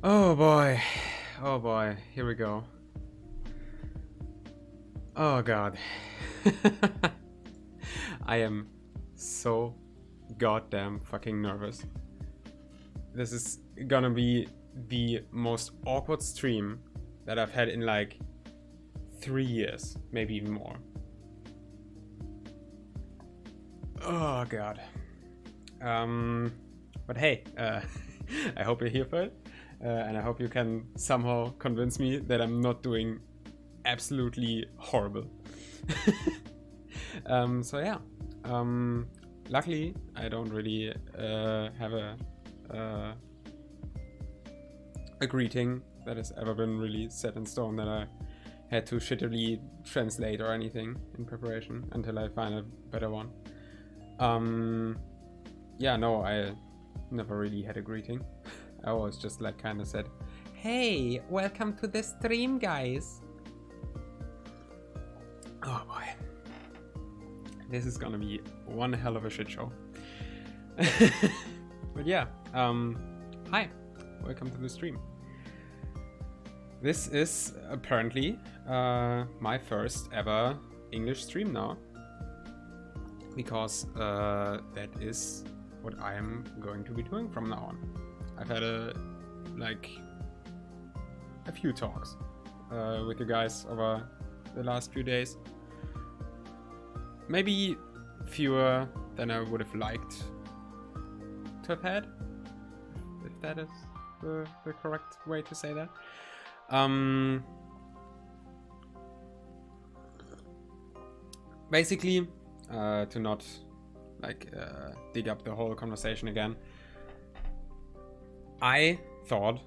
Oh boy. Oh boy. Here we go. Oh god. I am so goddamn fucking nervous. This is gonna be the most awkward stream that I've had in like 3 years, maybe even more. Oh god. But hey, I hope you're here for it, and I hope you can somehow convince me that I'm not doing absolutely horrible. So yeah, luckily I don't really have a greeting that has ever been really set in stone that I had to shittily translate or anything in preparation until I find a better one. Yeah, no, I never really had a greeting. I always just like kind of said, "Hey, welcome to the stream, guys." Oh boy, this is gonna be one hell of a shit show. But yeah, hi, welcome to the stream. This is apparently my first ever English stream now, because that is what I am going to be doing from now on. I've had a few talks with you guys over the last few days. Maybe fewer than I would have liked to have had, if that is the correct way to say that. Basically, to not dig up the whole conversation again, I thought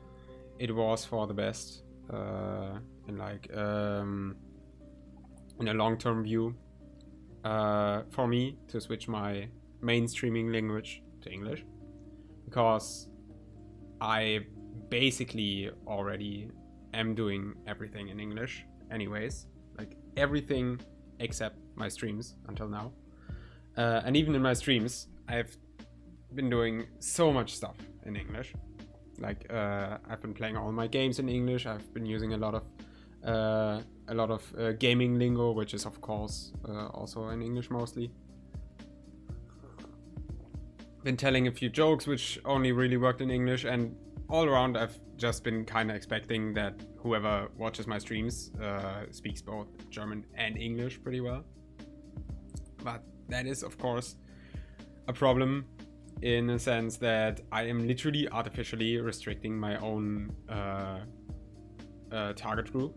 it was for the best in a long-term view for me to switch my mainstreaming language to English, because I basically already am doing everything in English anyways, like everything except my streams until now. And even in my streams, I've been doing so much stuff in English. Like I've been playing all my games in English. I've been using a lot of gaming lingo, which is of course also in English mostly. Been telling a few jokes which only really worked in English, and all around I've just been kind of expecting that whoever watches my streams speaks both German and English pretty well. But that is of course a problem in a sense that I am literally artificially restricting my own target group.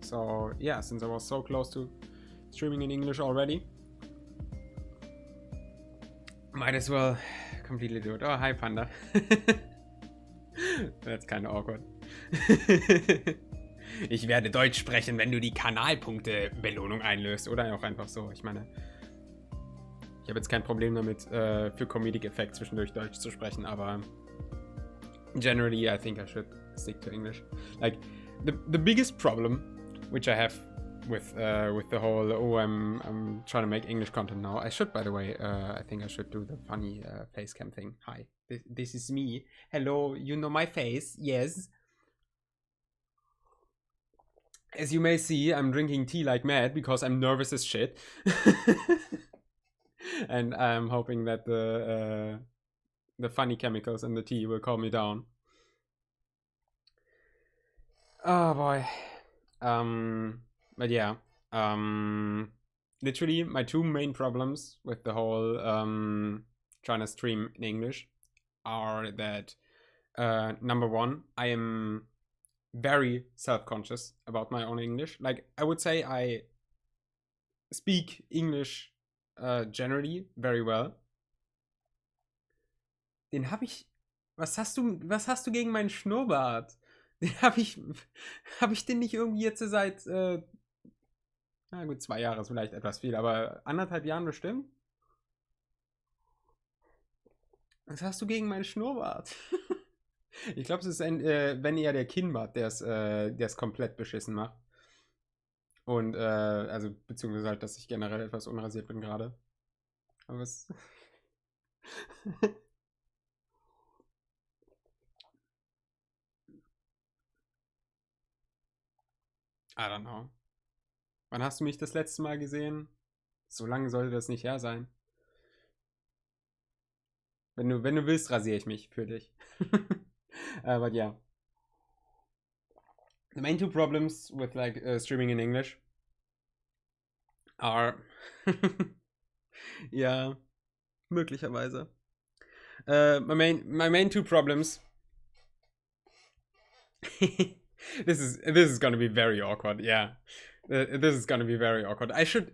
So yeah, since I was so close to streaming in English already, might as well completely do it. Oh, hi Panda. That's kind of awkward. Ich werde Deutsch sprechen, wenn du die Kanalpunkte-Belohnung einlöst. Oder auch einfach so. Ich meine, ich habe jetzt kein Problem damit, für Comedic Effect zwischendurch Deutsch zu sprechen, aber generally I think I should stick to English. Like, the biggest problem which I have with the whole, oh, I'm trying to make English content now. I should, by the way, I think I should do the funny face cam thing. Hi, this is me. Hello, you know my face? Yes. As you may see, I'm drinking tea like mad because I'm nervous as shit. And I'm hoping that the funny chemicals in the tea will calm me down. Oh boy. But yeah. Literally my two main problems with the whole trying to stream in English are that number one, I am very self-conscious about my own English. Like, I would say I speak English generally very well. Den habe ich. Was hast du gegen meinen Schnurrbart? Den habe ich den nicht irgendwie jetzt seit na gut, 2 Jahre ist vielleicht etwas viel, aber 1,5 Jahren bestimmt. Was hast du gegen meinen Schnurrbart? Ich glaube, es ist wenn eher der Kinnbart, der es komplett beschissen macht. Und also beziehungsweise halt, dass ich generell etwas unrasiert bin gerade. Aber es I don't know. Wann hast du mich das letzte Mal gesehen? So lange sollte das nicht her sein. Wenn du willst, rasiere ich mich für dich. But yeah. The main two problems with like streaming in English are ja, möglicherweise. My main two problems. This is gonna be very awkward. Yeah, this is gonna be very awkward. I should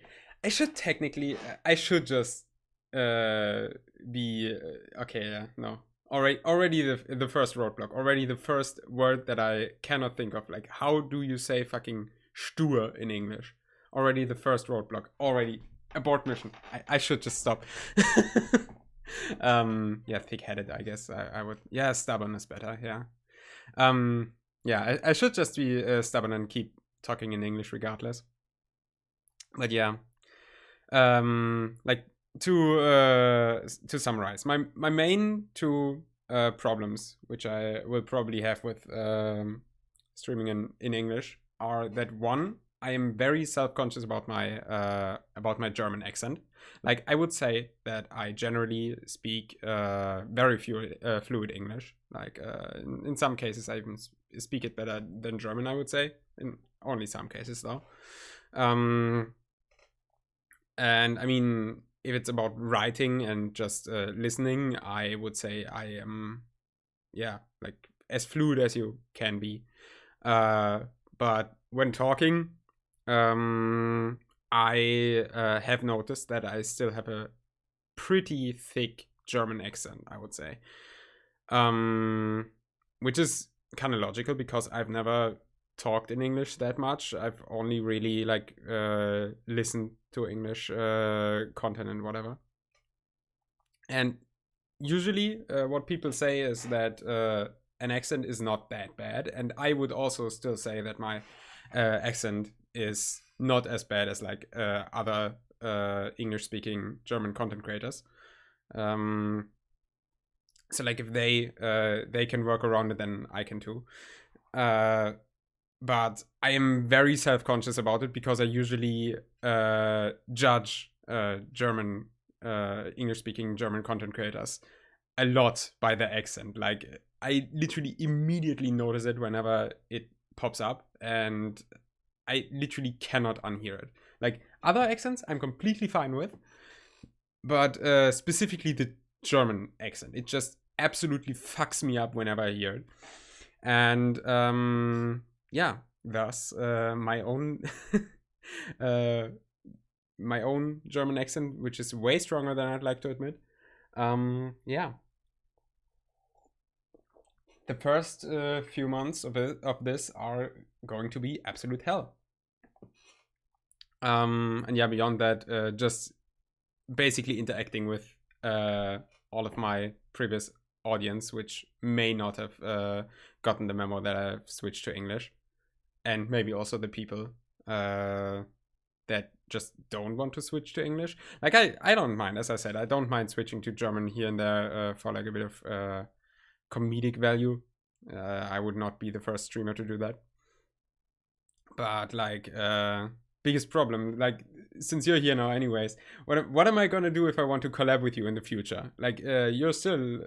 technically I should just be okay. Yeah, no. Already the first roadblock. Already the first word that I cannot think of. Like, how do you say fucking stur in English? Already the first roadblock. Already abort mission. I should just stop. Yeah, thick-headed, I guess I would. Yeah, stubborn is better. Yeah. Yeah, I should just be stubborn and keep talking in English regardless. But yeah, like to summarize, my main two problems, which I will probably have with streaming in English, are that one, I am very self-conscious about my German accent. Like, I would say that I generally speak very fluid English. Like, in some cases, I even speak it better than German, I would say. In only some cases, though. And I mean, if it's about writing and just listening, I would say I am, yeah, like as fluid as you can be. But when talking, I have noticed that I still have a pretty thick German accent, I would say. Which is kind of logical because I've never talked in English that much. I've only really like listened to English content and whatever. And usually what people say is that an accent is not that bad, and I would also still say that my accent is not as bad as like other English speaking German content creators. So like if they can work around it, then I can too. But I am very self-conscious about it because I usually judge German English-speaking German content creators a lot by their accent. Like, I literally immediately notice it whenever it pops up, and I literally cannot unhear it. Like, other accents I'm completely fine with, but specifically the German accent, it just absolutely fucks me up whenever I hear it. And yeah, thus my own my own German accent, which is way stronger than I'd like to admit. Yeah, the first few months of this are going to be absolute hell. And yeah, beyond that, just basically interacting with all of my previous audience, which may not have gotten the memo that I've switched to English, and maybe also the people that just don't want to switch to English. Like, I don't mind, as I said, I don't mind switching to German here and there for like a bit of comedic value. I would not be the first streamer to do that. But like, biggest problem, like, since you're here now anyways, what am I gonna do if I want to collab with you in the future? Like, you're still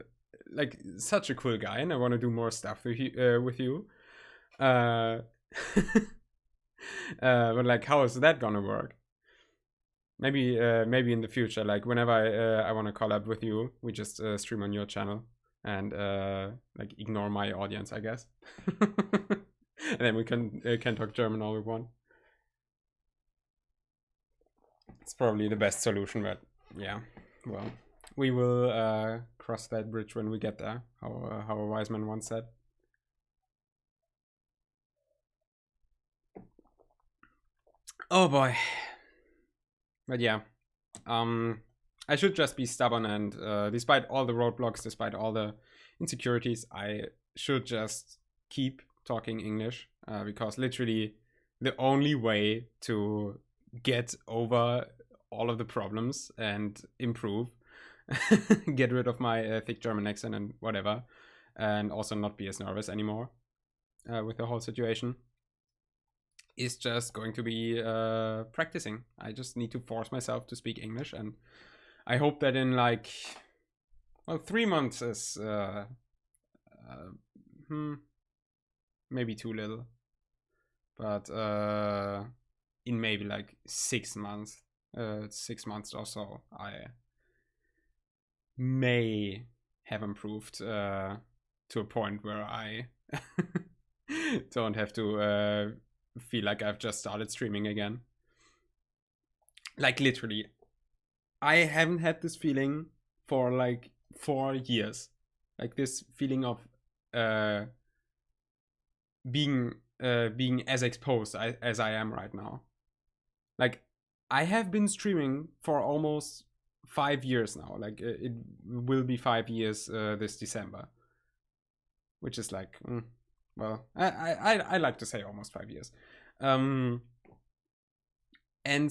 like such a cool guy, and I want to do more stuff with you. But like, how is that gonna work? Maybe in the future, like whenever I want to collab with you, we just stream on your channel and like ignore my audience, I guess. And then we can talk German all we want. It's probably the best solution, but yeah, well, we will cross that bridge when we get there. How a wise man once said. Oh boy. But yeah, I should just be stubborn, and despite all the roadblocks, despite all the insecurities, I should just keep talking English because literally the only way to get over all of the problems and improve, get rid of my thick German accent and whatever, and also not be as nervous anymore with the whole situation, is just going to be practicing. I just need to force myself to speak English, and I hope that in like, well, 3 months is maybe too little, but in maybe like 6 months, 6 months or so, I may have improved to a point where I don't have to feel like I've just started streaming again. Like literally, I haven't had this feeling for like 4 years. Like this feeling of being as exposed as I am right now. Like I have been streaming for almost 5 years now. Like it will be 5 years this December, which is like, well, I like to say almost 5 years. And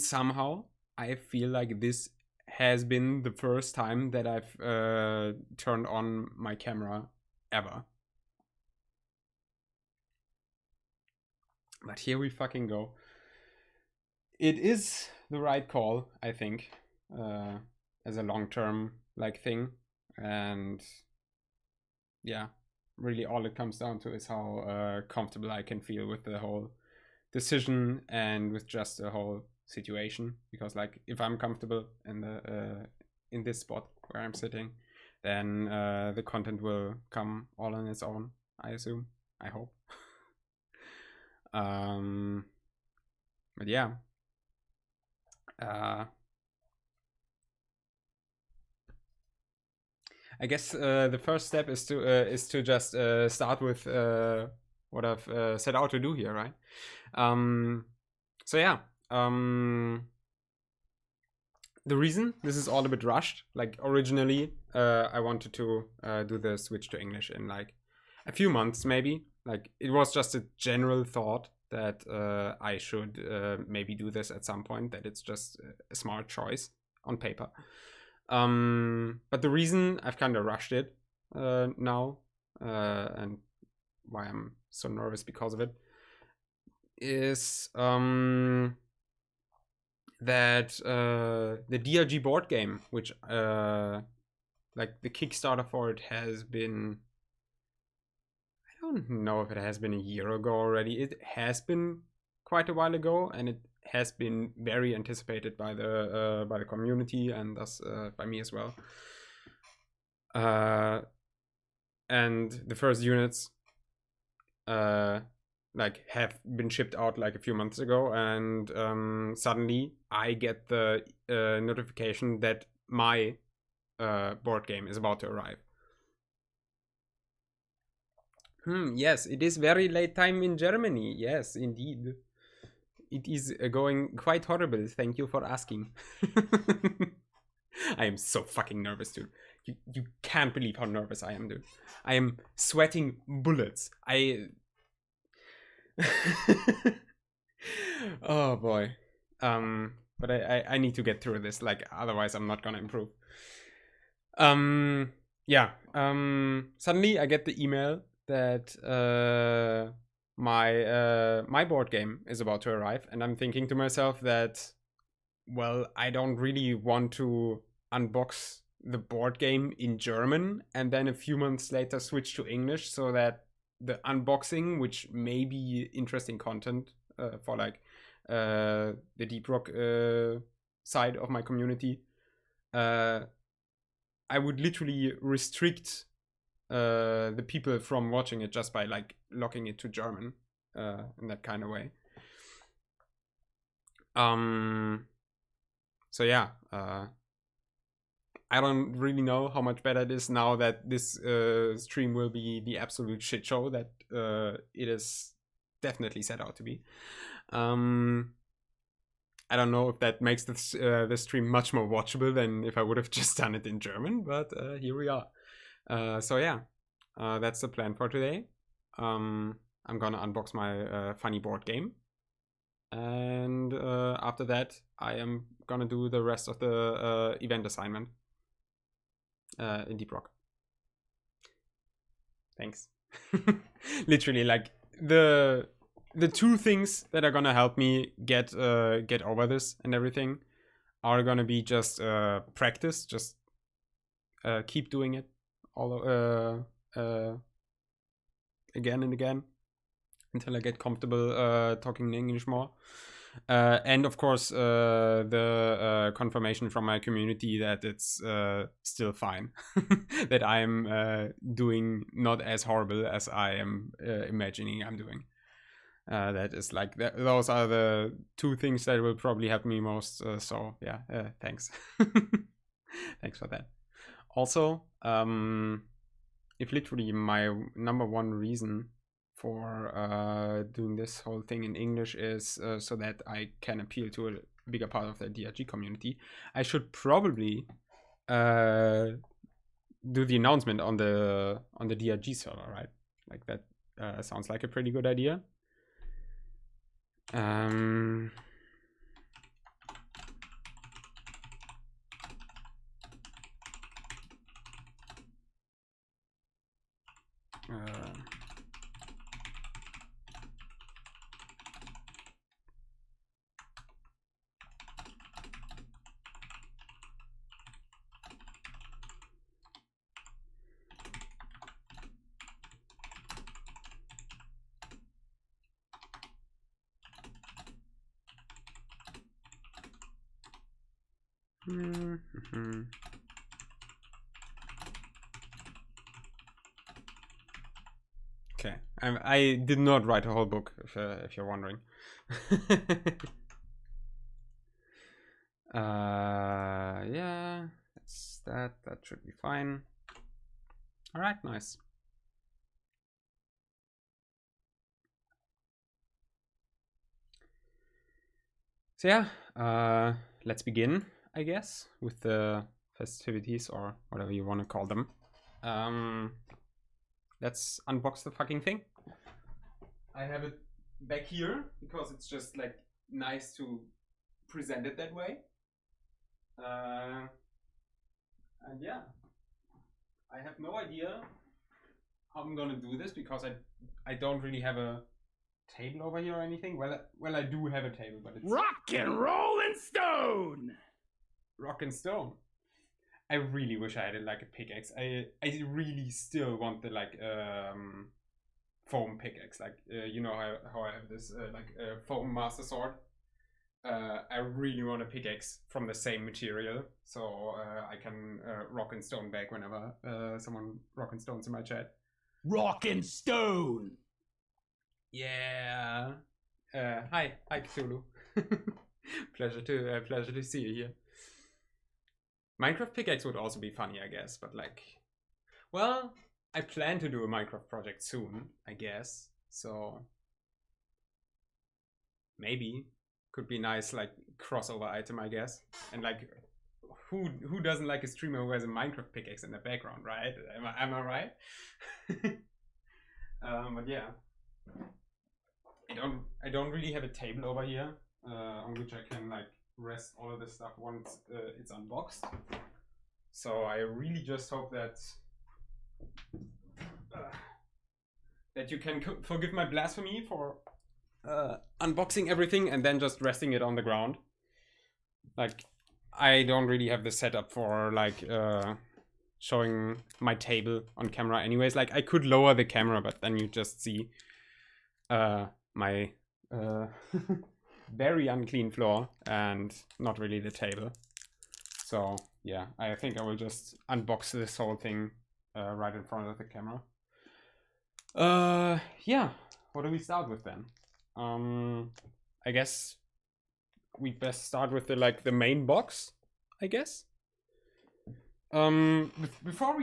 somehow I feel like this has been the first time that I've turned on my camera ever. But here we fucking go. It is the right call, I think, as a long-term like thing. And yeah, really all it comes down to is how comfortable I can feel with the whole decision and with just the whole situation. Because like if I'm comfortable in the in this spot where I'm sitting, then the content will come all on its own, I assume. I hope. But yeah. I guess the first step is to just start with what I've set out to do here, right? So yeah, the reason this is all a bit rushed, like originally I wanted to do the switch to English in like a few months maybe. Like it was just a general thought that I should maybe do this at some point, that it's just a smart choice on paper. But the reason I've kind of rushed it now and why I'm so nervous because of it is that the DRG board game, which like the Kickstarter for it has been, I don't know if it has been a year ago already. It has been quite a while ago, and it has been very anticipated by the community and thus by me as well. And the first units like have been shipped out like a few months ago, and suddenly I get the notification that my board game is about to arrive. Yes, it is very late time in Germany. Yes, indeed. It is going quite horrible. Thank you for asking. I am so fucking nervous, dude. You can't believe how nervous I am, dude. I am sweating bullets. Oh boy. But I need to get through this. Like otherwise, I'm not gonna improve. Yeah. Suddenly I get the email that my board game is about to arrive, and I'm thinking to myself that, well, I don't really want to unbox the board game in German and then a few months later switch to English, so that the unboxing, which may be interesting content for like the deep rock side of my community, I would literally restrict the people from watching it just by like locking it to German in that kind of way. So yeah, I don't really know how much better it is now that this stream will be the absolute shit show that it is definitely set out to be. I don't know if that makes this the stream much more watchable than if I would have just done it in German, but here we are. So yeah, that's the plan for today. I'm gonna unbox my funny board game, and after that I am gonna do the rest of the event assignment in Deep Rock. Thanks. Literally, like the the two things that are gonna help me get over this and everything are gonna be just practice, just keep doing it all again and again until I get comfortable talking in English more. And of course, the confirmation from my community that it's still fine, that I'm doing not as horrible as I am imagining I'm doing. That is like those are the two things that will probably help me most. So yeah, thanks. Thanks for that. Also, if literally my number one reason for doing this whole thing in English is so that I can appeal to a bigger part of the DRG community, I should probably do the announcement on the DRG server, right? Like that sounds like a pretty good idea. Okay, I did not write a whole book, if you're wondering. Yeah, that's that should be fine. All right, nice. So yeah, let's begin, I guess, with the festivities or whatever you want to call them. Let's unbox the fucking thing. I have it back here because it's just like nice to present it that way. And yeah, I have no idea how I'm gonna do this because I don't really have a table over here or anything. Well, I do have a table, but it's rock and roll and stone. Rock and stone. I really wish I had like a pickaxe. I really still want the like foam pickaxe. Like you know how I have this like foam master sword. I really want a pickaxe from the same material, so I can rock and stone back whenever someone rock and stones in my chat. Rock and stone. Yeah. Hi Cthulhu. pleasure to see you here. Minecraft pickaxe would also be funny, I guess, but like, well, I plan to do a Minecraft project soon, I guess. So maybe could be nice, like crossover item, I guess. And like, who doesn't like a streamer who has a Minecraft pickaxe in the background, right? Am I right? But yeah, I don't really have a table over here on which I can like rest all of this stuff once it's unboxed. So I really just hope that that you can forgive my blasphemy for unboxing everything and then just resting it on the ground. Like, I don't really have the setup for like showing my table on camera anyways. Like, I could lower the camera, but then you just see my very unclean floor and not really the table. So yeah, I think I will just unbox this whole thing right in front of the camera. Yeah, what do we start with then? I guess we best start with the main box, I guess. Before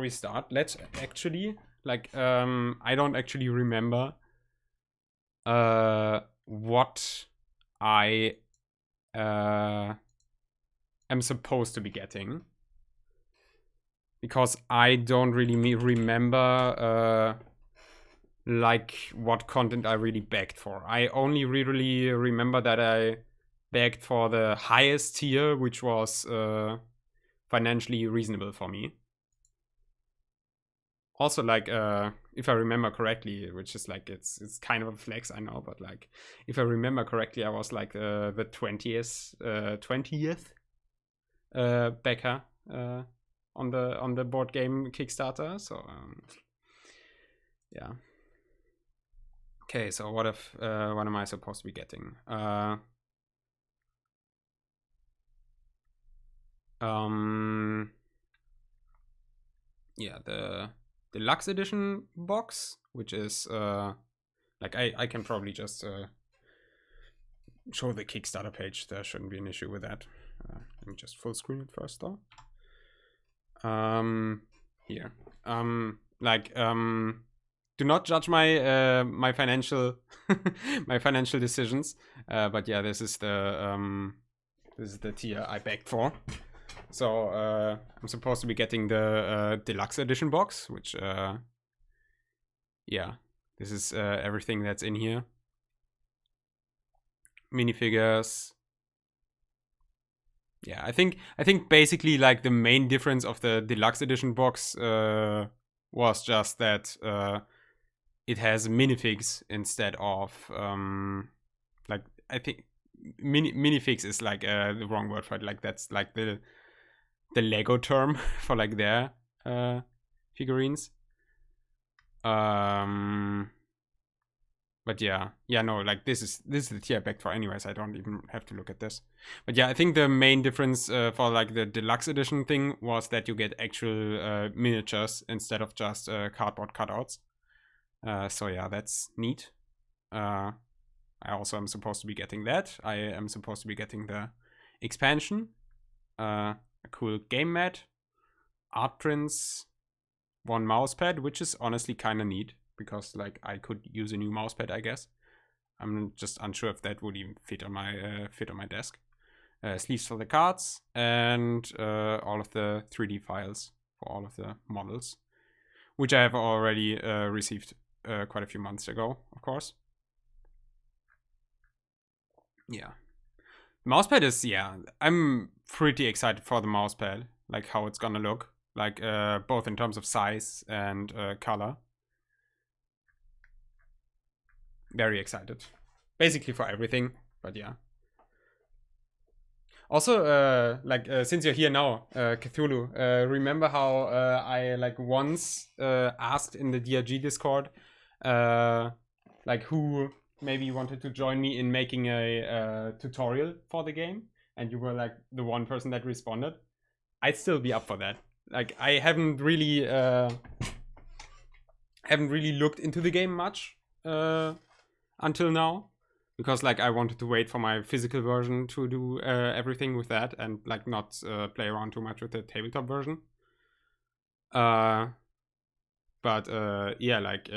we start, let's actually I don't actually remember what I am supposed to be getting, because I don't really remember like what content I really begged for. I only really remember that I begged for the highest tier, which was financially reasonable for me. also like if I remember correctly, which is like it's kind of a flex, I know, but like if I remember correctly, I was like the 20th backer on the board game Kickstarter. So yeah. Okay, so what am I supposed to be getting? Yeah, the deluxe edition box, which is like I can probably just show the Kickstarter page. There shouldn't be an issue with that. Let me just full screen it first though. Here. Do not judge my my financial my financial decisions. But yeah, this is the tier I begged for. So I'm supposed to be getting the deluxe edition box, which yeah, this is everything that's in here. Minifigures. Yeah, I think basically like the main difference of the deluxe edition box was just that it has minifigs instead of like I think minifigs is like the wrong word for it. Like that's like the Lego term for like their figurines. But yeah, no, like this is the tier back for anyways. I don't even have to look at this. But yeah, I think the main difference for like the deluxe edition thing was that you get actual miniatures instead of just cardboard cutouts. So yeah, that's neat. I also am supposed to be getting that. I am supposed to be getting the expansion, a cool game mat, art prints, one mousepad, which is honestly kind of neat because like I could use a new mousepad, I guess. I'm just unsure if that would even fit on my desk. Sleeves for the cards and all of the 3D files for all of the models, which I have already received quite a few months ago, of course. Yeah. Mousepad is, yeah, I'm pretty excited for the mousepad, like how it's gonna look, like both in terms of size and color. Very excited. Basically for everything, but yeah. Also, since you're here now, Cthulhu, remember how I like once asked in the DRG Discord, like who maybe wanted to join me in making a tutorial for the game, and you were like the one person that responded. I'd still be up for that. Like I haven't really looked into the game much until now. Because like I wanted to wait for my physical version to do everything with that and like not play around too much with the tabletop version. Yeah, like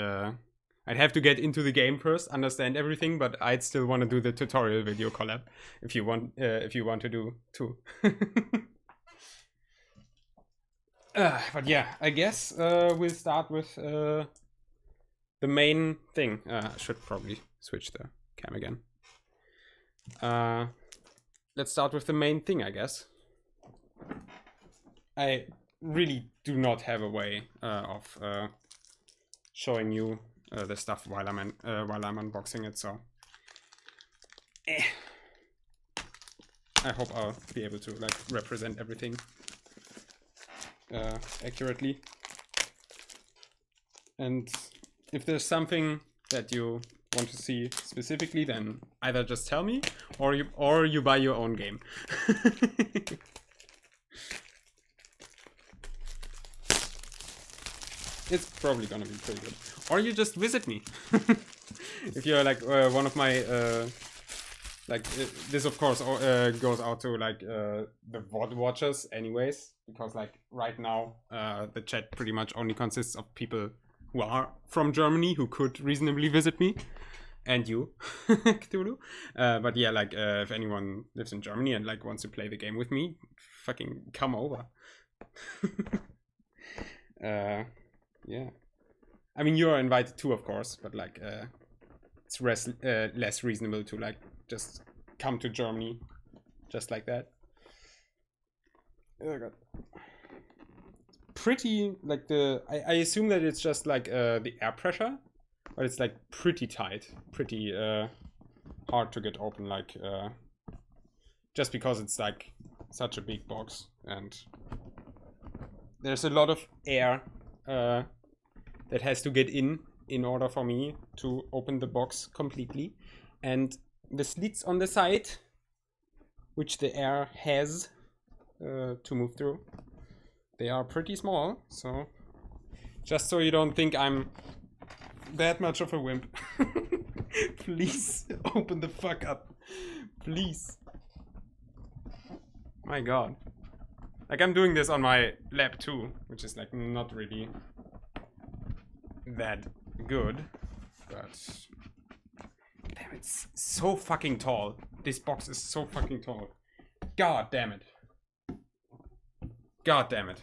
I'd have to get into the game first, understand everything, but I'd still want to do the tutorial video collab if you want to do too. But yeah, I guess we'll start with the main thing. I should probably switch the cam again. Let's start with the main thing, I guess. I really do not have a way of showing you the stuff while I'm unboxing it, so I hope I'll be able to like represent everything accurately. And if there's something that you want to see specifically, then either just tell me or you buy your own game. It's probably gonna be pretty good. Or you just visit me. If you're like one of my this of course goes out to like the VOD watchers anyways, because like right now the chat pretty much only consists of people who are from Germany who could reasonably visit me, and you, Cthulhu. But yeah, like if anyone lives in Germany and like wants to play the game with me, fucking come over. Yeah, I mean you're invited too, of course, but like it's less reasonable to like just come to Germany just like that. Oh god. pretty like I assume that it's just like the air pressure, but it's like pretty tight, pretty hard to get open, like just because it's like such a big box and there's a lot of air that has to get in order for me to open the box completely, and the slits on the side, which the air has to move through, they are pretty small. So just so you don't think I'm that much of a wimp, please open the fuck up, please. My god. Like, I'm doing this on my lap too, which is like not really that good, but damn, it's so fucking tall. This box is so fucking tall. God damn it. God damn it.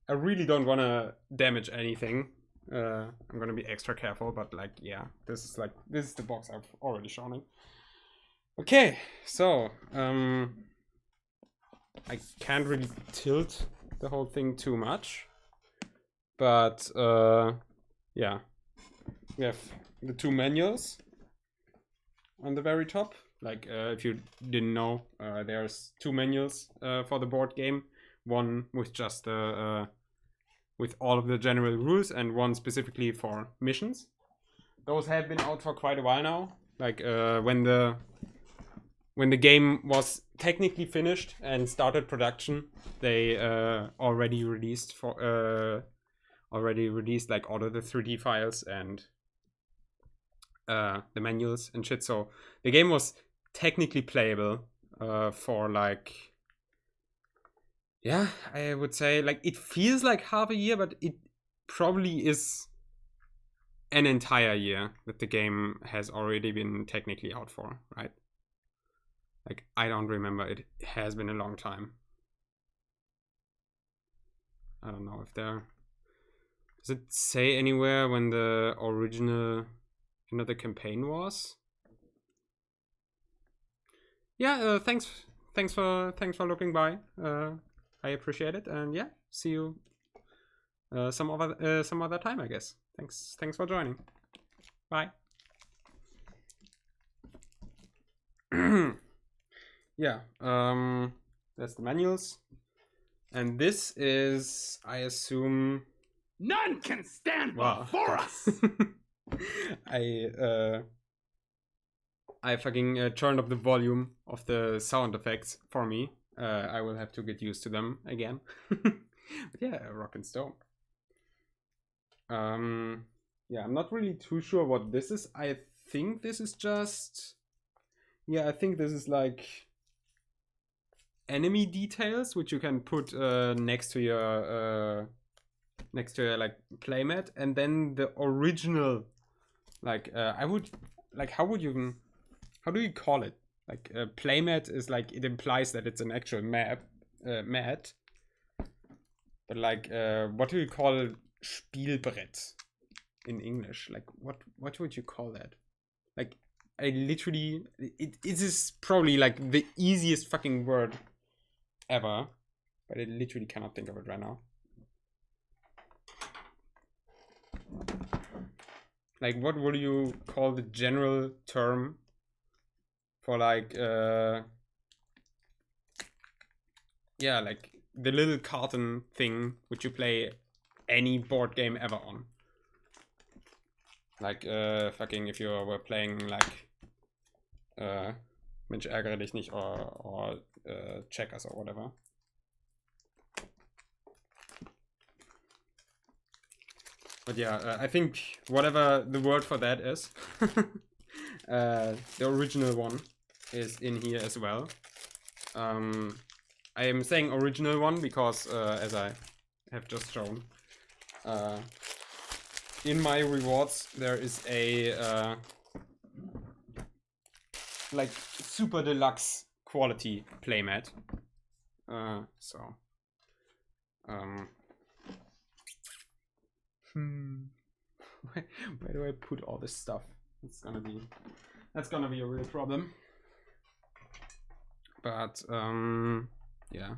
I really don't want to damage anything. I'm gonna be extra careful, but like, yeah, this is the box I've already shown it. Okay, so I can't really tilt the whole thing too much, but yeah, we have the two manuals on the very top. Like, if you didn't know, there's two manuals for the board game. One with just with all of the general rules, and one specifically for missions. Those have been out for quite a while now. Like when the game was technically finished and started production, they already released like all of the 3D files and the manuals and shit. So the game was technically playable for like, yeah, I would say, like, it feels like half a year, but it probably is an entire year that the game has already been technically out for, right? Like, I don't remember. It has been a long time. I don't know if there... Does it say anywhere when the original the campaign was? Yeah, thanks for looking by. I appreciate it, and yeah, see you some other time, I guess. Thanks for joining. Bye. Yeah, that's the manuals, and this is, I assume, None can stand before us. I fucking turned up the volume of the sound effects for me. I will have to get used to them again. But yeah, rock and stone. Yeah, I'm not really too sure what this is. I think this is just... Yeah, I think this is like enemy details, which you can put next to your like playmat, and then the original, like I would like, how do you call it? Like a playmat is like, it implies that it's an actual mat, but like what do you call Spielbrett in English? Like what would you call that? Like, I literally, it is probably like the easiest fucking word ever, but I literally cannot think of it right now. Like, what would you call the general term for like yeah, like the little carton thing which you play any board game ever on? Like fucking, if you were playing like Mensch, ärgere dich nicht, or checkers or whatever. But yeah, I think whatever the word for that is, the original one is in here as well. I am saying original one because, as I have just shown, in my rewards there is a like super deluxe quality playmat. So where do I put all this stuff? That's gonna be a real problem. But yeah,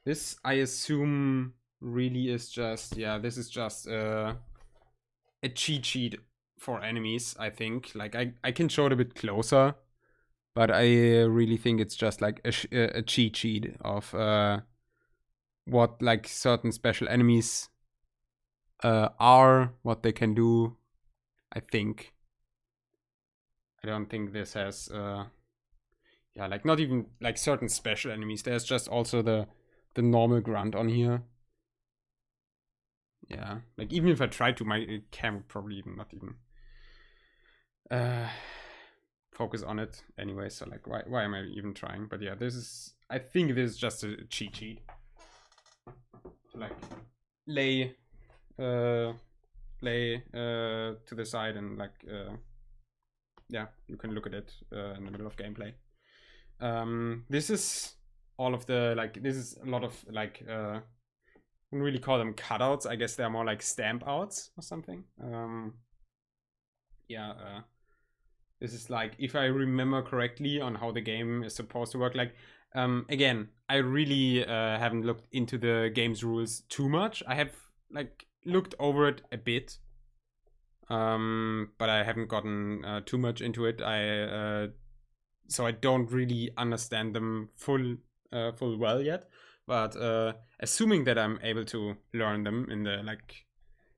this, I assume, really is just, yeah, this is just a cheat sheet for enemies, I think. Like, I can show it a bit closer, but I really think it's just like a cheat sheet of what like certain special enemies are, what they can do, I think. I don't think this has yeah, like not even like certain special enemies. There's just also the normal grunt on here. Yeah, like even if I tried to, my cam would probably even not even focus on it anyway. So like, why am I even trying? But yeah, this is, I think this is just a cheat sheet to like lay to the side and like yeah, you can look at it in the middle of gameplay. This is all of the like, this is a lot of like I wouldn't really call them cutouts. I guess they're more like stamp outs or something. Yeah, this is like, if I remember correctly on how the game is supposed to work, like again, I really haven't looked into the game's rules too much. I have like looked over it a bit, but I haven't gotten too much into it. So I don't really understand them full well yet. But assuming that I'm able to learn them in the like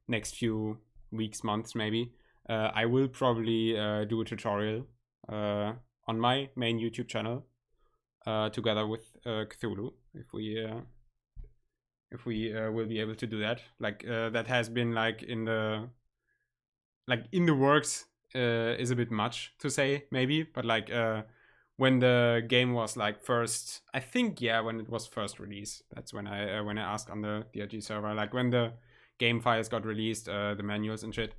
next few weeks, months, maybe, I will probably do a tutorial on my main YouTube channel together with Cthulhu, if we will be able to do that. Like that has been like in the works is a bit much to say maybe, but like when the game was like first, I think, yeah, when it was first released, that's when I asked on the DRG server, like when the game files got released, the manuals and shit,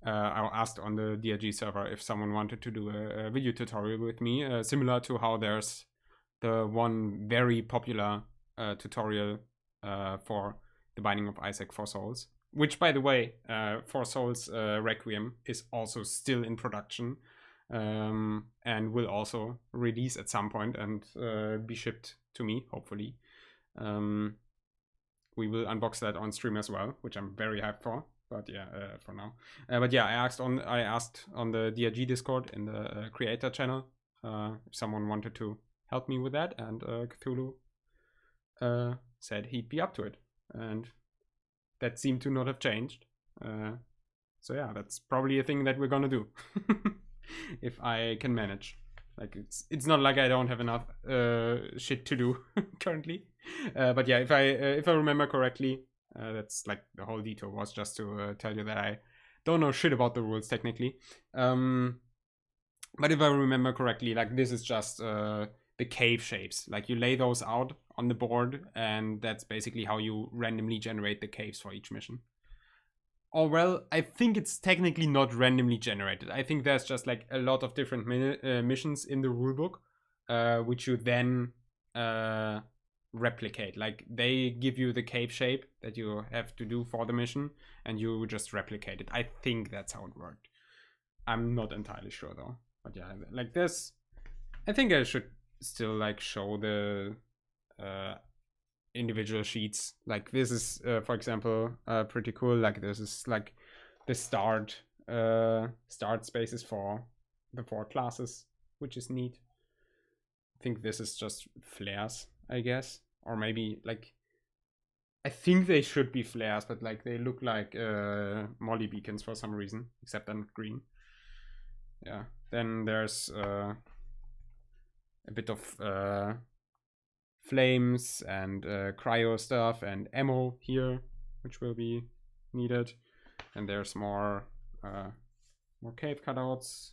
I asked on the DRG server if someone wanted to do a video tutorial with me, similar to how there's the one very popular tutorial for The Binding of Isaac for Souls, which, by the way, For Souls Requiem is also still in production, and will also release at some point and be shipped to me, hopefully. We will unbox that on stream as well, which I'm very hyped for. But yeah, for now. But yeah, I asked on the DRG Discord in the creator channel if someone wanted to help me with that, and Cthulhu said he'd be up to it, and that seemed to not have changed. So yeah, that's probably a thing that we're gonna do if I can manage. Like it's not like I don't have enough shit to do currently. But yeah, if I remember correctly, that's like the whole detour was just to tell you that I don't know shit about the rules technically. But if I remember correctly, like this is just the cave shapes. Like you lay those out on the board, and that's basically how you randomly generate the caves for each mission. Or well, I think it's technically not randomly generated. I think there's just like a lot of different missions in the rulebook, which you then replicate. Like they give you the cave shape that you have to do for the mission, and you just replicate it. I think that's how it worked. I'm not entirely sure though. But yeah, like this, I think I should still like show the individual sheets. Like this is for example pretty cool. Like this is like the start spaces for the 4 classes, which is neat. I think this is just flares, I guess, or maybe like I think they should be flares, but like they look like molly beacons for some reason, except on green. Yeah, then there's a bit of flames and cryo stuff and ammo here, which will be needed. And there's more cave cutouts,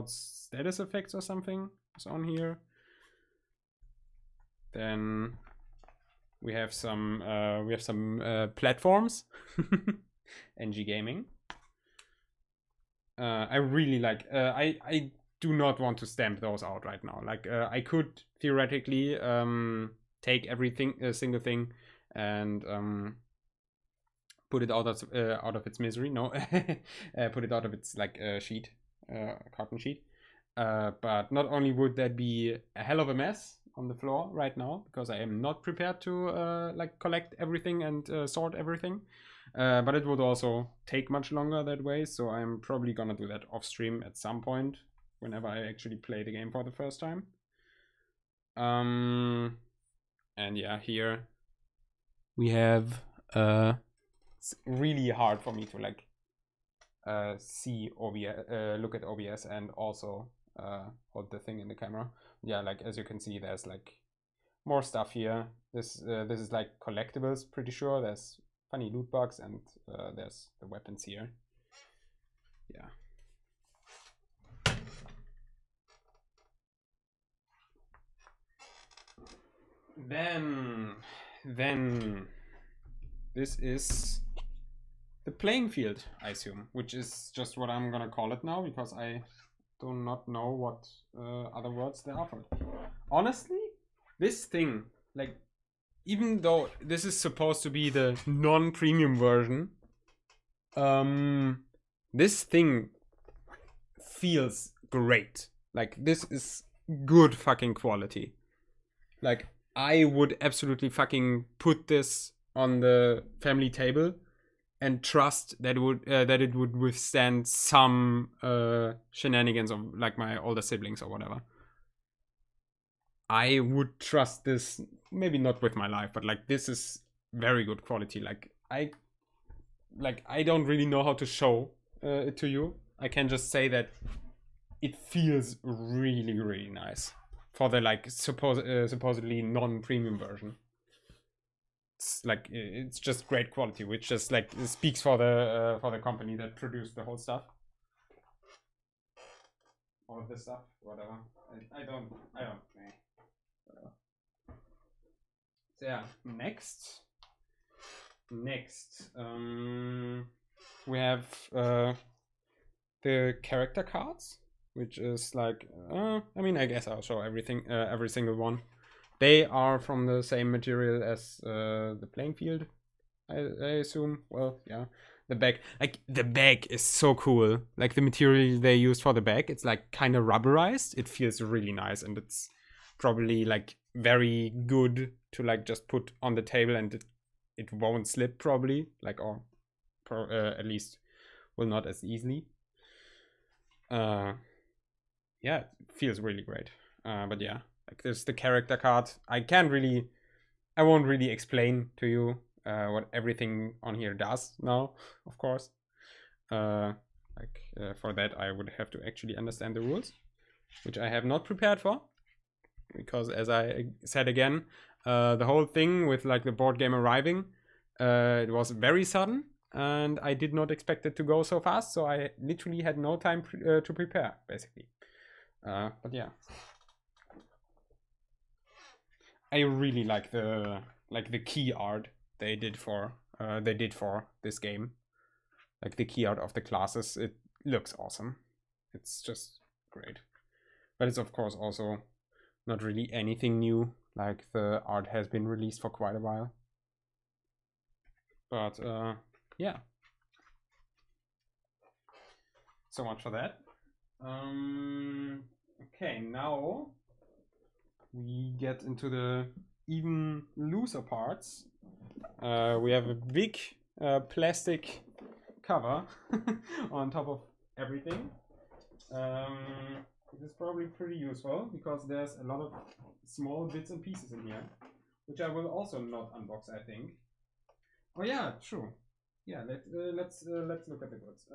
status effects or something is on here. Then we have some platforms. NG Gaming. I really like. I do not want to stamp those out right now. Like I could theoretically take everything, a single thing, and put it out of its misery. No, put it out of its like sheet, carton sheet. But not only would that be a hell of a mess, on the floor right now because I am not prepared to like collect everything and sort everything. But it would also take much longer that way, so I'm probably gonna do that off stream at some point whenever I actually play the game for the first time. And yeah, here we have it's really hard for me to like see OBS, look at OBS and also hold the thing in the camera. Yeah, like as you can see, there's like more stuff here. This is like collectibles, pretty sure. There's funny loot bugs and there's the weapons here. Yeah. Then this is the playing field, I assume, which is just what I'm gonna call it now because I do not know what other words there are for it. Honestly, this thing, like, even though this is supposed to be the non-premium version, this thing feels great. Like, this is good fucking quality. Like, I would absolutely fucking put this on the family table and trust that it would withstand some shenanigans of like my older siblings or whatever. I would trust this, maybe not with my life, but like this is very good quality. Like I don't really know how to show it to you. I can just say that it feels really, really nice for the like supposedly non-premium version. It's like it's just great quality, which just like speaks for the company that produced the whole stuff. All of this stuff, whatever. I don't. Whatever. So yeah, next, we have the character cards, which is like I mean, I guess I'll show everything, every single one. They are from the same material as the playing field, I assume. Well, yeah. The bag, like the bag is so cool. Like the material they used for the bag, it's like kind of rubberized. It feels really nice, and it's probably like very good to like just put on the table, and it won't slip probably, like, or at least will not as easily. Yeah, it feels really great. But yeah. Like there's the character card. I won't really explain to you what everything on here does now, of course. For that I would have to actually understand the rules, which I have not prepared for. Because as I said again, the whole thing with like the board game arriving, it was very sudden and I did not expect it to go so fast. So I literally had no time to prepare, basically. But yeah. I really like the key art they did for this game. Like the key art of the classes, it looks awesome. It's just great. But it's of course also not really anything new. Like the art has been released for quite a while. But yeah. So much for that. Okay, now we get into the even looser parts. We have a big plastic cover on top of everything. It is probably pretty useful because there's a lot of small bits and pieces in here, which I will also not unbox, I think. Oh yeah, true. Yeah, let's look at the goods.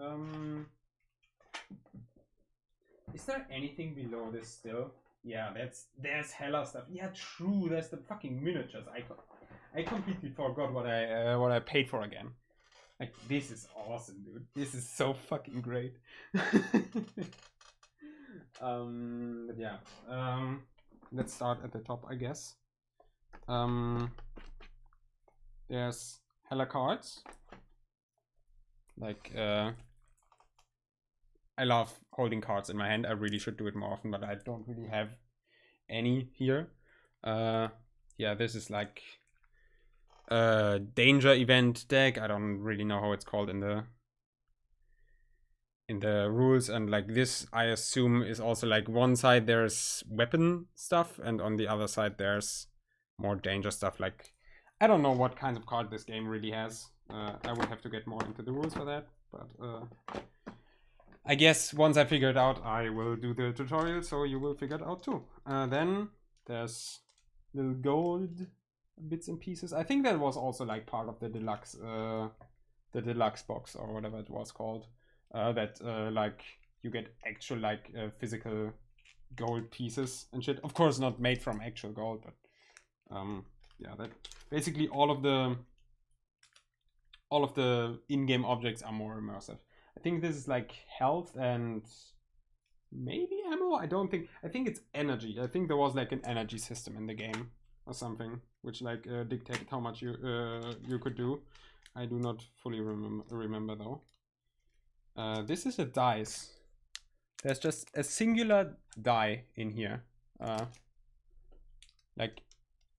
Is there anything below this still? Yeah, there's hella stuff. Yeah, true. There's the fucking miniatures. I completely forgot what I paid for again. Like this is awesome, dude. This is so fucking great. But yeah. Let's start at the top, I guess. There's hella cards. Like I love holding cards in my hand. I really should do it more often, but I don't really have any here. Yeah, this is like danger event deck. I don't really know how it's called in rules, and like this I assume is also like one side there's weapon stuff and on the other side there's more danger stuff. Like I don't know what kinds of card this game really has. I would have to get more into the rules for that, but I guess once I figure it out I will do the tutorial, so you will figure it out too. Then there's little gold bits and pieces. I think that was also like part of the deluxe box or whatever it was called. That like you get actual like physical gold pieces and shit. Of course, not made from actual gold, but yeah, that basically all of the in-game objects are more immersive. I think this is like health and maybe ammo. I think it's energy. I think there was like an energy system in the game or something, which like dictated how much you could do. I do not fully remember though. This is a dice. There's just a singular die in here. Like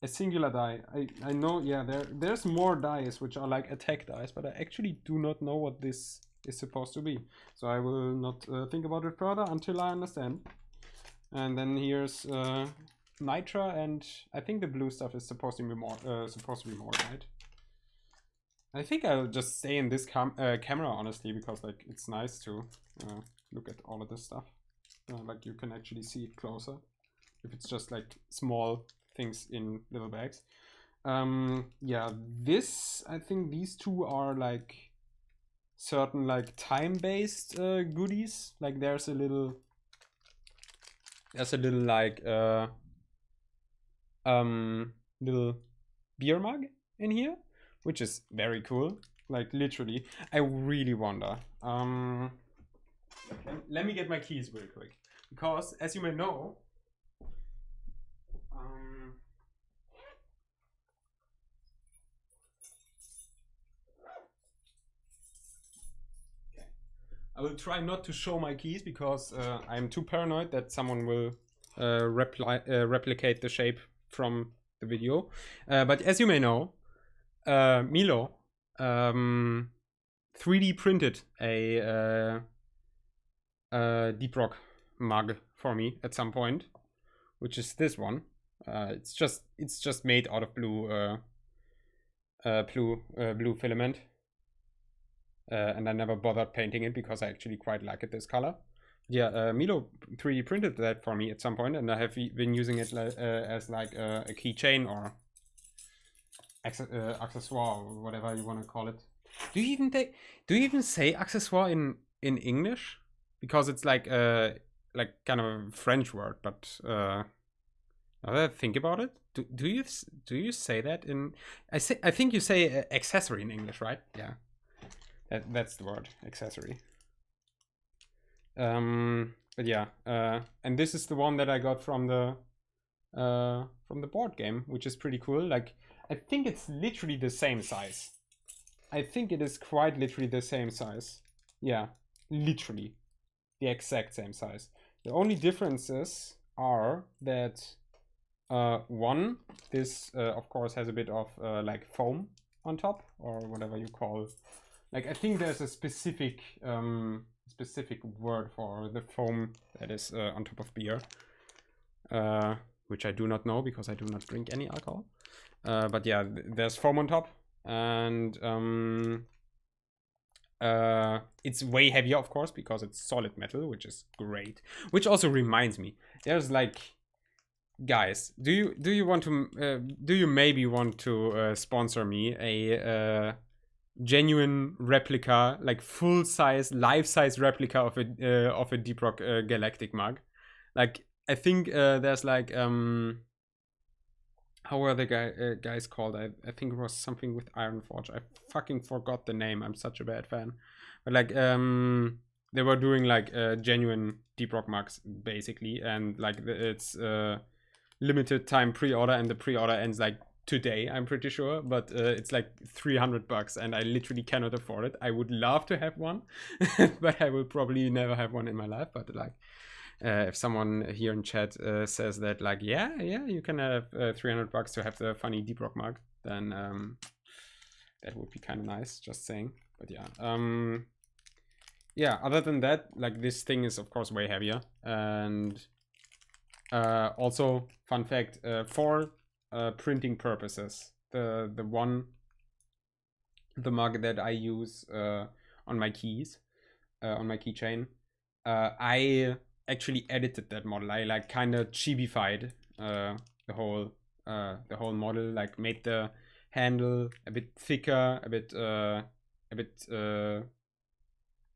a singular die. I know, yeah, there's more dice which are like attack dice, but I actually do not know what this is supposed to be. So I will not think about it further until I understand. And then here's nitra, and I think the blue stuff is supposed to be more, right? I think I'll just stay in this camera, honestly, because like it's nice to look at all of this stuff. Like you can actually see it closer if it's just like small things in little bags. Yeah, I think these two are like certain like time-based goodies. Like there's a little like little beer mug in here, which is very cool. Like literally, I really wonder. Let me get my keys real quick, because as you may know, I will try not to show my keys because I'm too paranoid that someone will replicate the shape from the video. But as you may know, Milo 3D printed a Deep Rock mug for me at some point, which is this one. It's just made out of blue filament. And I never bothered painting it because I actually quite like it this color. Yeah, Milo 3D printed that for me at some point, and I have been using it as like a keychain or accessoire or whatever you want to call it. Do you even say accessoire in English? Because it's like kind of a French word, but now that I think about it, do you say that in? I think you say accessory in English, right? Yeah. That's the word, accessory. But yeah, and this is the one that I got from the board game, which is pretty cool. Like, I think it's literally the same size. I think it is quite literally the same size. Yeah, literally the exact same size. The only differences are that one, this of course has a bit of like foam on top, or whatever you call. Like, I think there's a specific word for the foam that is on top of beer, which I do not know because I do not drink any alcohol. But yeah, there's foam on top, and it's way heavier, of course, because it's solid metal, which is great. Which also reminds me, there's like, guys, do you maybe want to sponsor me a genuine replica, like full-size, life-size replica of a Deep Rock Galactic mug? Like, I think there's like how were the guys called? I think it was something with Ironforge. I fucking forgot the name. I'm such a bad fan. But like they were doing like genuine Deep Rock mugs basically, and like it's limited time pre-order, and the pre-order ends like today, I'm pretty sure, but it's like $300 and I literally cannot afford it. I would love to have one, but I will probably never have one in my life. But like if someone here in chat says that like yeah you can have $300 to have the funny Deep Rock mug, then that would be kind of nice, just saying. But yeah, yeah, other than that, like this thing is of course way heavier, and also fun fact, for printing purposes, the mug that I use on my keys, on my keychain, I actually edited that model. I like kind of chibified the whole model, like made the handle a bit thicker, a bit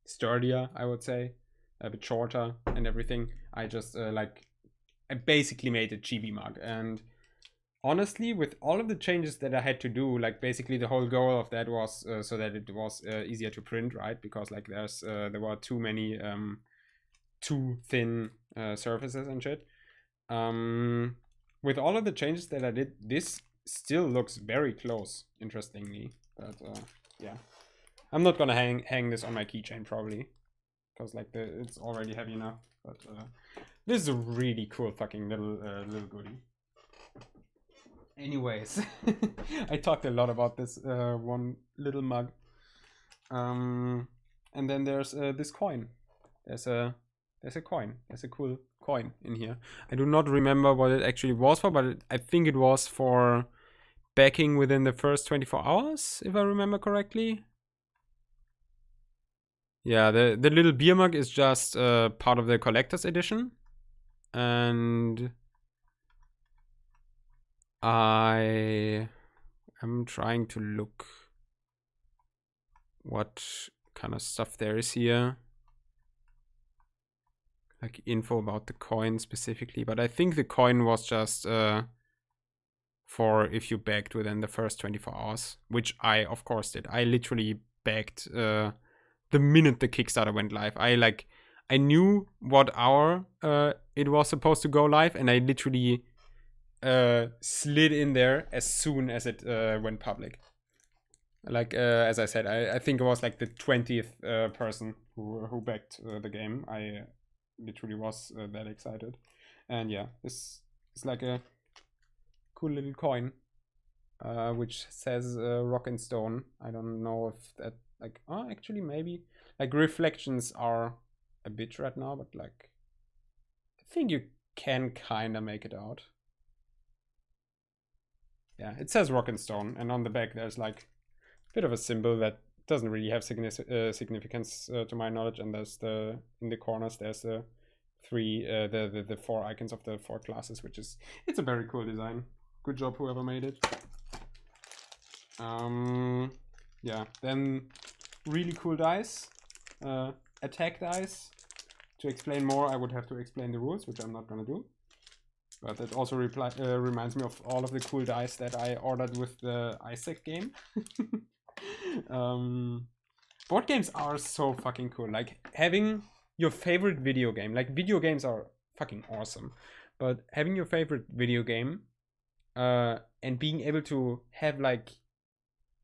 sturdier, I would say, a bit shorter and everything. I just I basically made a chibi mug, and honestly, with all of the changes that I had to do, like basically the whole goal of that was so that it was easier to print, right? Because like there were too many too thin surfaces and shit. With all of the changes that I did, this still looks very close, interestingly. But yeah, I'm not gonna hang this on my keychain probably, because like it's already heavy enough. But this is a really cool fucking little goodie. Anyways, I talked a lot about this one little mug. And then there's this coin. There's a coin. There's a cool coin in here. I do not remember what it actually was for, but I think it was for backing within the first 24 hours, if I remember correctly. Yeah, the little beer mug is just part of the collector's edition. And I am trying to look what kind of stuff there is here. Like info about the coin specifically, but I think the coin was just for if you bagged within the first 24 hours, which I of course did. I literally bagged the minute the Kickstarter went live. I knew what hour it was supposed to go live, and I literally slid in there as soon as it went public. Like as I said, I think it was like the 20th person who backed the game. I literally was that excited. And yeah, this is like a cool little coin which says rock and stone. I don't know if that like actually maybe like reflections are a bit right now, but like I think you can kind of make it out. Yeah, it says rock and stone, and on the back there's like a bit of a symbol that doesn't really have significance to my knowledge, and there's in the corners there's the the 4 icons of the 4 classes, which is it's a very cool design. Good job whoever made it. Yeah, then really cool dice, attack dice. To explain more, I would have to explain the rules, which I'm not gonna do. But it also reminds me of all of the cool dice that I ordered with the Isaac game. Board games are so fucking cool. Like having your favorite video game, like video games are fucking awesome, but having your favorite video game and being able to have like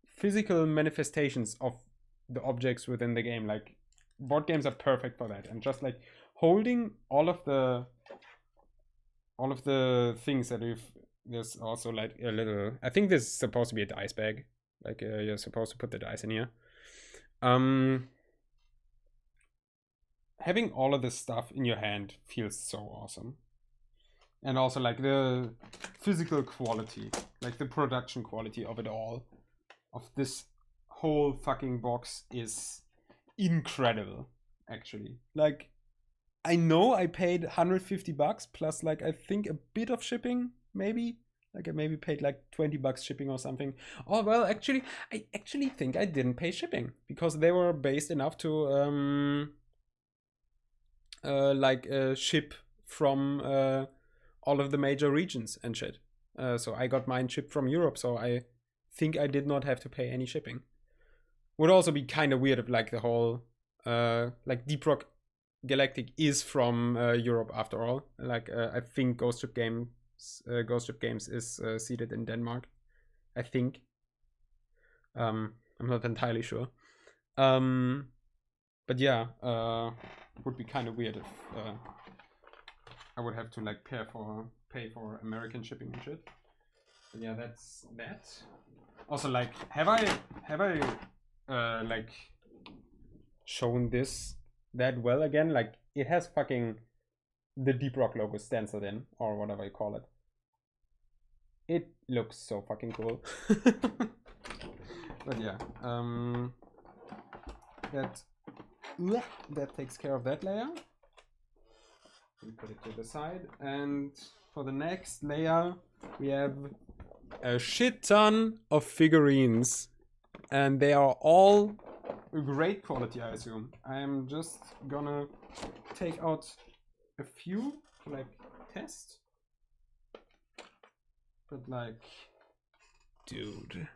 physical manifestations of the objects within the game, like board games are perfect for that. And just like holding all of the things that there's also like a little, I think this is supposed to be a dice bag, like you're supposed to put the dice in here. Having all of this stuff in your hand feels so awesome. And also like the physical quality, like the production quality of it all, of this whole fucking box is incredible, actually. Like, I know I paid $150 plus like I think a bit of shipping, maybe. Like I maybe paid like $20 shipping or something. Oh well, actually, I actually think I didn't pay shipping because they were based enough to ship from all of the major regions and shit. So I got mine shipped from Europe, so I think I did not have to pay any shipping. Would also be kind of weird if like the whole like Deep Rock Galactic is from Europe after all. Like I think Ghost Ship Games is seated in Denmark. I think. I'm not entirely sure. But yeah, it would be kind of weird if I would have to like pay for American shipping and shit. But yeah, that's that. Also, like, have I like shown this that well again. Like, it has fucking the Deep Rock logo stenciled in, or whatever you call it. It looks so fucking cool. But yeah, that takes care of that layer. We put it to the side, and for the next layer we have a shit ton of figurines, and they are all great quality, I assume. I am just gonna take out a few to like test, but like, dude,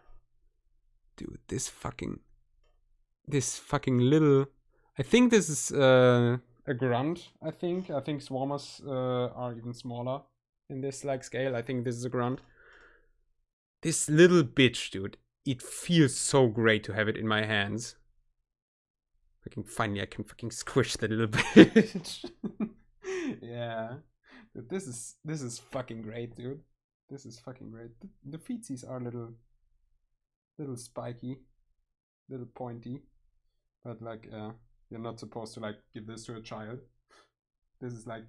this fucking little, I think this is a grunt. I think swarmers are even smaller in this like scale. I think this is a grunt. This little bitch, dude, it feels so great to have it in my hands. Finally I can fucking squish that little bitch. Yeah, but this is fucking great, dude. This is fucking great. The feetsies are little spiky, little pointy, but like you're not supposed to like give this to a child. This is like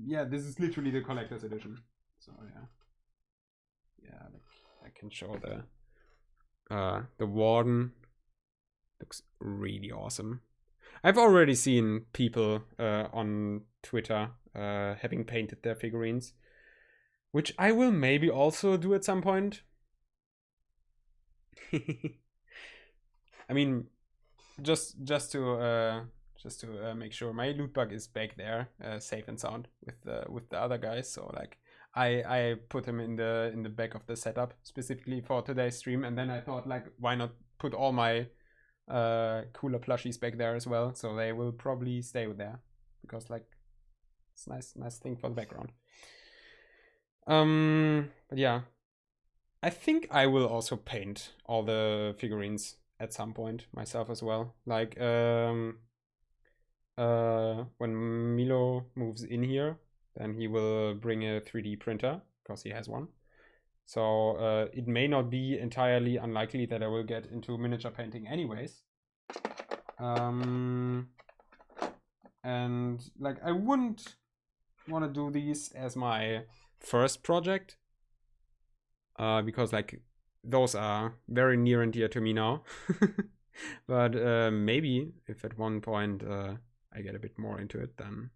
yeah, this is literally the collector's edition. So yeah, like, I can show the warden. Looks really awesome. I've already seen people on Twitter having painted their figurines, which I will maybe also do at some point. I mean, just to make sure my loot bug is back there, safe and sound with the other guys. So like, I put him in the back of the setup specifically for today's stream, and then I thought like, why not put all my cooler plushies back there as well, so they will probably stay there because like it's nice thing for the background. But yeah, I think I will also paint all the figurines at some point myself as well. Like when Milo moves in here, then he will bring a 3D printer because he has one. So it may not be entirely unlikely that I will get into miniature painting anyways. And like, I wouldn't want to do these as my first project, because like those are very near and dear to me now. But maybe if at one point I get a bit more into it, then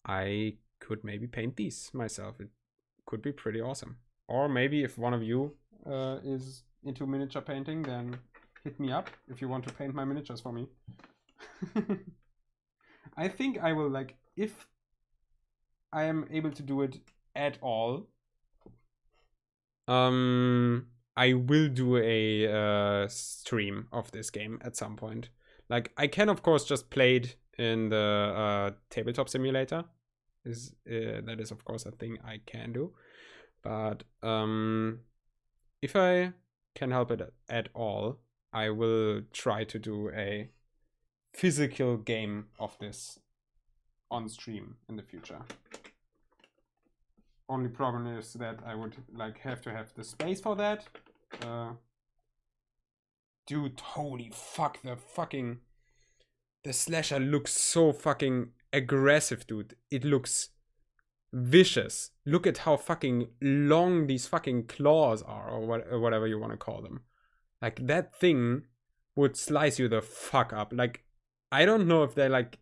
I could maybe paint these myself. It could be pretty awesome. Or maybe if one of you is into miniature painting, then hit me up if you want to paint my miniatures for me. I think I will, like, if I am able to do it at all, I will do a stream of this game at some point. Like, I can of course just play it in the tabletop simulator. That is of course a thing I can do. But if I can help it at all, I will try to do a physical game of this on stream in the future. Only problem is that I would like have to have the space for that. Dude, holy fuck, the slasher looks so fucking aggressive, dude. It looks vicious. Look at how fucking long these fucking claws are, or whatever you want to call them. Like, that thing would slice you the fuck up. Like, I don't know if they like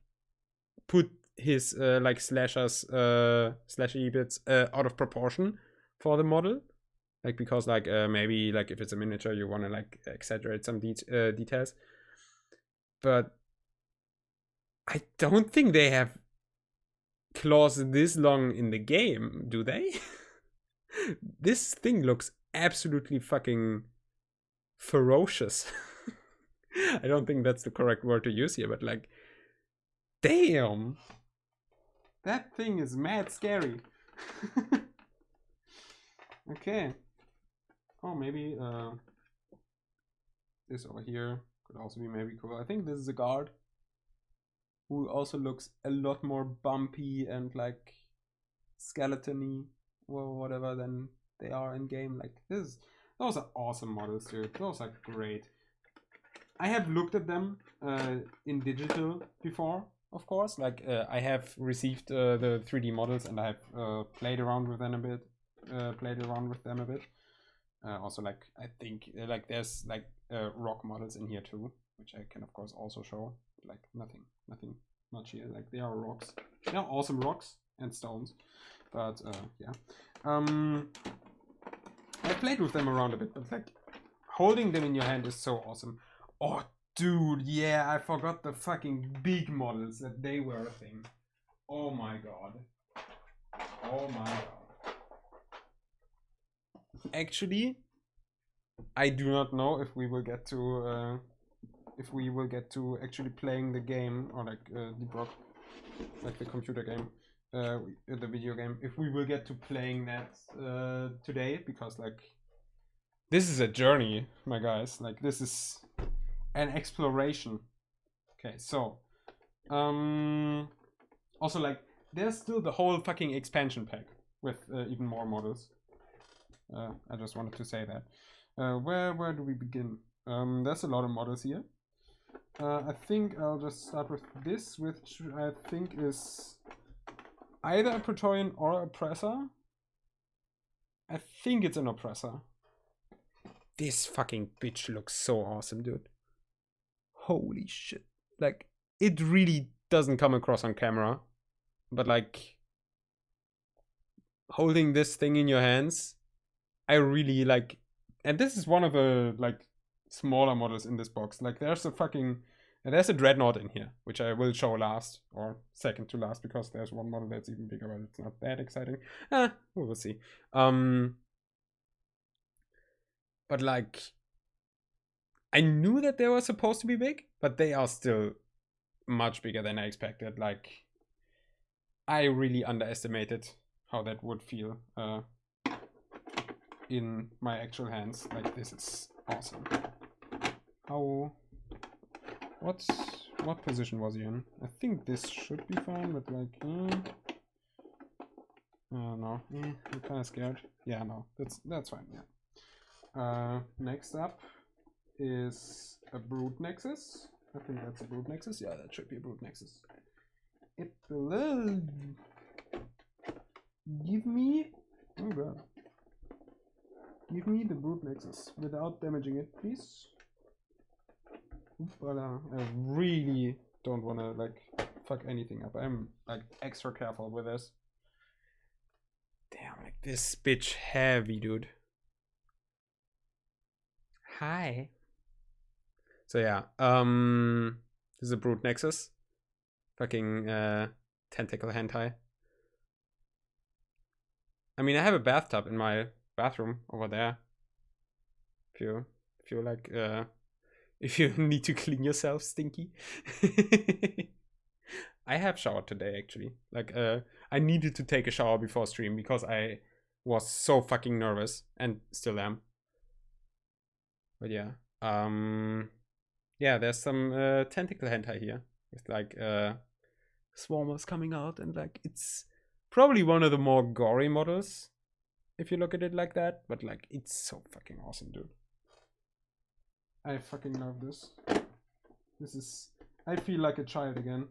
put his like slashy bits out of proportion for the model, like, because like maybe like if it's a miniature you want to like exaggerate some details, but I don't think they have claws this long in the game, do they? This thing looks absolutely fucking ferocious. I don't think that's the correct word to use here, but like, damn, that thing is mad scary. Okay. Oh, maybe this over here could also be maybe cool. I think this is a guard who also looks a lot more bumpy and like skeleton-y or whatever than they are in game. Like, those are awesome models, dude. Those are great. I have looked at them in digital before, of course. Like I have received the 3D models and I have played around with them a bit. Also, like I think like there's like rock models in here too, which I can of course also show. Like nothing much here. Like they are rocks. They are awesome rocks and stones. But yeah, I played with them around a bit, but like holding them in your hand is so awesome. Oh, dude, yeah, I forgot the fucking big models that they were a thing. Oh my god. Oh my god. Actually, I do not know if we will get to actually playing the game or like like the computer game, the video game. If we will get to playing that today, because like this is a journey, my guys. Like this is an exploration. Okay, so also like there's still the whole fucking expansion pack with even more models. I just wanted to say that. Where do we begin? There's a lot of models here. I think I'll just start with this, which I think is either a Praetorian or a oppressor. I think it's an oppressor. This fucking bitch looks so awesome, dude. Holy shit. Like, it really doesn't come across on camera. But like, holding this thing in your hands, I really like, and this is one of the like smaller models in this box. Like there's a dreadnought in here, which I will show last or second to last, because there's one model that's even bigger, but it's not that exciting. We will see. But like, I knew that they were supposed to be big, but they are still much bigger than I expected. Like, I really underestimated how that would feel in my actual hands. Like, this is awesome. What position was he in? I think this should be fine, but like, I don't know. I'm kind of scared. Yeah, no, that's fine. Yeah. Next up is a Brood Nexus. I think that's a Brood Nexus. Yeah, that should be a Brood Nexus. It will give me. Oh god. Give me the Brood Nexus without damaging it, please. But I really don't want to like fuck anything up. I'm like extra careful with this. Damn, like this bitch heavy, dude. Hi. So yeah, this is a Brood Nexus. Fucking tentacle hentai. I mean, I have a bathtub in my bathroom over there. If you like, if you need to clean yourself, stinky. I have showered today, actually. Like, I needed to take a shower before stream because I was so fucking nervous and still am. But yeah, yeah, there's some tentacle hentai here with like swarmers coming out, and like it's probably one of the more gory models if you look at it like that. But like, it's so fucking awesome, dude. I fucking love this. This is, I feel like a child again.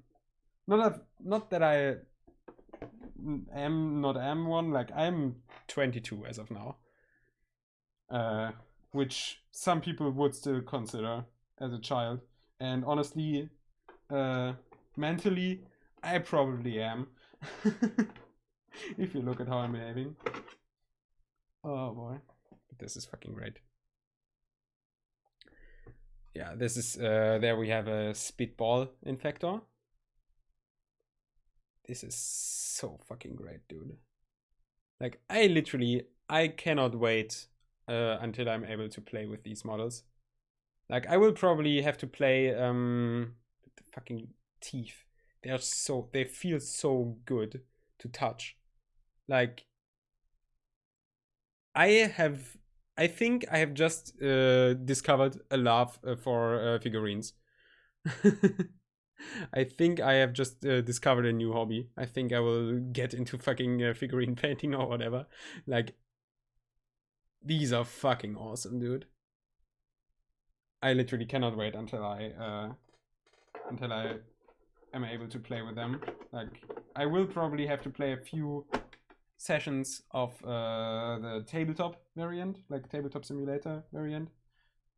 Not that I am one. Like, I'm 22 as of now, which some people would still consider as a child. And honestly, mentally, I probably am. If you look at how I'm behaving. Oh boy, this is fucking great. Yeah, this is there we have a spitball infector. This is so fucking great, dude. Like, I cannot wait until I'm able to play with these models. Like, I will probably have to play the fucking teeth. They feel so good to touch. Like, I think I have just discovered a love for figurines. I think I have just discovered a new hobby. I think I will get into fucking figurine painting or whatever. Like, these are fucking awesome, dude. I literally cannot wait until I am able to play with them. Like, I will probably have to play a few sessions of the tabletop variant, like tabletop simulator variant,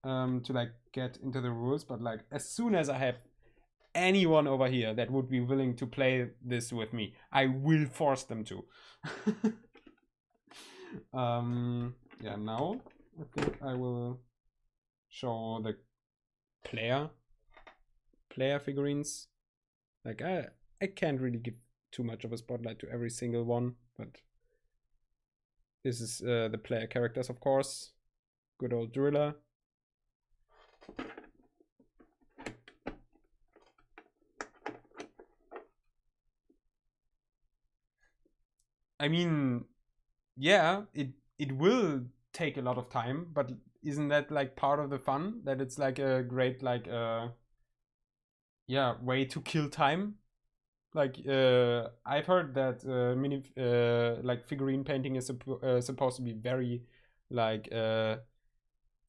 to like get into the rules. But like, as soon as I have anyone over here that would be willing to play this with me, I will force them to. Yeah, now I think I will show the player figurines. Like, I can't really give too much of a spotlight to every single one, but this is the player characters, of course. Good old Driller. I mean, yeah, it will take a lot of time, but isn't that like part of the fun? That it's like a great like yeah, way to kill time. Like I've heard that like figurine painting is supposed to be very like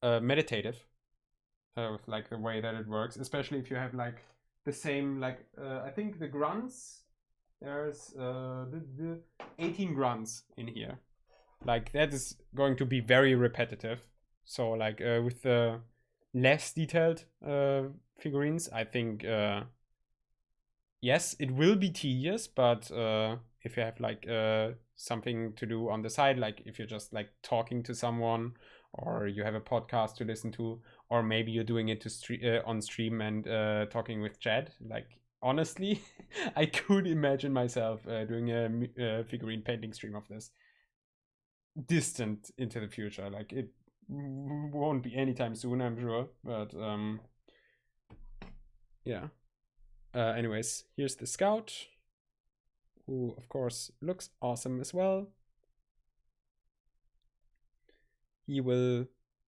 meditative with like the way that it works, especially if you have like the same like I think the grunts. There's the 18 grunts in here. Like that is going to be very repetitive. So like with the less detailed figurines, I think yes, it will be tedious, but if you have like something to do on the side, like if you're just like talking to someone, or you have a podcast to listen to, or maybe you're doing it to on stream and talking with Chad, like honestly, I could imagine myself doing a figurine painting stream of this distant into the future. Like it won't be anytime soon, I'm sure, but yeah. Anyways, here's the scout, who of course looks awesome as well. He will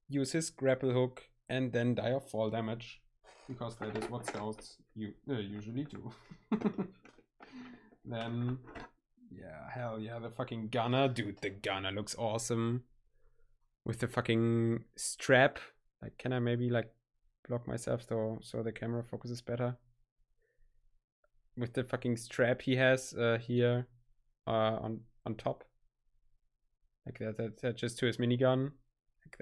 use his grapple hook and then die of fall damage, because that is what scouts usually do. Then, yeah, hell yeah, the fucking gunner. Dude, the gunner looks awesome. With the fucking strap. Like, can I maybe like block myself so the camera focuses better? With the fucking strap he has here on top. Like that just to his minigun. Like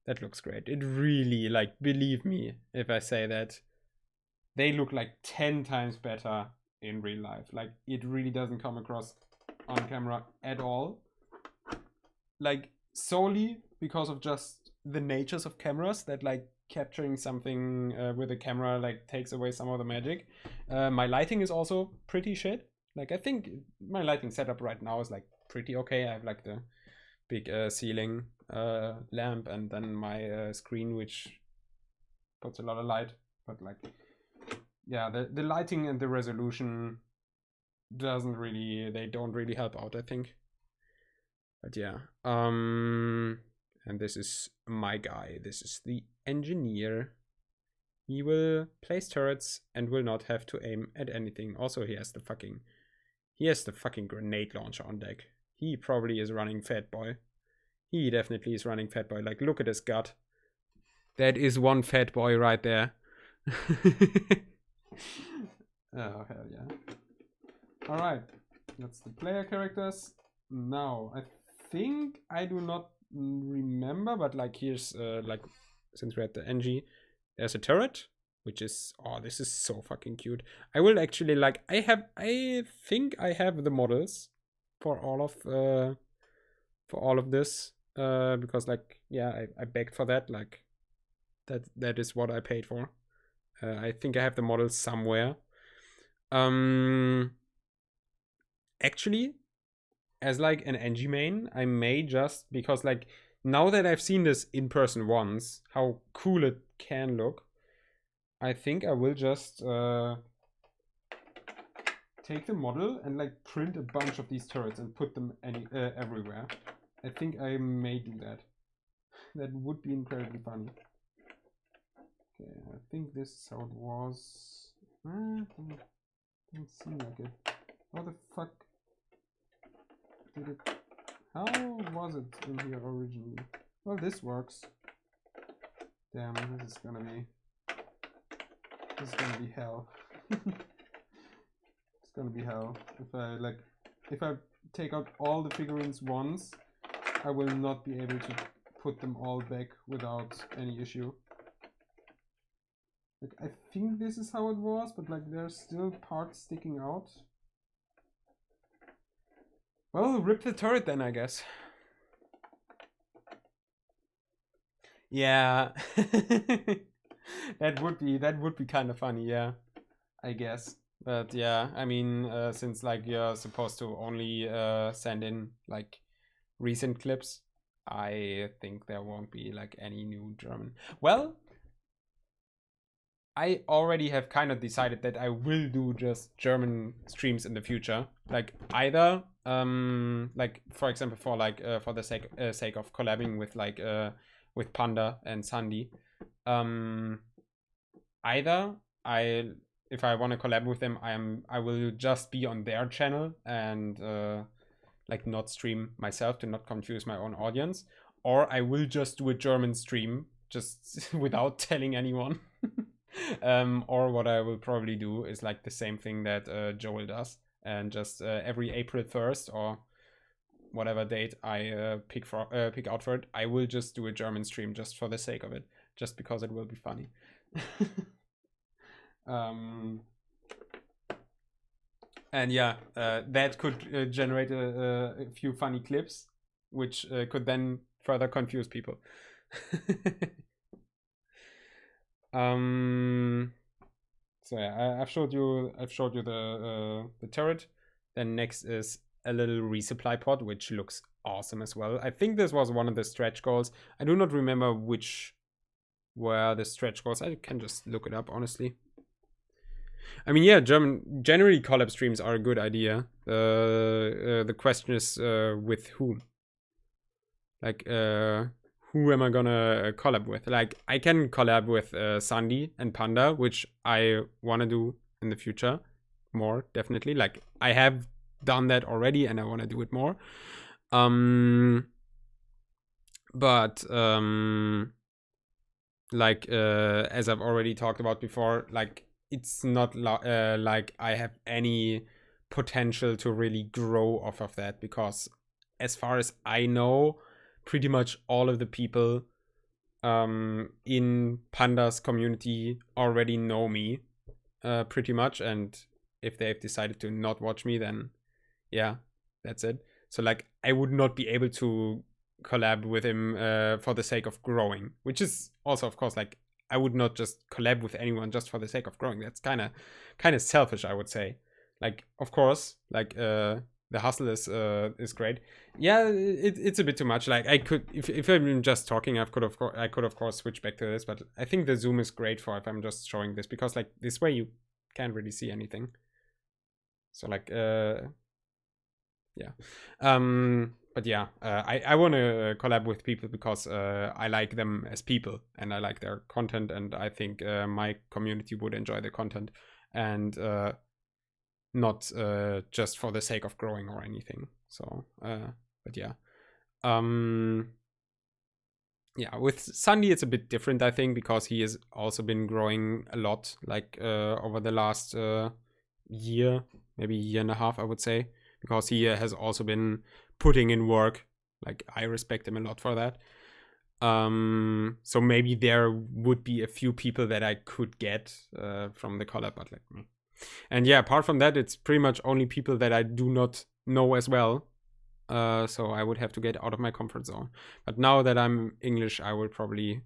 that looks great. It really, like, believe me if I say that they look like 10 times better in real life. Like, it really doesn't come across on camera at all. Like, solely because of just the natures of cameras, that like capturing something with a camera like takes away some of the magic. My lighting is also pretty shit. Like, I think my lighting setup right now is like pretty okay. I have like the big ceiling lamp, and then my screen, which puts a lot of light. But like, yeah, the lighting and the resolution don't really help out, I think. But yeah, and this is my guy. This is the engineer. He will place turrets and will not have to aim at anything. Also, he has the fucking grenade launcher on deck. He probably is running Fat Boy. He definitely is running Fat Boy. Like, look at his gut. That is one Fat Boy right there. Oh, hell yeah. Alright, that's the player characters. Now, I think I do not remember, but like here's like, since we're at the NG, there's a turret, which is, oh, this is so fucking cute. I will actually like, I think I have the models for all of this, because like, yeah, I begged for that. Like, that is what I paid for. I think I have the models somewhere. Actually, as like an NG main, I may just, because like, now that I've seen this in person once, how cool it can look, I think I will just take the model and like print a bunch of these turrets and put them everywhere. I think I may do that. That would be incredibly funny. Okay, I think this is how it was. Doesn't seem like it. How the fuck did it? How was it in here originally? Well, this works. Damn, this is gonna be hell. It's gonna be hell. If I take out all the figurines once, I will not be able to put them all back without any issue. Like, I think this is how it was, but like there's still parts sticking out. Well, rip the turret then, I guess. Yeah. that would be kind of funny, yeah. I guess. But yeah, I mean, since like you're supposed to only send in like recent clips, I think there won't be like any new German. Well, I already have kind of decided that I will do just German streams in the future. Like either like for example for like for the sake of collabing with like with Panda and Sandy. Either if I want to collab with them, I will just be on their channel and like not stream myself to not confuse my own audience, or I will just do a German stream just without telling anyone. Or what I will probably do is like the same thing that Joel does, and just every April 1st or whatever date I pick out for it, I will just do a German stream just for the sake of it, just because it will be funny. And yeah, that could generate a few funny clips, which could then further confuse people. So yeah, I've showed you the turret. Then next is a little resupply pod, which looks awesome as well. I think this was one of the stretch goals. I do not remember which were the stretch goals. I can just look it up, honestly. I mean, yeah, generally collab streams are a good idea. The question is with whom? Like, who am I gonna collab with? Like, I can collab with Sandy and Panda, which I want to do in the future more, definitely. Like, I have done that already and I want to do it more. But like as I've already talked about before, like it's not like I have any potential to really grow off of that, because as far as I know, pretty much all of the people in Panda's community already know me pretty much, and if they've decided to not watch me, then yeah, that's it. So like I would not be able to collab with him for the sake of growing, which is also, of course, like I would not just collab with anyone just for the sake of growing. That's kind of selfish, I would say. Like, of course, like the hustle is great. Yeah, it's a bit too much. Like I could, if I'm just talking, I could of course switch back to this, but I think the zoom is great for if I'm just showing this, because like this way you can't really see anything. So like yeah. But yeah, I want to collab with people because I like them as people and I like their content, and I think my community would enjoy the content, and not just for the sake of growing or anything. So, but yeah. Yeah, with Sandy it's a bit different, I think, because he has also been growing a lot, like over the last year, maybe year and a half, I would say, because he has also been putting in work. Like, I respect him a lot for that. So maybe there would be a few people that I could get from the collab, but like, and yeah, apart from that, it's pretty much only people that I do not know as well. So I would have to get out of my comfort zone. But now that I'm English, I will probably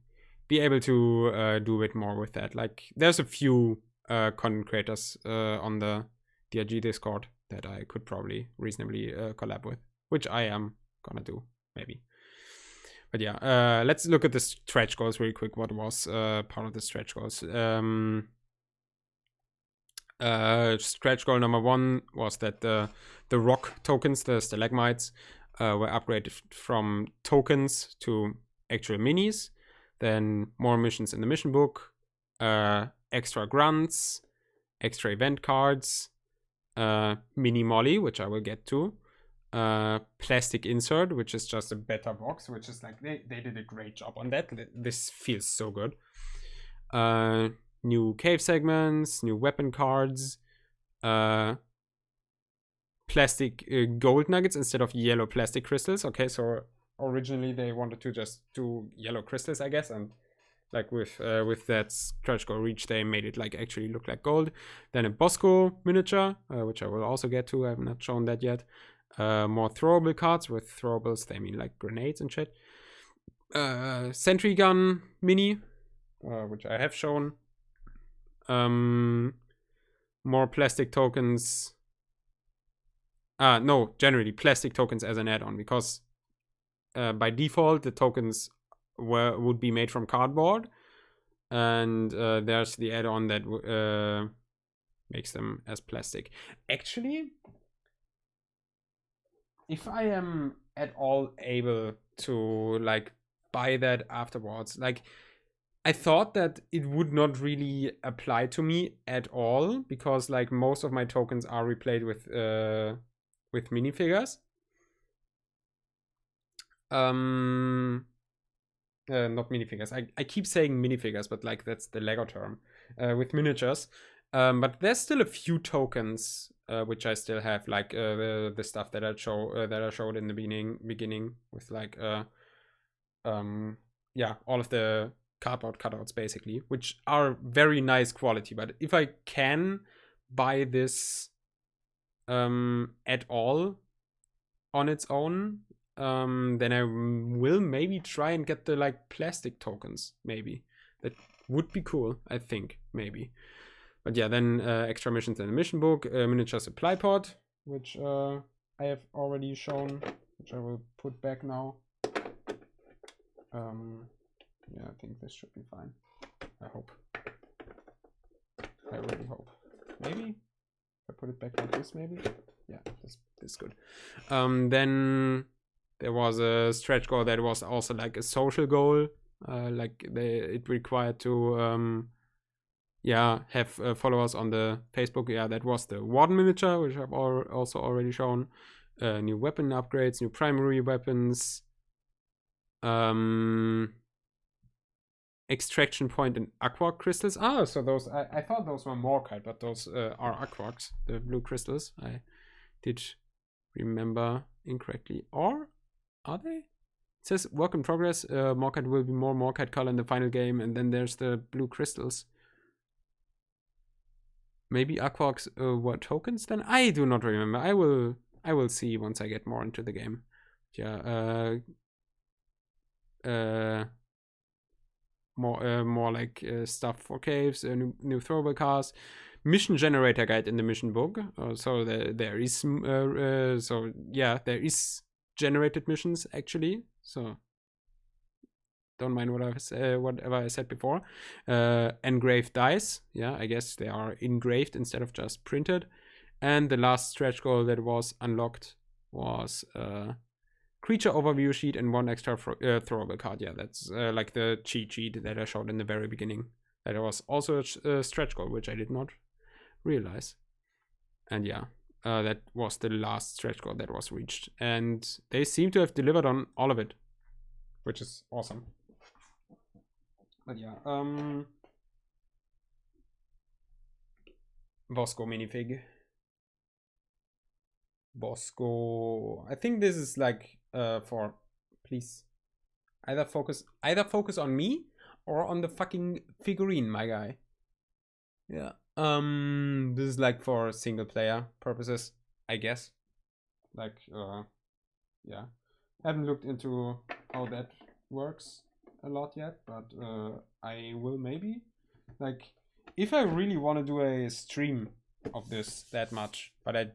be able to do it more with that. Like, there's a few content creators on the DRG Discord that I could probably reasonably collab with, which I am gonna do, maybe. But yeah, let's look at the stretch goals really quick. What was part of the stretch goals? Stretch goal number 1 was that the rock tokens, the stalagmites, were upgraded from tokens to actual minis. Then more missions in the mission book, extra grunts, extra event cards, mini molly, which I will get to, plastic insert, which is just a better box, which is like they did a great job on that. This feels so good. New cave segments, new weapon cards, plastic gold nuggets instead of yellow plastic crystals. Okay, so originally they wanted to just do yellow crystals, I guess, and like with that stretch goal reach, they made it like actually look like gold. Then a Bosco miniature, which I will also get to. I have not shown that yet. More throwable cards. With throwables, they mean like grenades and shit. Sentry gun mini, which I have shown. More plastic tokens. No, generally plastic tokens as an add-on, because by default the tokens would be made from cardboard, and there's the add-on that makes them as plastic. Actually, if I am at all able to like buy that afterwards, like I thought that it would not really apply to me at all, because like most of my tokens are replayed with minifigures. Not minifigures. I keep saying minifigures, but like that's the Lego term. With miniatures. But there's still a few tokens which I still have, like the stuff that I showed in the beginning with like yeah, all of the cardboard cutouts basically, which are very nice quality. But if I can buy this at all on its own, then I will maybe try and get the like plastic tokens. Maybe that would be cool, I think, maybe. But yeah, then extra missions in the mission book, miniature supply pod, which I have already shown, which I will put back now. Yeah, I think this should be fine. I hope. I really hope. Maybe if I put it back like this, maybe. Yeah, this is good. Then there was a stretch goal that was also like a social goal. Like it required to yeah, have followers on the Facebook. Yeah, that was the Warden miniature, which I've also already shown. New weapon upgrades, new primary weapons. Extraction point and aqua crystals. Ah, so those I thought those were Morkite, but those are aquarks, the blue crystals. I did remember incorrectly. Or are they? It says work in progress. Morkite will be more Morkite color in the final game, and then there's the blue crystals. Maybe aquarks were tokens then? I do not remember. I will see once I get more into the game. Yeah. More like stuff for caves, new throwable cars, mission generator guide in the mission book. So there is so yeah, there is generated missions actually. So don't mind whatever I said before. Engraved dice. Yeah, I guess they are engraved instead of just printed. And the last stretch goal that was unlocked was creature overview sheet and one extra throwable card. Yeah, that's like the cheat sheet that I showed in the very beginning. That was also a stretch goal, which I did not realize. And yeah, that was the last stretch goal that was reached. And they seem to have delivered on all of it, which is awesome. But yeah, Bosco minifig. Bosco. I think this is like for, please, either focus on me or on the fucking figurine, my guy. Yeah. This is like for single player purposes, I guess. Like yeah. Haven't looked into how that works a lot yet, but I will maybe. Like, if I really want to do a stream of this that much, but I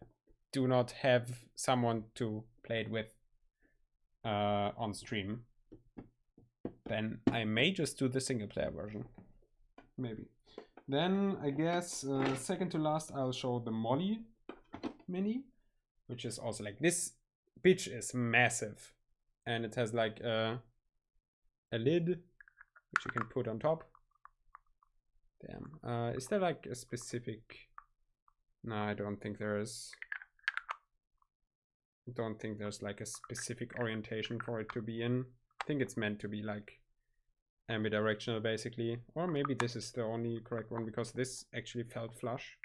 do not have someone to play it with on stream, then I may just do the single player version. Maybe. Then I guess second to last I'll show the Molly mini, which is also like, this bitch is massive, and it has like a lid which you can put on top. Damn. Is there like a specific? No, I don't think there is. I don't think there's like a specific orientation for it to be in. I think it's meant to be like ambidirectional basically, or maybe this is the only correct one because this actually felt flush.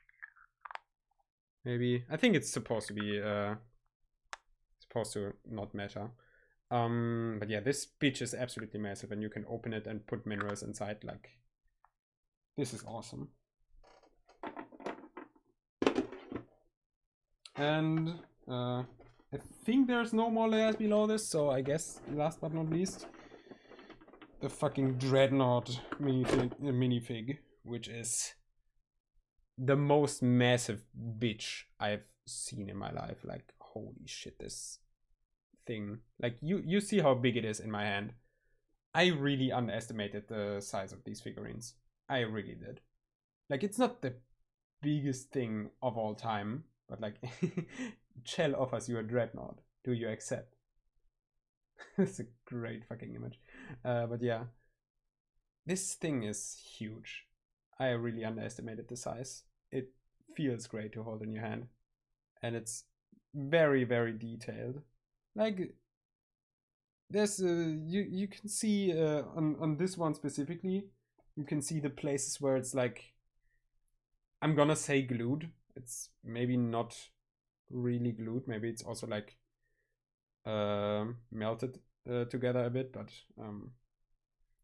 Maybe I think it's supposed to be supposed to not matter. But yeah, this bitch is absolutely massive, and you can open it and put minerals inside. Like, this is awesome. And I think there's no more layers below this, so I guess last but not least, the fucking dreadnought minifig, which is the most massive bitch I've seen in my life. Like, holy shit, this thing. Like, you see how big it is in my hand. I really underestimated the size of these figurines. I really did. Like, it's not the biggest thing of all time, but like, Chell offers you a dreadnought. Do you accept? It's a great fucking image. But yeah, this thing is huge. I really underestimated the size. It feels great to hold in your hand, and it's very, very detailed. Like, there's you can see on this one specifically, you can see the places where it's like, I'm gonna say glued. It's maybe not really glued. Maybe it's also like melted together a bit, but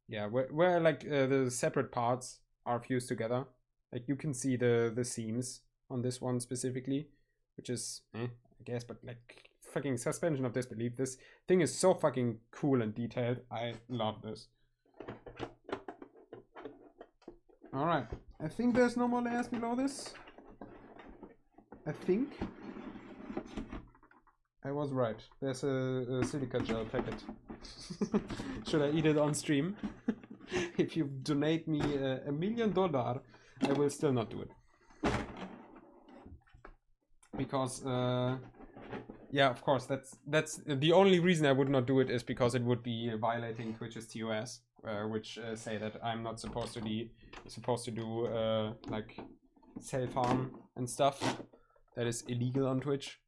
yeah, where like the separate parts are fused together. Like, you can see the seams on this one specifically, which is I guess, but like, fucking suspension of disbelief. This thing is so fucking cool and detailed. I love this. Alright, I think there's no more layers below this. I think I was right. There's a silica gel packet. Should I eat it on stream? If you donate me $1 million, I will still not do it. Because yeah, of course, that's the only reason I would not do it, is because it would be violating Twitch's TOS, which say that I'm not supposed to do like self-harm and stuff. That is illegal on Twitch.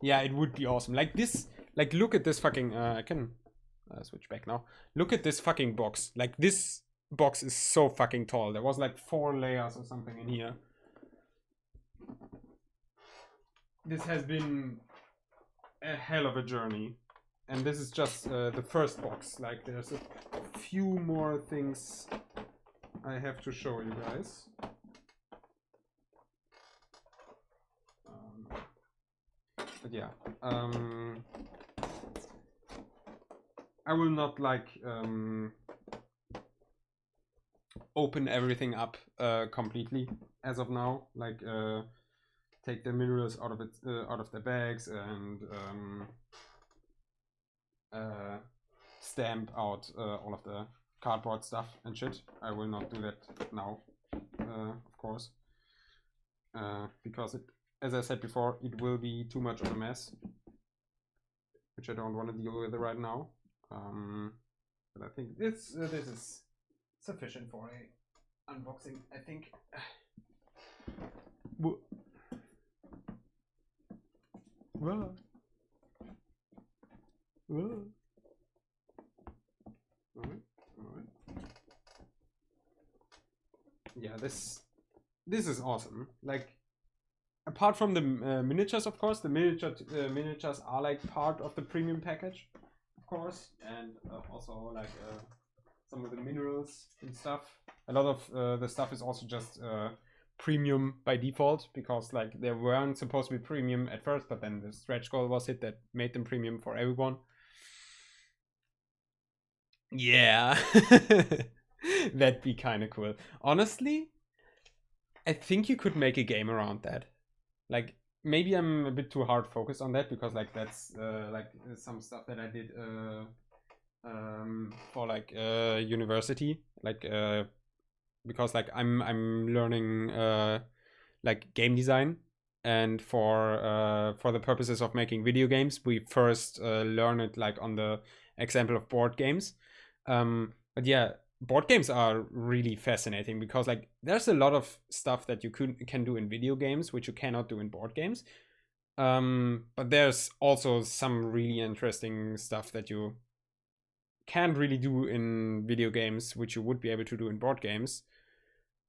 Yeah, it would be awesome. Like this, like, look at this fucking, I can switch back now. Look at this fucking box. Like, this box is so fucking tall. There was like 4 layers or something in here. This has been a hell of a journey. And this is just the first box. Like, there's a few more things I have to show you guys. But yeah, I will not like open everything up completely as of now. Like, take the minerals out of it, out of the bags, and stamp out all of the cardboard stuff and shit. I will not do that now, of course, because it, as I said before, it will be too much of a mess, which I don't want to deal with right now. But I think this is sufficient for a unboxing, I think. Whoa. Whoa. Alright. Yeah, this is awesome. Like, apart from the miniatures, of course, the miniatures are like part of the premium package, of course, and also like some of the minerals and stuff. A lot of the stuff is also just premium by default, because like they weren't supposed to be premium at first, but then the stretch goal was hit that made them premium for everyone. Yeah. That'd be kind of cool. Honestly, I think you could make a game around that. Like, maybe I'm a bit too hard focused on that, because like that's like some stuff that I did for like university, like because like I'm learning like game design, and for the purposes of making video games, we first learn it like on the example of board games. But yeah, board games are really fascinating, because like there's a lot of stuff that you can do in video games which you cannot do in board games. But there's also some really interesting stuff that you can't really do in video games, which you would be able to do in board games.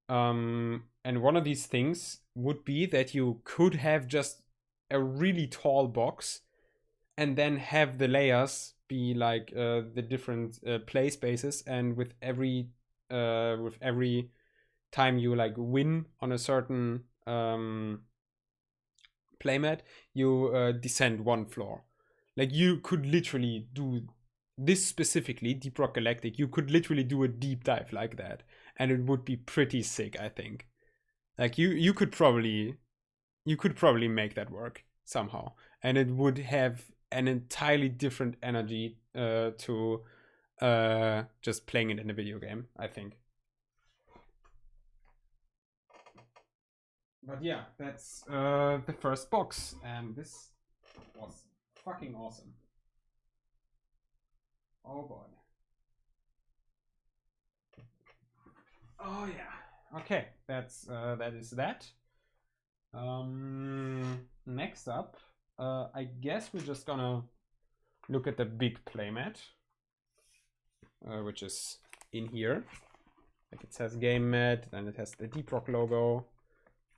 And one of these things would be that you could have just a really tall box and then have the layers be like the different play spaces, and with every time you like win on a certain playmat, you descend one floor. Like you could literally do this specifically, Deep Rock Galactic, you could literally do a deep dive like that, and it would be pretty sick, I think. Like you could probably make that work somehow, and it would have an entirely different energy to just playing it in a video game, I think. But yeah, that's the first box, and this was fucking awesome. Oh boy. Oh yeah. Okay, that is that. Next up, I guess we're just gonna look at the big playmat, which is in here. Like it says game mat, then it has the Deep Rock logo.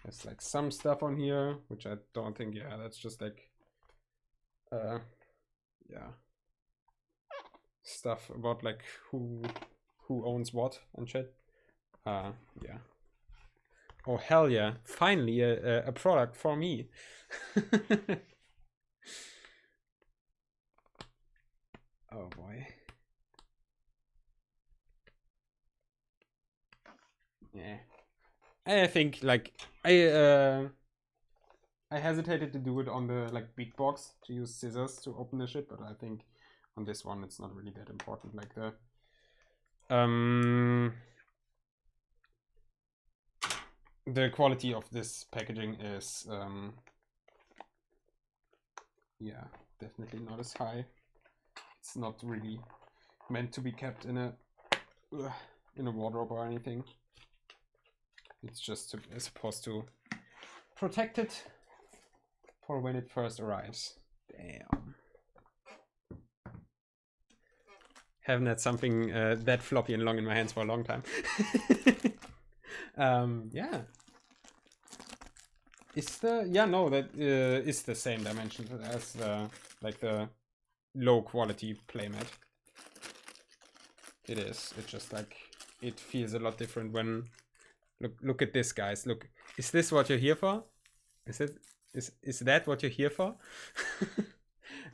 There's like some stuff on here, which I don't think, yeah, that's just like, yeah, stuff about like who owns what and shit. Yeah. Oh hell yeah! Finally, a product for me. Oh boy. Yeah. I think like I hesitated to do it on the like big box, to use scissors to open the shit, but I think on this one it's not really that important. Like the quality of this packaging is yeah, definitely not as high. It's not really meant to be kept in a wardrobe or anything. It's just supposed to protect it for when it first arrives. Damn. Haven't had something that floppy and long in my hands for a long time. Yeah. Is the that is the same dimension as like the low quality playmat. It is. It's just like it feels a lot different when look at this, guys. Look, is this what you're here for? Is that what you're here for?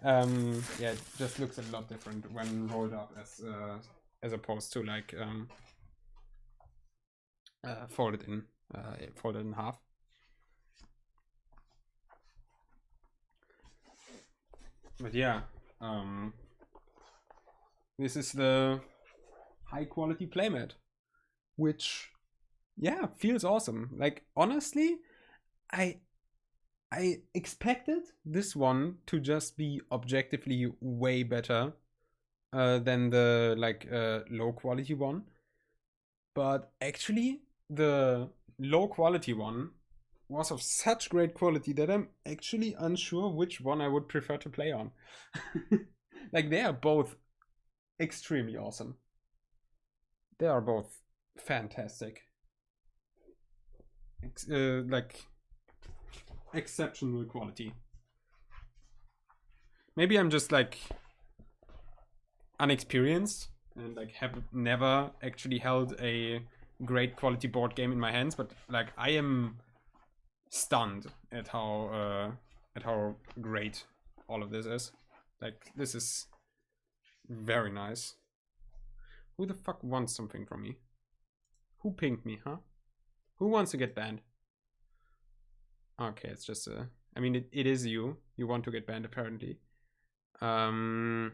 Yeah, it just looks a lot different when rolled up as opposed to like folded in half. But yeah, this is the high quality playmat, which yeah, feels awesome. Like honestly, I expected this one to just be objectively way better than the like low quality one, but actually the low quality one was of such great quality that I'm actually unsure which one I would prefer to play on. Like they are both extremely awesome. They are both fantastic. Like exceptional quality. Maybe I'm just like unexperienced and like have never actually held a great quality board game in my hands, but like I am stunned at how great all of this is. Like this is very nice. Who the fuck wants something from me? Who pinged me, huh? Who wants to get banned? Okay, it's just I mean it is you. You want to get banned apparently. But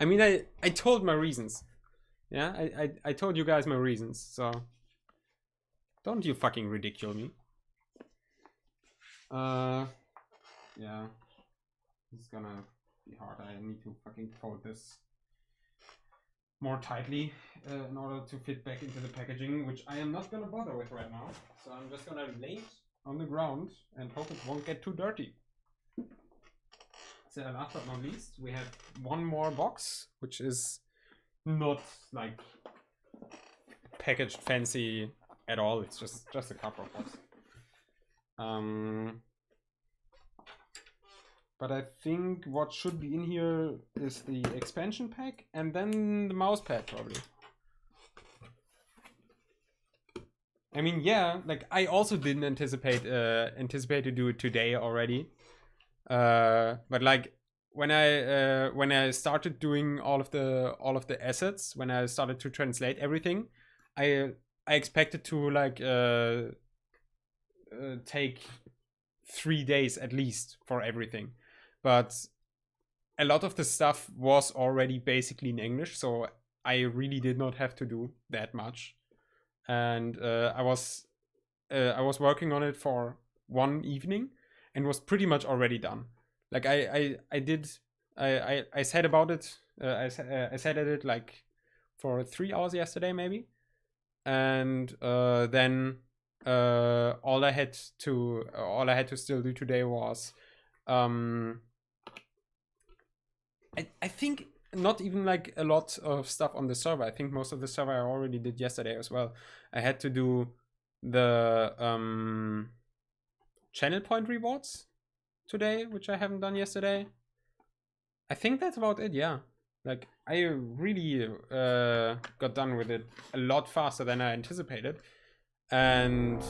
I mean I told my reasons. Yeah, I told you guys my reasons, so don't you fucking ridicule me. Yeah. It's gonna be hard. I need to fucking fold this more tightly in order to fit back into the packaging, which I am not gonna bother with right now. So I'm just gonna lay it on the ground and hope it won't get too dirty. So last but not least, we have one more box, which is not like packaged fancy at all. It's just a cardboard box. But I think what should be in here is the expansion pack and then the mouse pad probably. I mean, yeah, like I also didn't anticipate to do it today already. But like when I started doing all of the assets, when I started to translate everything, I expected to like take 3 days at least for everything. But a lot of the stuff was already basically in English, so I really did not have to do that much. And I was working on it for one evening and was pretty much already done. Like I said about it. I sat at it like for 3 hours yesterday maybe, and then all I had to still do today was I think not even like a lot of stuff on the server. I think most of the server I already did yesterday as well. I had to do the channel point rewards today, which I haven't done yesterday. I think that's about it, yeah. Like, I really got done with it a lot faster than I anticipated. And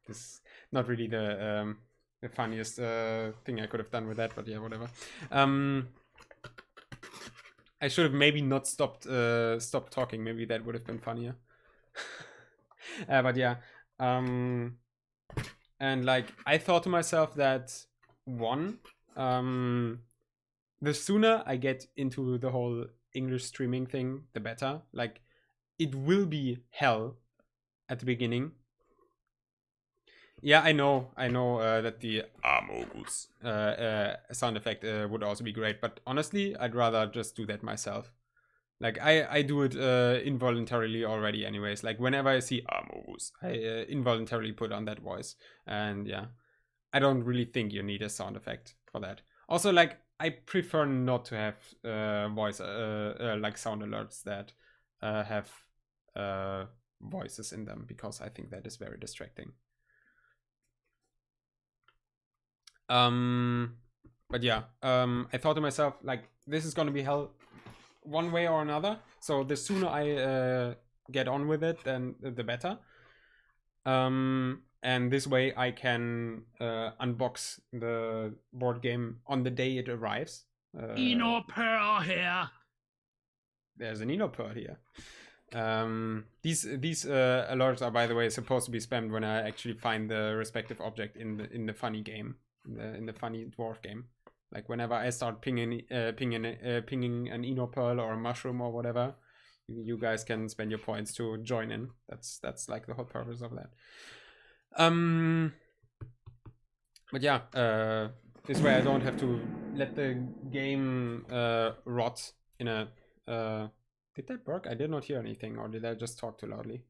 this is not really the funniest thing I could have done with that, but yeah, whatever. I should have maybe not stopped talking. Maybe that would have been funnier. But yeah, and like I thought to myself that the sooner I get into the whole English streaming thing, the better. Like, it will be hell at the beginning. Yeah, I know that the Amogus sound effect would also be great, but honestly, I'd rather just do that myself. Like, I do it involuntarily already anyways. Like, whenever I see Amogus, I involuntarily put on that voice. And yeah, I don't really think you need a sound effect for that. Also, like, I prefer not to have voice, like sound alerts that have voices in them, because I think that is very distracting. But yeah, I thought to myself, like, this is gonna be hell one way or another. So the sooner I get on with it, then the better. And this way I can unbox the board game on the day it arrives. Eno Pearl here. There's an Eno Pearl here. These alerts are, by the way, supposed to be spammed when I actually find the respective object in the funny game, in the funny dwarf game. Like, whenever I start pinging an Eno Pearl or a mushroom or whatever, you guys can spend your points to join in. That's like the whole purpose of that. But yeah, this way I don't have to let the game rot in a. Did that work? I did not hear anything, or did I just talk too loudly?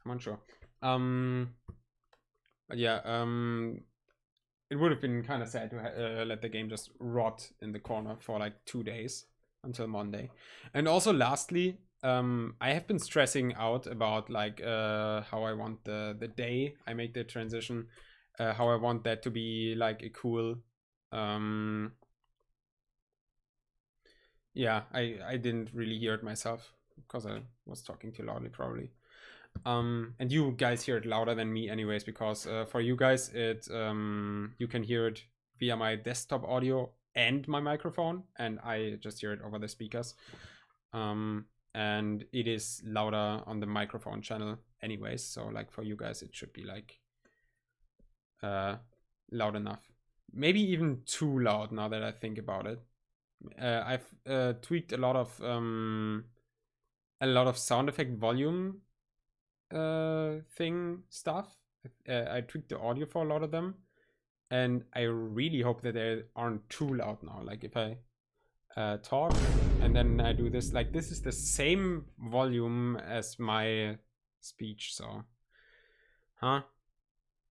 I'm unsure. But yeah, it would have been kind of sad to let the game just rot in the corner for like 2 days until Monday. And also, lastly, I have been stressing out about like how I want the day I make the transition, how I want that to be like a cool. Yeah, I didn't really hear it myself because I was talking too loudly probably. And you guys hear it louder than me anyways, because for you guys it you can hear it via my desktop audio and my microphone, and I just hear it over the speakers. And it is louder on the microphone channel anyways, so like for you guys it should be like loud enough. Maybe even too loud now that I think about it. I've tweaked a lot of sound effect volume thing stuff. I tweaked the audio for a lot of them, and I really hope that they aren't too loud now. Like if I talk and then I do this, like this is the same volume as my speech, so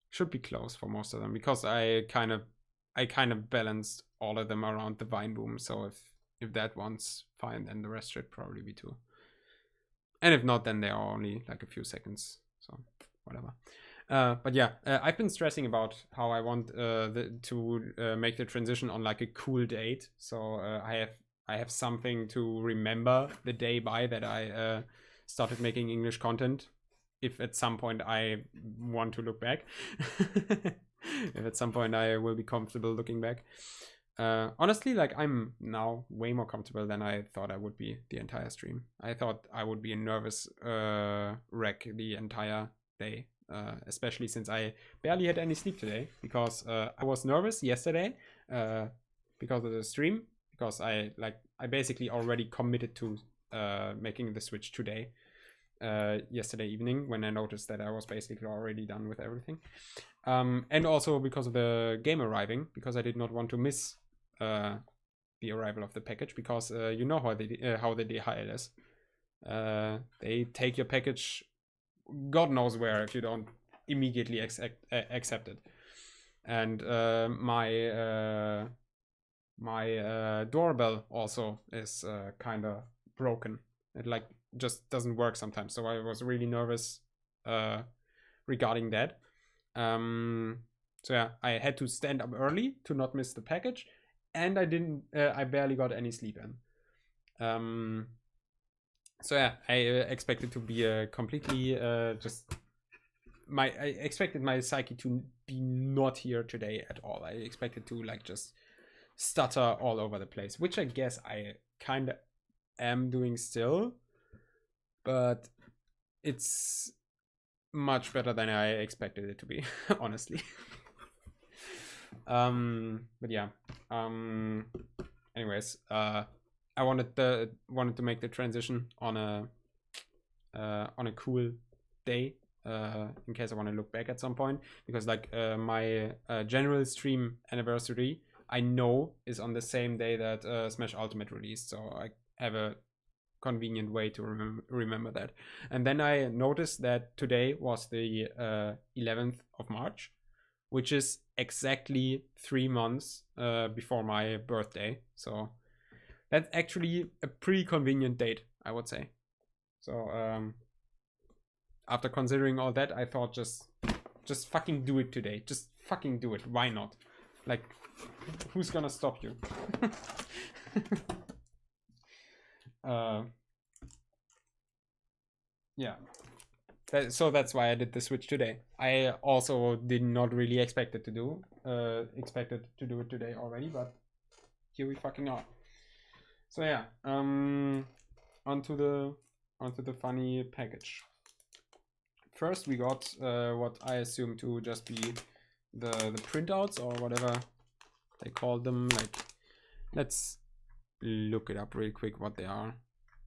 should be close for most of them, because I kind of balanced all of them around the vine boom. So if that one's fine, then the rest should probably be too. And if not, then they are only like a few seconds, so whatever. But yeah, I've been stressing about how I want to make the transition on like a cool date. So I have something to remember the day by that I started making English content. If at some point I want to look back, if at some point I will be comfortable looking back. Honestly, like I'm now way more comfortable than I thought I would be the entire stream. I thought I would be a nervous wreck the entire day, especially since I barely had any sleep today, because I was nervous yesterday because of the stream, because I basically already committed to making the switch today. Yesterday evening, when I noticed that I was basically already done with everything, and also because of the game arriving, because I did not want to miss the arrival of the package, because you know how the DHL is. They take your package God knows where if you don't immediately accept it. And my doorbell also is kind of broken. It like just doesn't work sometimes, so I was really nervous regarding that. So yeah, I had to stand up early to not miss the package, and I barely got any sleep in. So yeah, I expected to be completely I expected my psyche to be not here today at all. I expected to like just stutter all over the place, which I guess I kind of am doing still, but it's much better than I expected it to be, honestly. But yeah. Anyways, I wanted to make the transition on a cool day, in case I want to look back at some point, because like my general stream anniversary I know is on the same day that Smash Ultimate released, so I have a convenient way to remember that. And then I noticed that today was the 11th of March, which is exactly 3 months before my birthday. So that's actually a pretty convenient date, I would say. So after considering all that, I thought just fucking do it today. Just fucking do it. Why not? Like, who's gonna stop you? Yeah. So that's why I did the switch today. I also did not really expect it to do it today already, but here we fucking are. So yeah, onto the funny package. First we got what I assume to just be the printouts or whatever they call them. Like, let's look it up real quick what they are.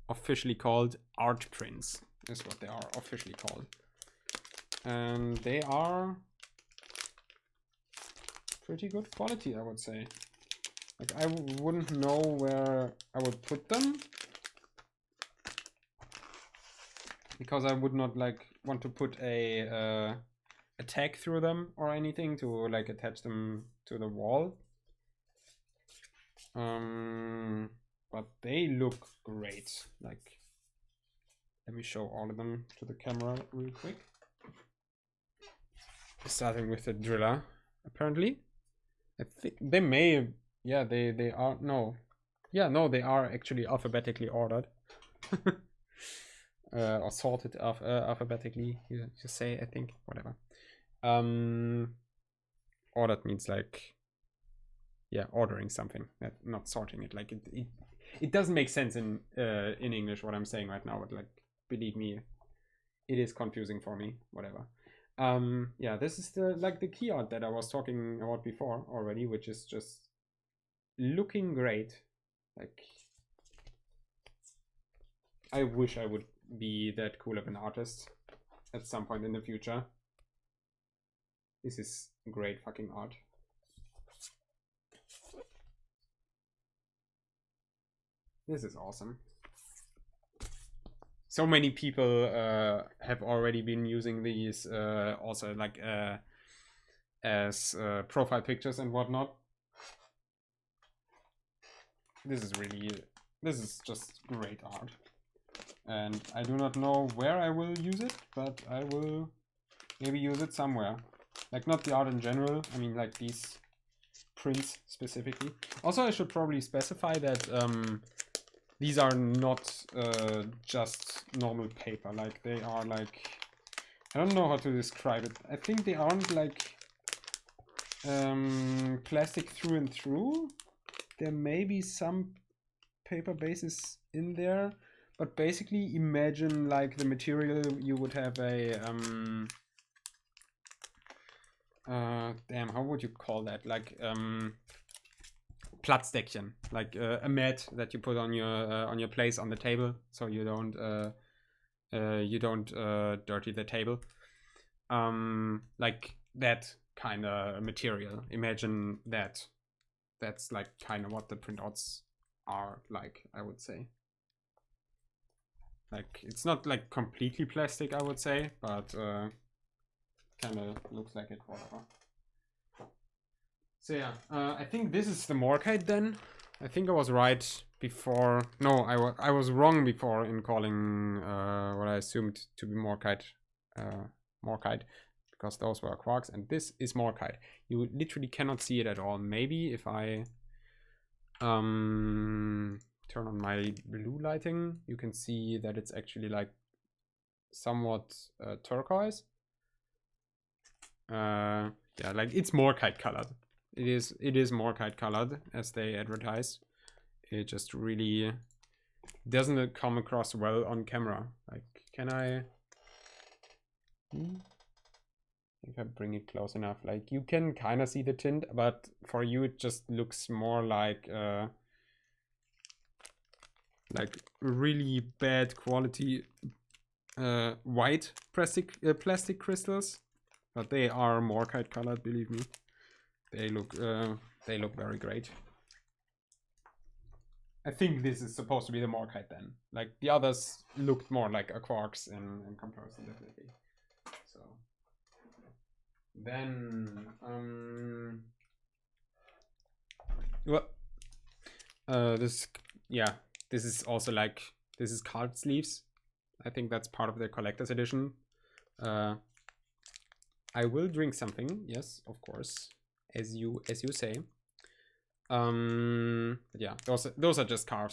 Officially called art prints is what they are officially called, and they are pretty good quality, I would say. Like, I wouldn't know where I would put them, because I would not like want to put a tag through them or anything to like attach them to the wall. But they look great. Like, let me show all of them to the camera real quick. Starting with the driller, apparently. I think they may, yeah, they are, no. Yeah, no, they are actually alphabetically ordered. Or sorted alphabetically, you say, I think, whatever. Ordered means like, yeah, ordering something, not sorting it. Like it doesn't make sense in English what I'm saying right now, but like, believe me, it is confusing for me. Whatever. Yeah, this is the key art that I was talking about before already, which is just looking great. Like, I wish I would be that cool of an artist at some point in the future. This is great fucking art. This is awesome. So many people have already been using these also like as profile pictures and whatnot. This is just great art. And I do not know where I will use it, but I will maybe use it somewhere. Like not the art in general, I mean like these prints specifically. Also I should probably specify that these are not just normal paper, like they are like, I don't know how to describe it. I think they aren't like plastic through and through. There may be some paper bases in there, but basically imagine like the material you would have a damn, how would you call that? Like Platzdeckchen, like a mat that you put on your place on the table, so you don't dirty the table. Like that kind of material. Imagine that. That's like kind of what the printouts are like, I would say. Like it's not like completely plastic, I would say, but kind of looks like it, whatever. So yeah, I think this is the Morkite then. I think I was right before. No, I was wrong before in calling what I assumed to be Morkite, because those were quarks, and this is Morkite. You literally cannot see it at all. Maybe if I turn on my blue lighting, you can see that it's actually like somewhat turquoise. Yeah, like it's Morkite colored. It is Morkite colored as they advertise. It just really doesn't come across well on camera. Like, can I? If I bring it close enough, like you can kind of see the tint, but for you it just looks more like really bad quality white plastic crystals. But they are Morkite colored, believe me. They look very great. I think this is supposed to be the Morkite then. Like the others looked more like a quarks in comparison, definitely. So then this is also like, this is card sleeves. I think that's part of the collector's edition. I will drink something, yes, of course, as you say. But yeah, those are just card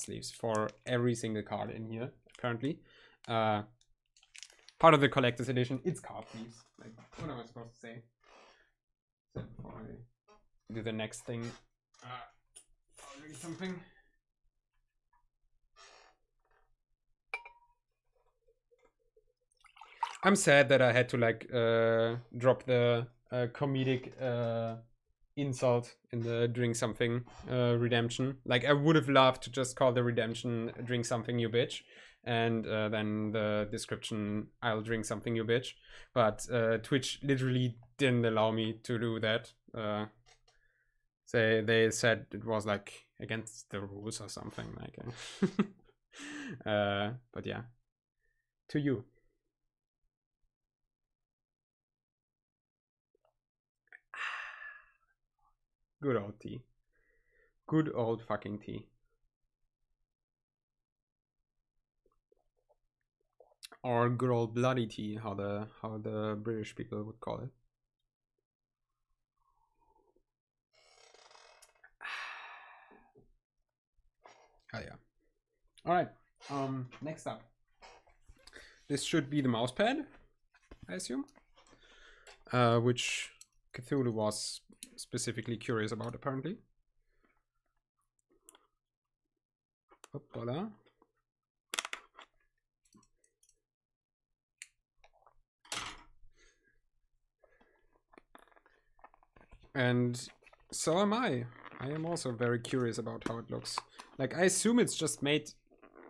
sleeves for every single card in here, apparently. Part of the collector's edition, it's card sleeves. Like, what am I supposed to say? So before I do the next thing, I'll drink something. I'm sad that I had to like drop the comedic insult in the drink something redemption. Like I would have loved to just call the redemption drink something you bitch, and then the description I'll drink something you bitch. But Twitch literally didn't allow me to do that. They said it was like against the rules or something like. But yeah, to you. Good old tea. Good old fucking tea. Or good old bloody tea, how the British people would call it. Oh yeah. Alright. Next up. This should be the mousepad, I assume. Which Cthulhu was specifically curious about, apparently. Hoppala. And so am I. I am also very curious about how it looks. Like, I assume it's just made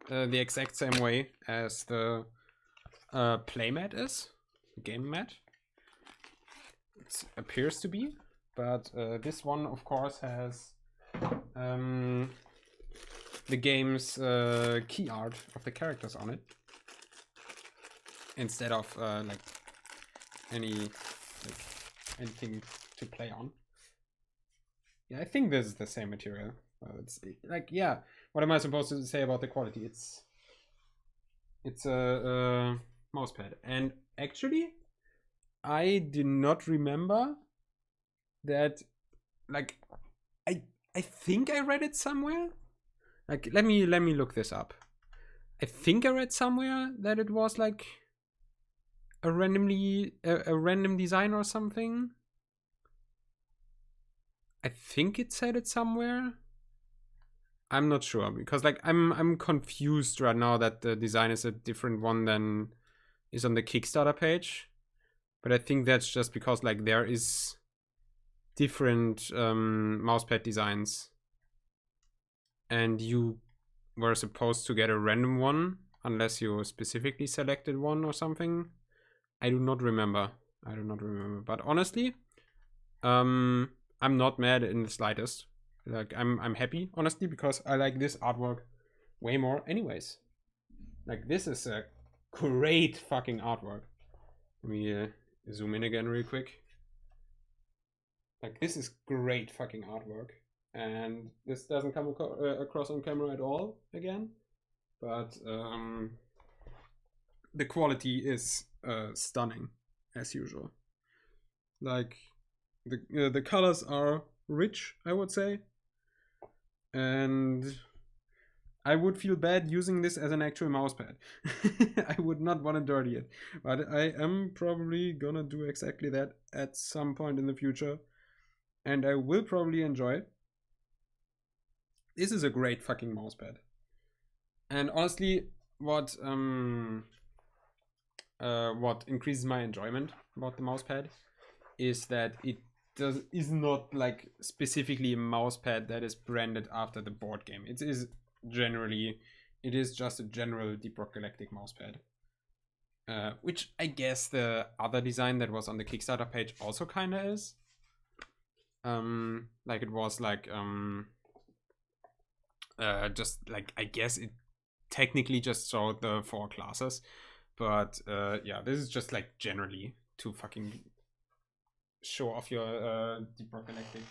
the exact same way as the playmat is, the game mat. It appears to be, but this one, of course, has the game's key art of the characters on it, instead of like anything to play on. Yeah, I think this is the same material. It's like, yeah, what am I supposed to say about the quality? It's a mousepad, and actually I did not remember that, like, I think I read it somewhere. Like, let me look this up. I think I read somewhere that it was like a random design or something. I think it said it somewhere. I'm not sure, because like I'm confused right now that the design is a different one than is on the Kickstarter page. But I think that's just because like there is different mousepad designs, and you were supposed to get a random one unless you specifically selected one or something. I do not remember. But honestly, I'm not mad in the slightest. Like, I'm happy, honestly, because I like this artwork way more anyways. Like, this is a great fucking artwork. Let me zoom in again real quick. Like, this is great fucking artwork. And this doesn't come across on camera at all, again. But the quality is stunning, as usual. Like, the colors are rich, I would say. And I would feel bad using this as an actual mousepad. I would not want to dirty it. But I am probably gonna do exactly that at some point in the future. And I will probably enjoy it. This is a great fucking mousepad. And honestly, what increases my enjoyment about the mousepad is that it is not like specifically a mousepad that is branded after the board game. It is just a general Deep Rock Galactic mousepad, which I guess the other design that was on the Kickstarter page also kind of is. Like it was like just like, I guess it technically just showed the 4 classes, but yeah, this is just like generally to fucking show off your Deep Rock Galactic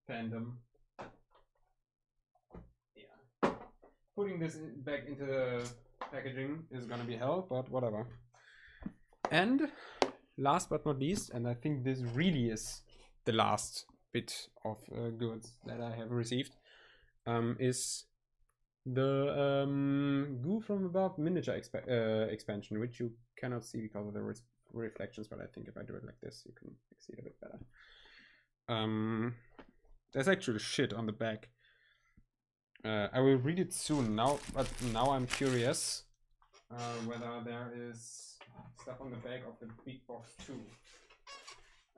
fandom. Yeah, putting this back into the packaging is gonna be hell, but whatever. And last but not least, and I think this really is the last bit of goods that I have received, is the Goo from Above miniature expansion, which you cannot see because of the reflections, but I think if I do it like this, you can see it a bit better. There's actually shit on the back. I will read it soon now, but now I'm curious whether there is stuff on the back of the big box too.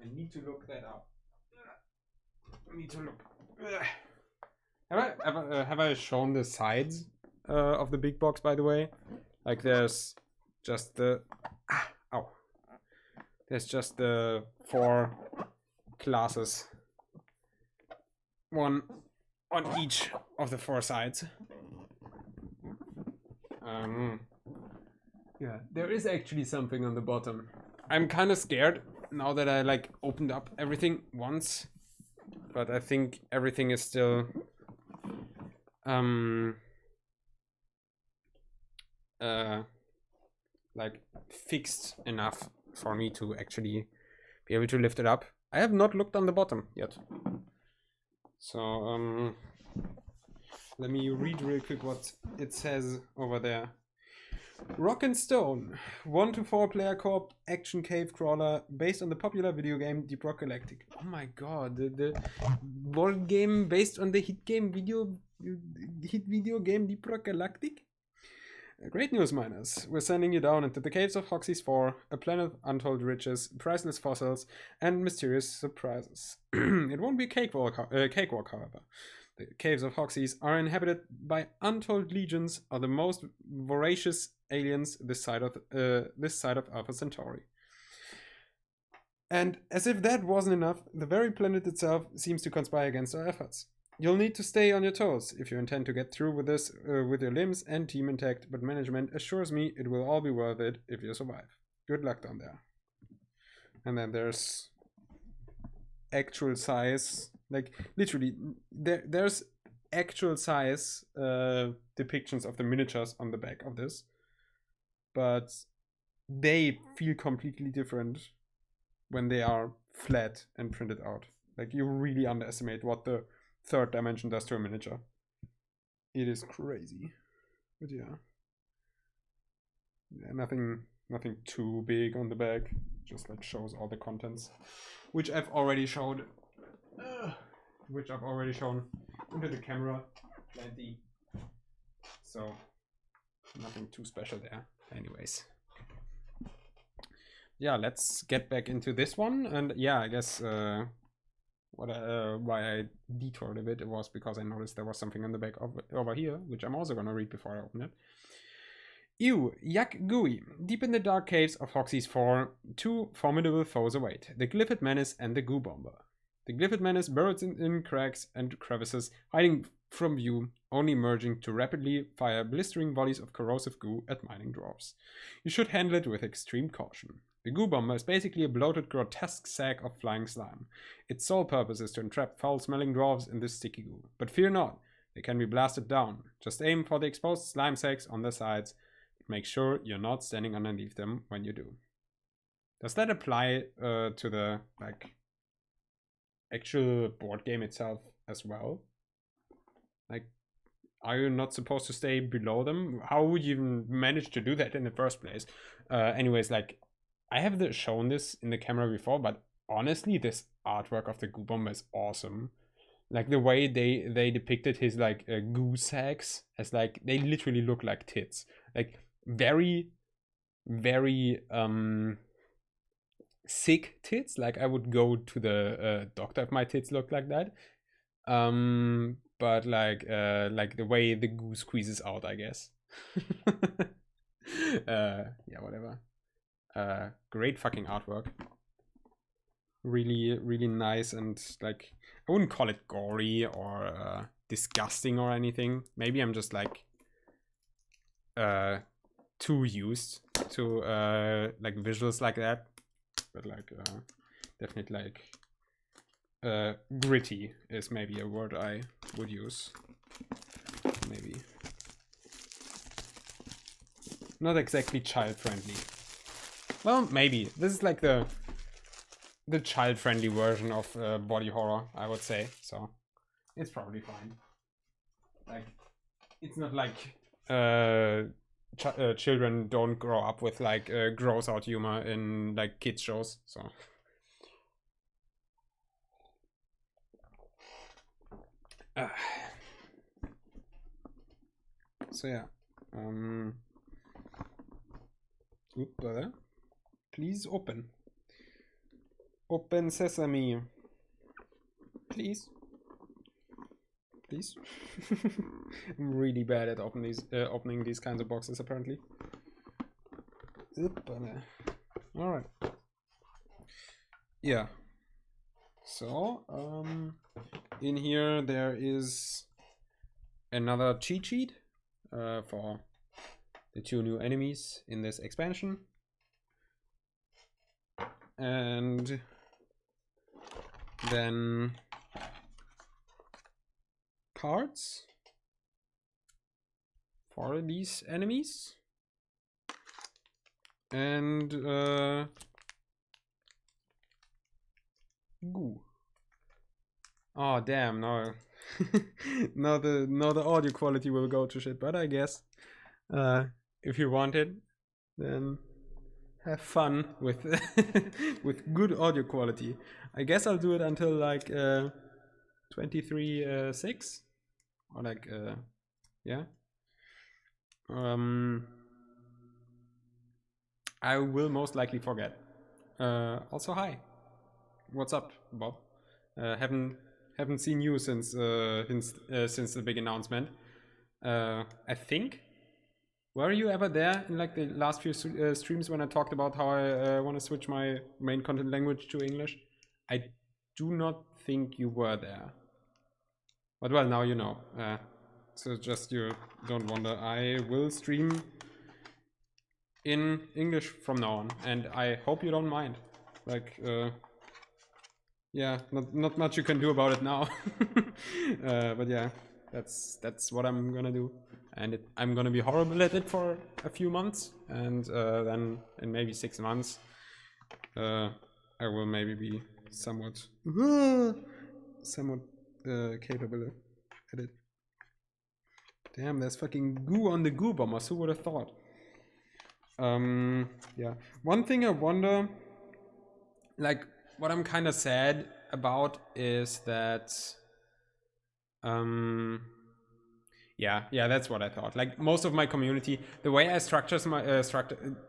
I need to look that up. I need to look. Have I shown the sides of the big box, by the way? Like, there's just the there's just the 4 classes, one on each of the 4 sides. Yeah, there is actually something on the bottom. I'm kind of scared now that I like opened up everything once, but I think everything is still like fixed enough for me to actually be able to lift it up. I have not looked on the bottom yet, so let me read real quick what it says over there. Rock and Stone, 1 to 4 player co-op action cave crawler based on the popular video game Deep Rock Galactic. Oh my god, the board game based on the hit video game Deep Rock Galactic? Great news, miners. We're sending you down into the caves of Hoxie's 4, a planet of untold riches, priceless fossils, and mysterious surprises. It won't be a cakewalk, however. The caves of Hoxie's are inhabited by untold legions of the most voracious aliens this side of Alpha Centauri. And as if that wasn't enough, the very planet itself seems to conspire against our efforts. You'll need to stay on your toes if you intend to get through with this with your limbs and team intact, but management assures me it will all be worth it if you survive. Good luck down there. And then there's actual size, like literally there's actual size depictions of the miniatures on the back of this, but they feel completely different when they are flat and printed out. Like, you really underestimate what the third dimension does to a miniature. It is crazy. But yeah, nothing too big on the back, just like shows all the contents, which I've already showed into the camera plenty, so nothing too special there. Anyways, yeah, let's get back into this one. And yeah, I guess why I detoured a bit, it was because I noticed there was something on the back of over here, which I'm also gonna read before I open it. Ew, yuck, gooey. Deep in the dark caves of Hoxie's 4, two formidable foes await, the Glyphid Menace and the Goo Bomber. The Glyphid Menace burrows in cracks and crevices, hiding from view, only emerging to rapidly fire blistering volleys of corrosive goo at mining dwarves. You should handle it with extreme caution. The Goo Bomber is basically a bloated, grotesque sack of flying slime. Its sole purpose is to entrap foul-smelling dwarves in this sticky goo. But fear not, they can be blasted down. Just aim for the exposed slime sacks on their sides. Make sure you're not standing underneath them when you do. Does that apply to the like actual board game itself as well? Like, are you not supposed to stay below them? How would you even manage to do that in the first place? Anyways, like, I have shown this in the camera before, but honestly, this artwork of the Goo Bomber is awesome. Like, the way they depicted his like goo sacks as like, they literally look like tits. Like, very sick tits. Like, I would go to the doctor if my tits looked like that. But like the way the goo squeezes out, I guess. Yeah, whatever. Great fucking artwork. Really nice, and like, I wouldn't call it gory or disgusting or anything. Maybe I'm just like too used to like visuals like that, but like definitely like gritty is maybe a word I would use. Maybe not exactly child friendly. Well, maybe this is like the child friendly version of body horror, I would say, so it's probably fine. Like, it's not like children don't grow up with like gross out humor in like kids shows, so so yeah. Oop, brother. Please open sesame, please. I'm really bad at opening these kinds of boxes, apparently. All right. Yeah. So, in here there is another cheat sheet for the 2 new enemies in this expansion, and then cards for these enemies, and goo. Oh damn, no. no, the audio quality will go to shit, but I guess if you want it, then have fun with with good audio quality. I guess I'll do it until like 23.6 or like yeah. I will most likely forget. Also, hi. What's up, Bob? Haven't seen you since the big announcement. I think. Were you ever there in like the last few streams when I talked about how I want to switch my main content language to English? I do not think you were there. But well, now you know. So just you don't wonder. I will stream in English from now on, and I hope you don't mind. Like, yeah, not much you can do about it now. But yeah, that's what I'm gonna do, and I'm gonna be horrible at it for a few months, and then in maybe 6 months, I will maybe be somewhat capable at it. Damn, there's fucking goo on the goo bombers. Who would have thought? Yeah. One thing I wonder, like, what I'm kind of sad about is that, yeah, that's what I thought. Like, most of my community, the way I structure my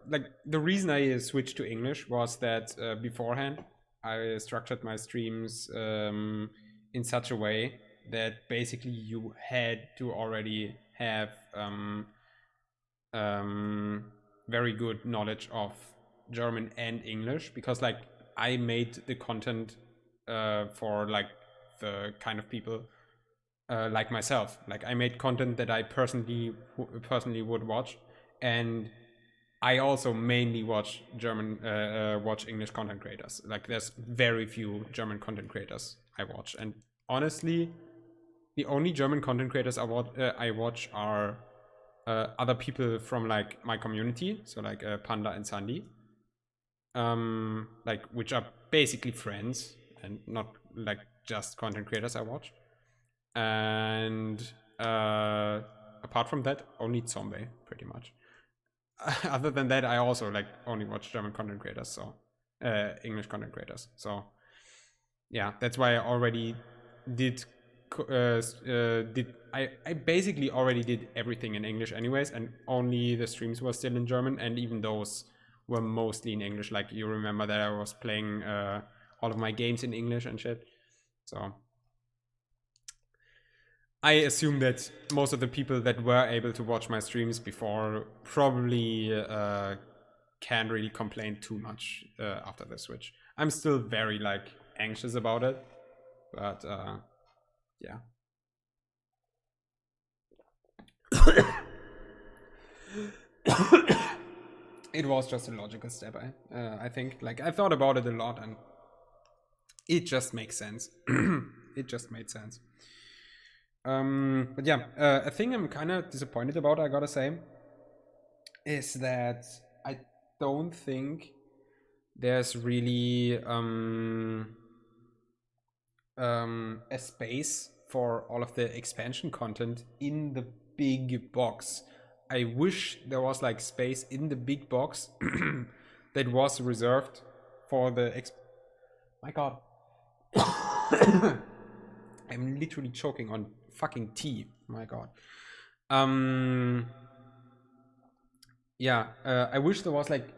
like, the reason I switched to English was that beforehand I structured my streams in such a way that basically you had to already have very good knowledge of German and English, because like I made the content for like the kind of people like myself. Like I made content that I personally would watch, and I also mainly watch watch English content creators. Like there's very few German content creators I watch, and honestly, the only German content creators I watch are other people from like my community, so like Panda and Sandy, like which are basically friends and not like just content creators I watch. And apart from that, only Zombie, pretty much. Other than that, I also like only watch German content creators, so English content creators. So yeah, that's why I already did I basically already did everything in English anyways, and only the streams were still in German, and even those were mostly in English. Like you remember that I was playing all of my games in English and shit. So I assume that most of the people that were able to watch my streams before probably can't really complain too much after the switch. I'm still very like anxious about it, but yeah. It was just a logical step, I think. Like, I thought about it a lot, and it just makes sense. It just made sense. But yeah, a thing I'm kind of disappointed about, I gotta say, is that I don't think there's really a space for all of the expansion content in the big box. I wish there was like space in the big box that was reserved for the my god. I'm literally choking on fucking tea. My god. Yeah, I wish there was like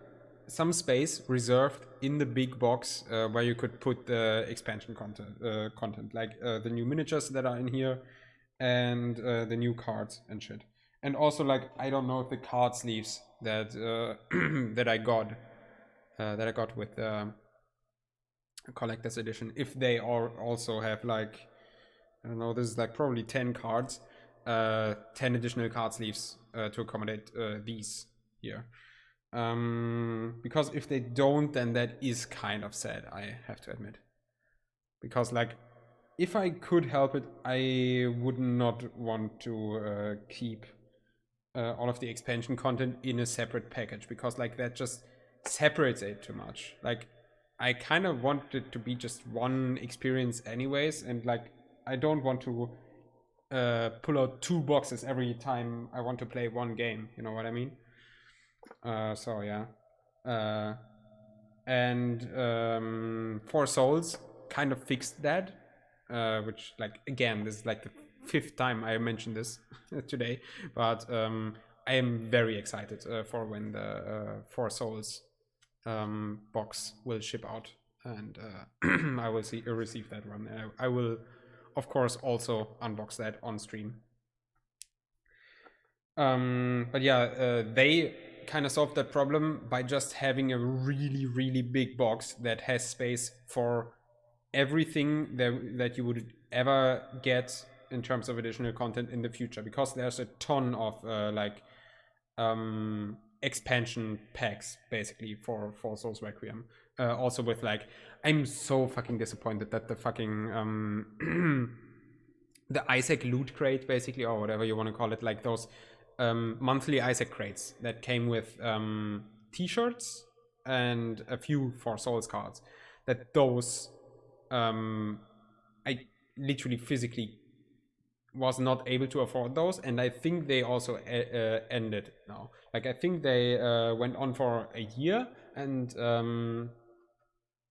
some space reserved in the big box where you could put the expansion content, like the new miniatures that are in here, and the new cards and shit. And also, like, I don't know if the card sleeves that that I got with the collector's edition, if they also have like, I don't know, this is like probably 10 cards, 10 additional card sleeves to accommodate these here. Because if they don't, then that is kind of sad, I have to admit. Because like, if I could help it, I would not want to keep all of the expansion content in a separate package, because like that just separates it too much. Like, I kind of want it to be just one experience anyways, and like I don't want to pull out 2 boxes every time I want to play one game, you know what I mean? So yeah. And Four Souls kind of fixed that, which, like, again, this is like the 5th time I mentioned this today, but I am very excited for when the Four Souls box will ship out, and I will receive that one. I will, of course, also unbox that on stream. But yeah, they kind of solved that problem by just having a really, really big box that has space for everything that you would ever get in terms of additional content in the future, because there's a ton of expansion packs basically for Souls Requiem. Also with like, I'm so fucking disappointed that the fucking the Isaac loot crate basically, or whatever you want to call it, like those monthly Isaac crates that came with t-shirts and a few for Souls cards, that those I literally physically was not able to afford those, and I think they also ended now. Like I think they went on for a year, and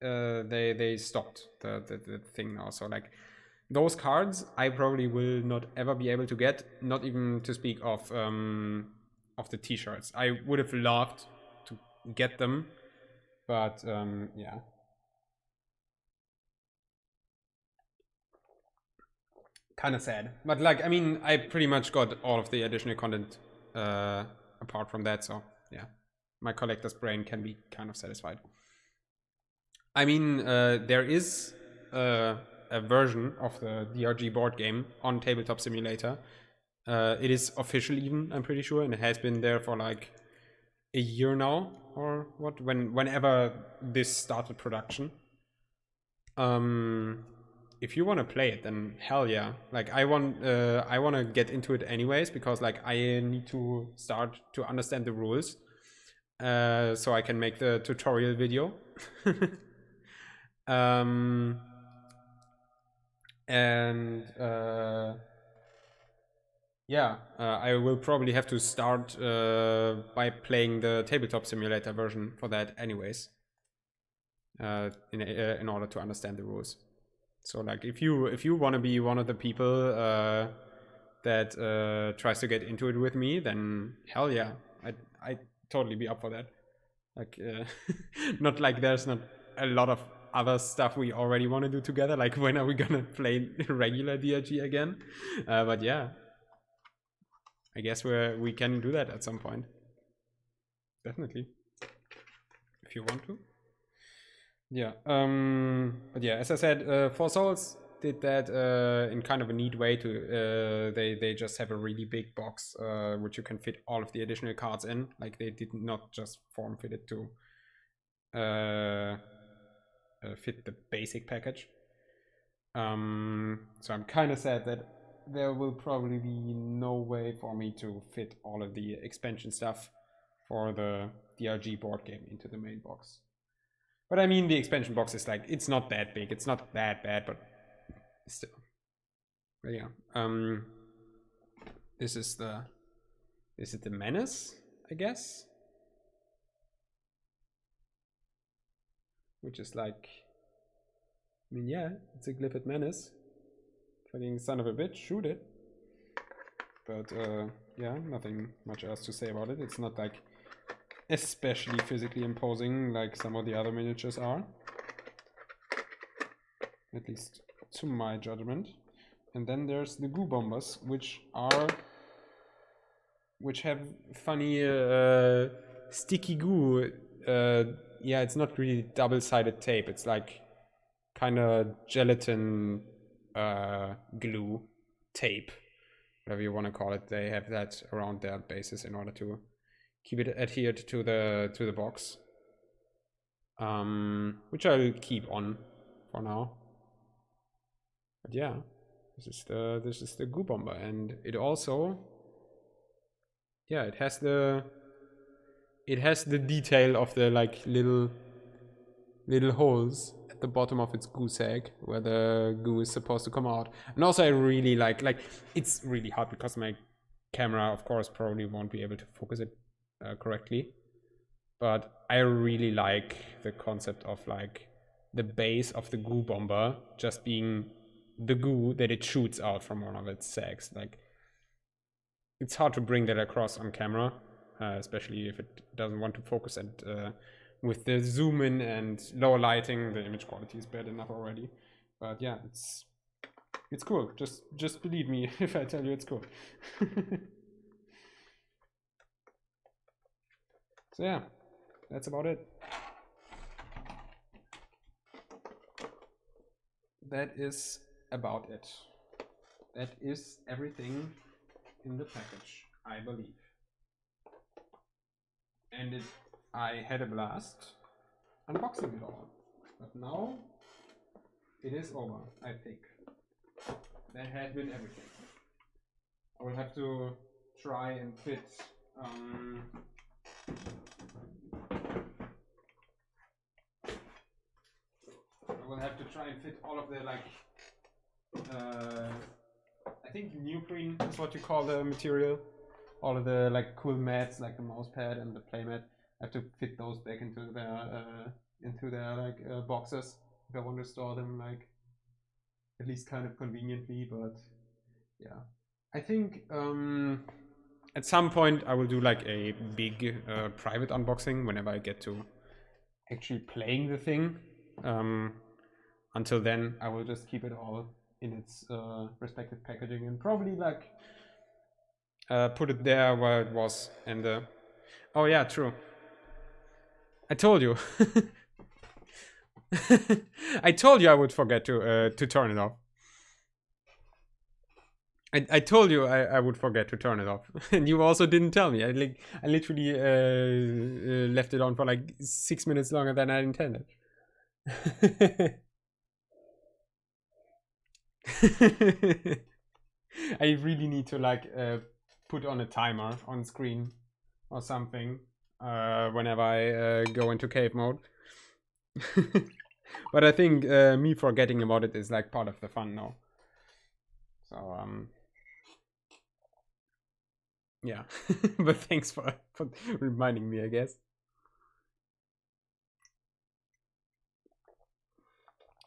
they stopped the thing now. So like those cards I probably will not ever be able to get, not even to speak of the t-shirts. I would have loved to get them, but yeah. Kind of sad, but like, I mean, I pretty much got all of the additional content apart from that, so yeah, my collector's brain can be kind of satisfied. I mean, there is a version of the DRG board game on Tabletop Simulator. It is official even, I'm pretty sure, and it has been there for like a year now, or what, whenever this started production. If you want to play it, then hell yeah. Like I want to get into it anyways, because like I need to start to understand the rules, so I can make the tutorial video. Yeah, I will probably have to start by playing the Tabletop Simulator version for that anyways, in order to understand the rules. So like, if you want to be one of the people that tries to get into it with me, then hell yeah, I'd totally be up for that. Like, not like there's not a lot of other stuff we already want to do together. Like, when are we gonna play regular DRG again? But yeah, I guess we can do that at some point. Definitely, if you want to. Yeah, but yeah, as I said, For Souls did that in kind of a neat way. To they just have a really big box which you can fit all of the additional cards in. Like, they did not just form fit it to fit the basic package. So I'm kind of sad that there will probably be no way for me to fit all of the expansion stuff for the DRG board game into the main box. But I mean, the expansion box is like, it's not that big, it's not that bad, but still. But yeah, this is the Menace, I guess, which is like, I mean, yeah, it's a glyphid Menace. Fucking son of a bitch, shoot it. But yeah, nothing much else to say about it. It's not like especially physically imposing like some of the other miniatures are, at least to my judgment. And then there's the Goo Bombers, which have funny sticky goo. Yeah, it's not really double-sided tape. It's like kind of gelatin glue tape, whatever you want to call it. They have that around their bases in order to keep it adhered to the box, which I'll keep on for now. But yeah, this is the Goo Bomber, and it also, yeah, it has the detail of the like little holes at the bottom of its goose egg where the goo is supposed to come out. And also I really like it's really hard because my camera, of course, probably won't be able to focus it correctly, but I really like the concept of like the base of the Goo Bomber just being the goo that it shoots out from one of its sacs. Like, it's hard to bring that across on camera, especially if it doesn't want to focus. And with the zoom in and lower lighting, the image quality is bad enough already. But yeah, it's cool. Just believe me if I tell you it's cool. So yeah, that's about it. That is about it. that is everything in the package, I believe. And I had a blast unboxing it all. But now it is over, I think. That has been everything. I will have to try and fit all of the I think neoprene is what you call the material. All of the like cool mats, like the mouse pad and the play mat. I have to fit those back into their boxes if I want to store them like at least kind of conveniently. But yeah, I think at some point I will do like a big private unboxing whenever I get to actually playing the thing. Until then, I will just keep it all in its respective packaging and probably like put it there where it was in the... Oh yeah, true. I told you. I told you I would forget to turn it off. I told you I would forget to turn it off, and you also didn't tell me. I literally left it on for like 6 minutes longer than I intended. I really need to like put on a timer on screen or something whenever I go into cave mode. But I think me forgetting about it is like part of the fun now. So yeah. But thanks for reminding me, I guess.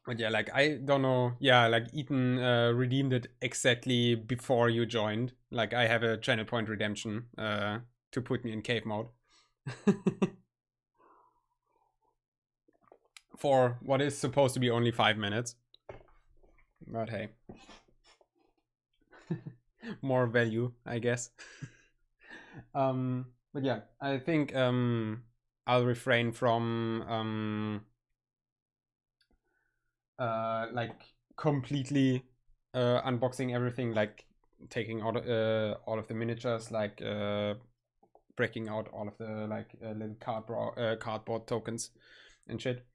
But yeah, like I don't know. Yeah, like Ethan redeemed it exactly before you joined. Like I have a channel point redemption to put me in cave mode. For what is supposed to be only 5 minutes. But hey. More value, I guess. But yeah, I think I'll refrain from like completely unboxing everything, like taking out all of the miniatures, like breaking out all of the like little cardboard tokens and shit.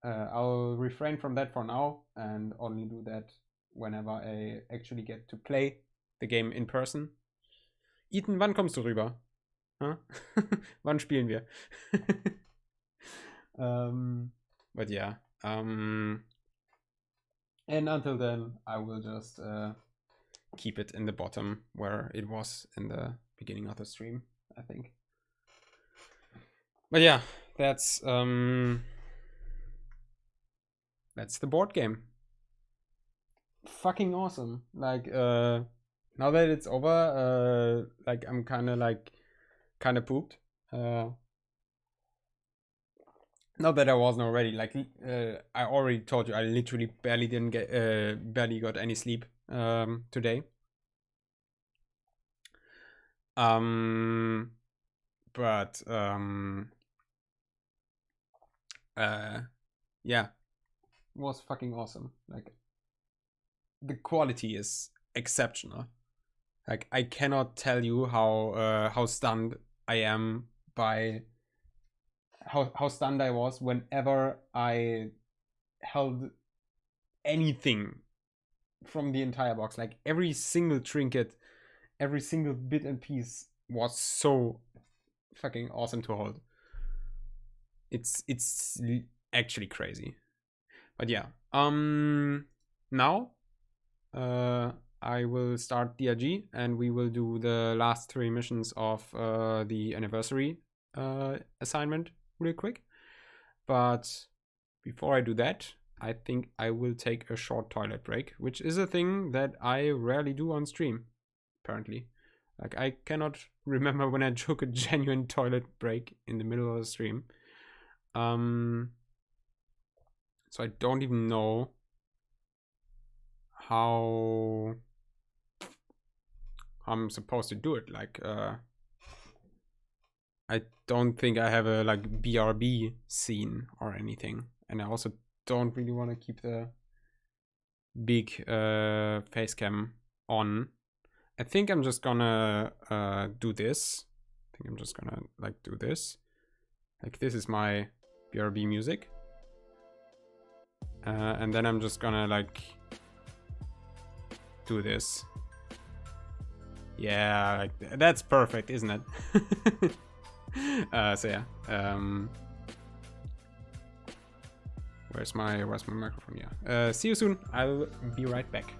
I'll refrain from that for now and only do that whenever I actually get to play the game in person. Ethan, wann kommst du rüber? Huh? Wann spielen wir? But yeah. And until then, I will just keep it in the bottom where it was in the beginning of the stream, I think. But yeah, that's the board game. Fucking awesome. Like now that it's over, like I'm kind of pooped. Not that I wasn't already. Like I already told you, I literally barely got any sleep today. But yeah, it was fucking awesome. Like the quality is exceptional. Like I cannot tell you how stunned I am by how stunned I was whenever I held anything from the entire box. Like every single trinket, every single bit and piece was so fucking awesome to hold. It's actually crazy. But yeah, now I will start DRG and we will do the last 3 missions of the anniversary assignment real quick. But before I do that, I think I will take a short toilet break, which is a thing that I rarely do on stream, apparently. Like, I cannot remember when I took a genuine toilet break in the middle of the stream. So I don't even know how I'm supposed to do it. Like, I don't think I have a like BRB scene or anything, and I also don't really want to keep the big face cam on. I think I'm just gonna do this. I think I'm just gonna like do this. Like this is my BRB music. And then I'm just gonna like do this. Yeah, like that's perfect, isn't it? So yeah. Where's my microphone? Yeah. See you soon. I'll be right back.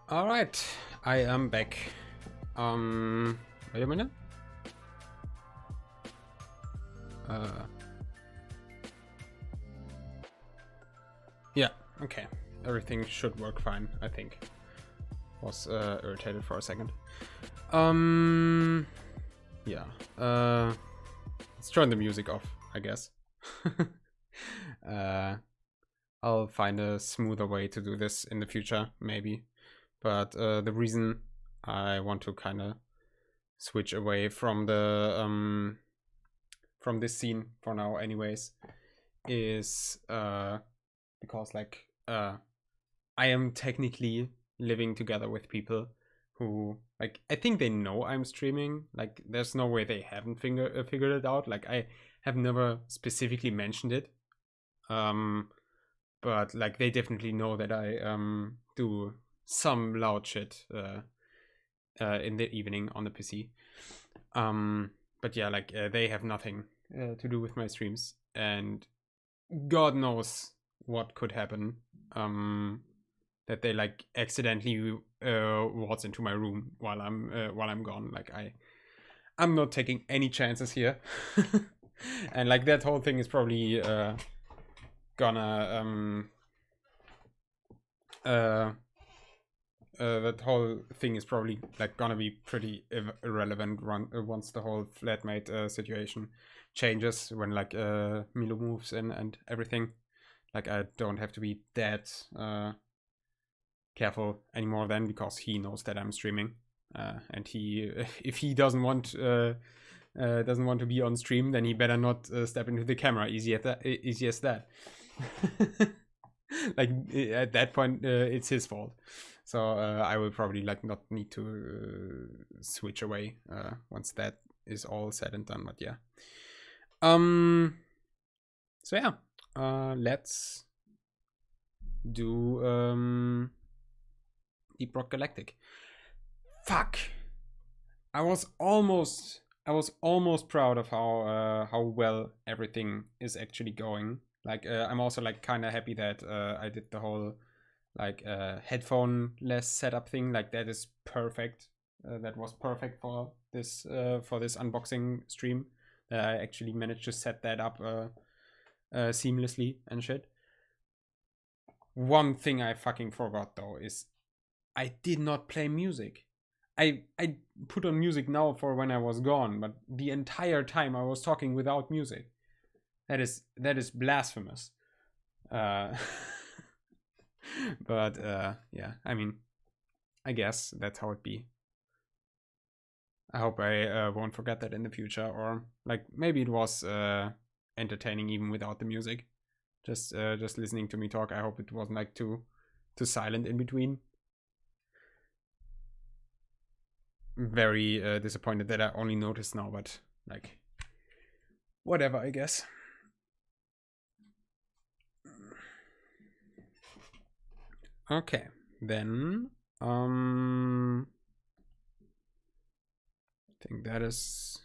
All right, I am back. Wait a minute. Yeah, okay. Everything should work fine, I think. Was irritated for a second. Yeah. Let's turn the music off, I guess. I'll find a smoother way to do this in the future, maybe. But the reason I want to kind of switch away from the from this scene for now, anyways, is because like I am technically living together with people who like I think they know I'm streaming. Like there's no way they haven't figured it out. Like I have never specifically mentioned it. But like they definitely know that I do some loud shit in the evening on the PC. But yeah, like they have nothing to do with my streams, and God knows what could happen. That they like accidentally waltz into my room while I'm gone. Like I'm not taking any chances here. And like that whole thing is probably gonna that whole thing is probably like gonna be pretty irrelevant once the whole flatmate situation changes, when like Milo moves in and everything. Like I don't have to be that careful anymore then, because he knows that I'm streaming, and he if he doesn't want to be on stream, then he better not step into the camera. Easy as that. Like at that point, it's his fault. So I will probably like not need to switch away once that is all said and done. But yeah. So yeah, let's do Deep Rock Galactic. Fuck. I was almost proud of how well everything is actually going. Like I'm also like kind of happy that I did the whole like headphone-less setup thing. Like that is perfect. That was perfect for this unboxing stream. That I actually managed to set that up seamlessly and shit. One thing I fucking forgot though is I did not play music. I put on music now for when I was gone, but the entire time I was talking without music. That is blasphemous. But yeah, I mean, I guess that's how it be. I hope I won't forget that in the future, or like maybe it was entertaining even without the music. Just listening to me talk. I hope it wasn't like too silent in between. Very disappointed that I only noticed now, but like whatever, I guess. Okay, then I think that is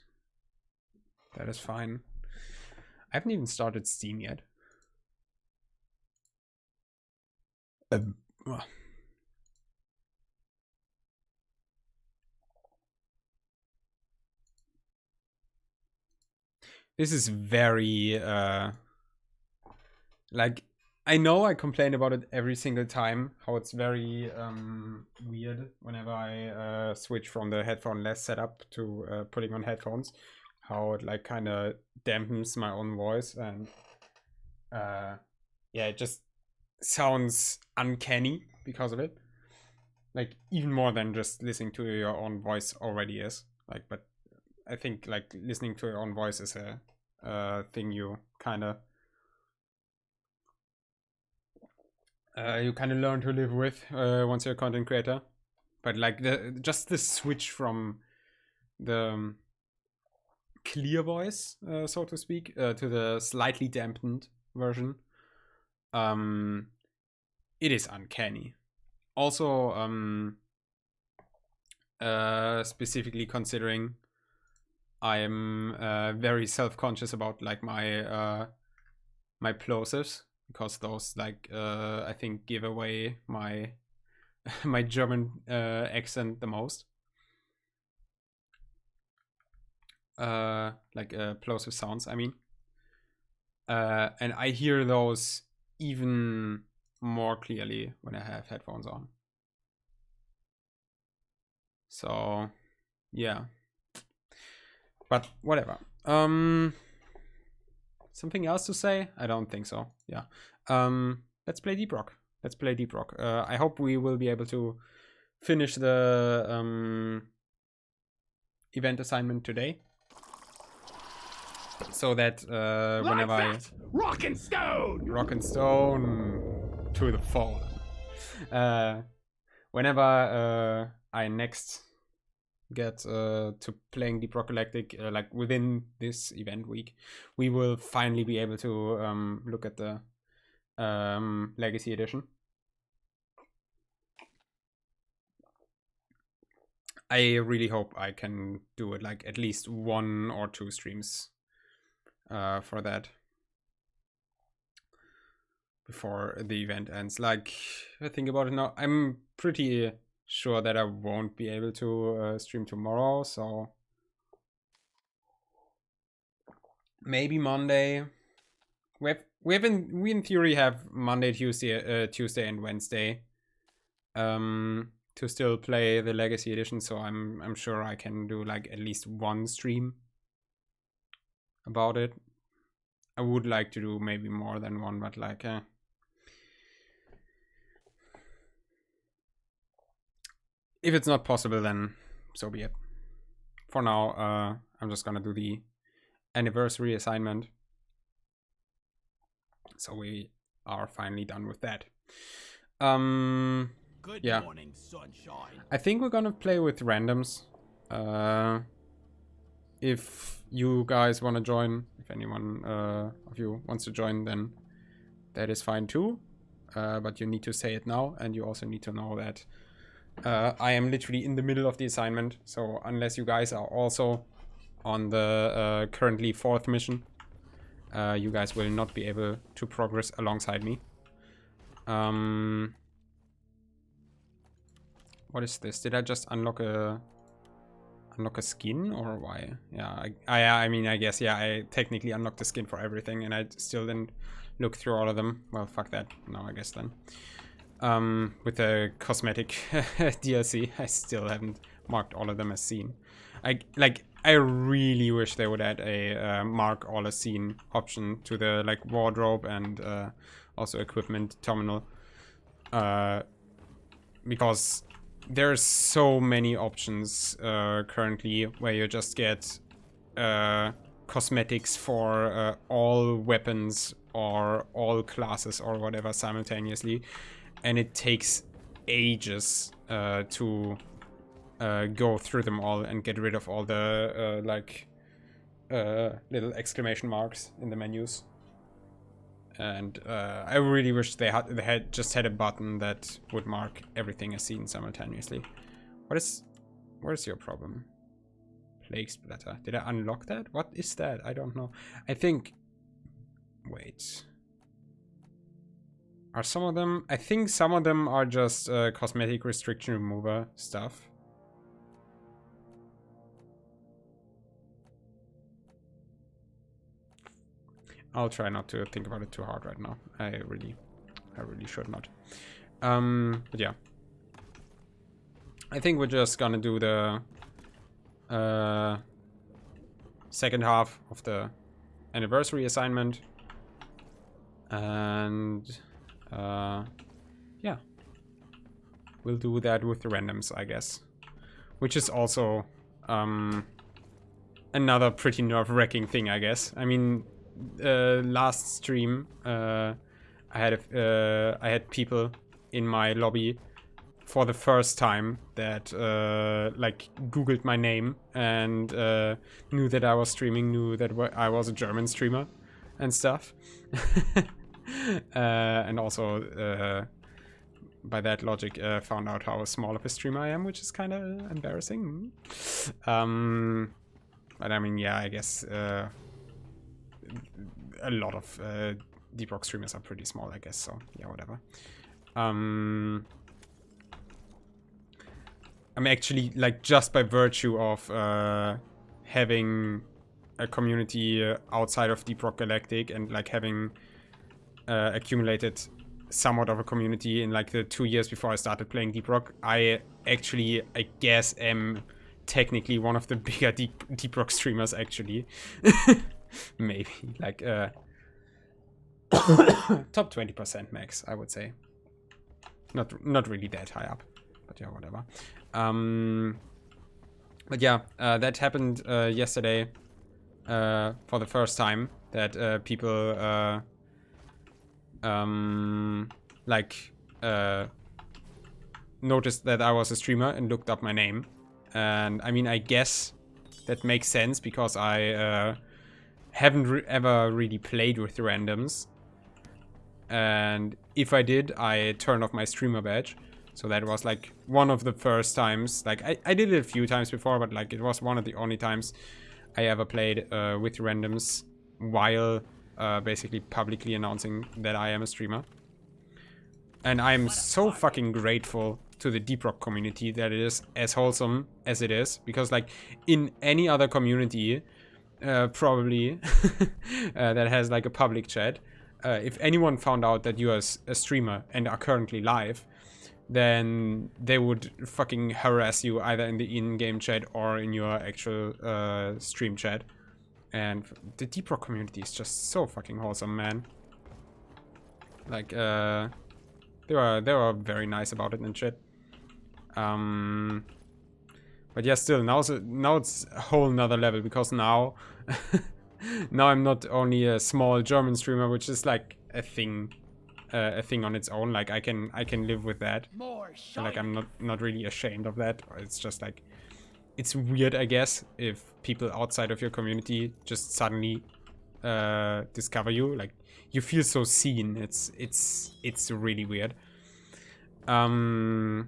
fine. I haven't even started Steam yet. Well. This is very like I know I complain about it every single time, how it's very weird whenever I switch from the headphone-less setup to putting on headphones, how it like kind of dampens my own voice, and yeah, it just sounds uncanny because of it. Like even more than just listening to your own voice already is. Like, but I think like listening to your own voice is a thing you kind of learn to live with once you're a content creator. But like just the switch from the clear voice, so to speak, to the slightly dampened version, it is uncanny. Also, specifically considering I'm very self-conscious about like my my plosives, because those like I think give away my my German accent the most. Like plosive sounds, I mean. And I hear those even more clearly when I have headphones on. So yeah. But whatever. Something else to say? I don't think so. Yeah. Let's play Deep Rock. Let's play Deep Rock. I hope we will be able to finish the event assignment today, so that whenever I rock and stone to the fall, whenever I next get to playing Deep Rock Galactic, like within this event week, we will finally be able to look at the Legacy Edition. I really hope I can do it like at least 1 or 2 streams for that before the event ends. Like, I think about it now, I'm pretty sure that I won't be able to stream tomorrow, so maybe Monday. We in theory have Monday, Tuesday and Wednesday to still play the Legacy Edition, so I'm sure I can do like at least 1 stream about it. I would like to do maybe more than 1, but like if it's not possible, then so be it. For now, I'm just gonna do the anniversary assignment, so we are finally done with that. Good yeah. morning, sunshine. I think we're gonna play with randoms. If you guys want to join, if anyone of you wants to join, then that is fine too. But you need to say it now, and you also need to know that I am literally in the middle of the assignment. So unless you guys are also on the currently 4th mission, you guys will not be able to progress alongside me. What is this? Did I just unlock a skin, or why? Yeah, I mean, I guess, yeah, I technically unlocked the skin for everything, and I still didn't look through all of them. Well, fuck that. No, I guess then. With the cosmetic DLC, I still haven't marked all of them as seen. I really wish they would add a mark all as seen option to the like wardrobe and also equipment terminal, because there's so many options currently where you just get cosmetics for all weapons or all classes or whatever simultaneously, and it takes ages to go through them all and get rid of all the little exclamation marks in the menus. And I really wish they had just had a button that would mark everything as seen simultaneously. What is your problem? Plague splatter. Did I unlock that? What is that? I don't know. I think. Wait. Are some of them? I think some of them are just cosmetic restriction remover stuff. I'll try not to think about it too hard right now. I really should not. But yeah. I think we're just gonna do the second half of the anniversary assignment. And yeah. We'll do that with the randoms, I guess. Which is also another pretty nerve-wracking thing, I guess. I mean, last stream I had people in my lobby for the first time that like googled my name and knew that I was streaming, knew that I was a German streamer and stuff. And also by that logic found out how small of a streamer I am, which is kind of embarrassing. But I mean, yeah, I guess a lot of Deep Rock streamers are pretty small, I guess, so yeah, whatever. I'm actually, like, just by virtue of having a community outside of Deep Rock Galactic and like having accumulated somewhat of a community in like the 2 years before I started playing Deep Rock, I guess am technically one of the bigger Deep Rock streamers, actually. Maybe like top 20% max, I would say. Not really that high up, but yeah, whatever. But yeah, that happened yesterday for the first time, that people noticed that I was a streamer and looked up my name. And I mean, I guess that makes sense because I haven't ever really played with randoms, and if I did, I turned off my streamer badge. So that was like one of the first times. Like I did it a few times before, but like it was one of the only times I ever played with randoms while basically publicly announcing that I am a streamer. And I'm so fucking grateful to the Deep Rock community that it is as wholesome as it is, because like in any other community probably that has like a public chat, if anyone found out that you are a streamer and are currently live, then they would fucking harass you either in the in-game chat or in your actual stream chat. And the Deep Rock community is just so fucking wholesome, man. Like they were very nice about it and shit. But yeah, still now it's a whole nother level, because now now I'm not only a small German streamer, which is like a thing a thing on its own. Like I can live with that. More So, like I'm not really ashamed of that. It's just like it's weird, I guess, if people outside of your community just suddenly discover you. Like you feel so seen. It's really weird. But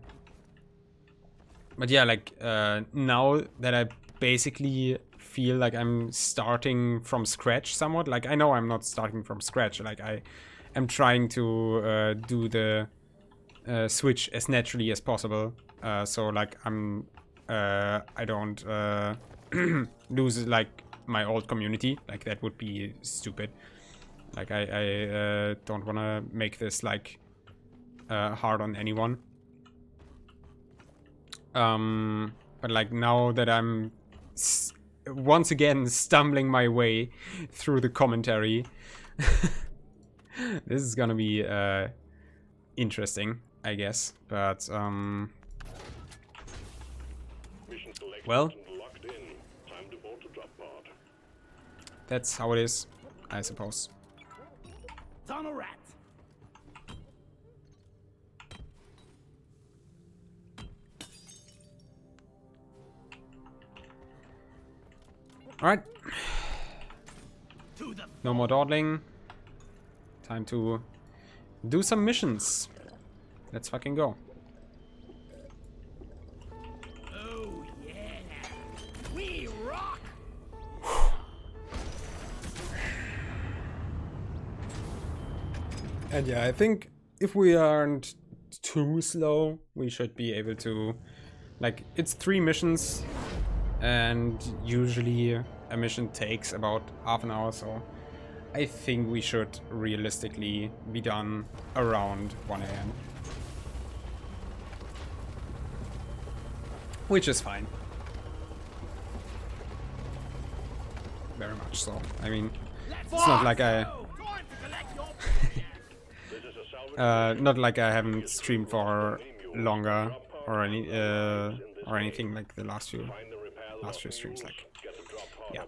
yeah, like now that I basically feel like I'm starting from scratch somewhat. Like I know I'm not starting from scratch. Like I am trying to do the switch as naturally as possible. So like I don't lose like my old community. Like that would be stupid. Like I don't want to make this like hard on anyone. But like now that I'm once again stumbling my way through the commentary, this is gonna be interesting, I guess. But well, that's how it is, I suppose. Tunnel rat. Alright. No more dawdling. Time to do some missions. Let's fucking go. Oh yeah. We rock. And yeah, I think if we aren't too slow, we should be able to... Like, it's 3 missions, and usually a mission takes about half an hour, so I think we should realistically be done around 1 AM. Which is fine. Very much so. I mean, it's not like not like I haven't streamed for longer or anything like the last few streams. Like, yeah.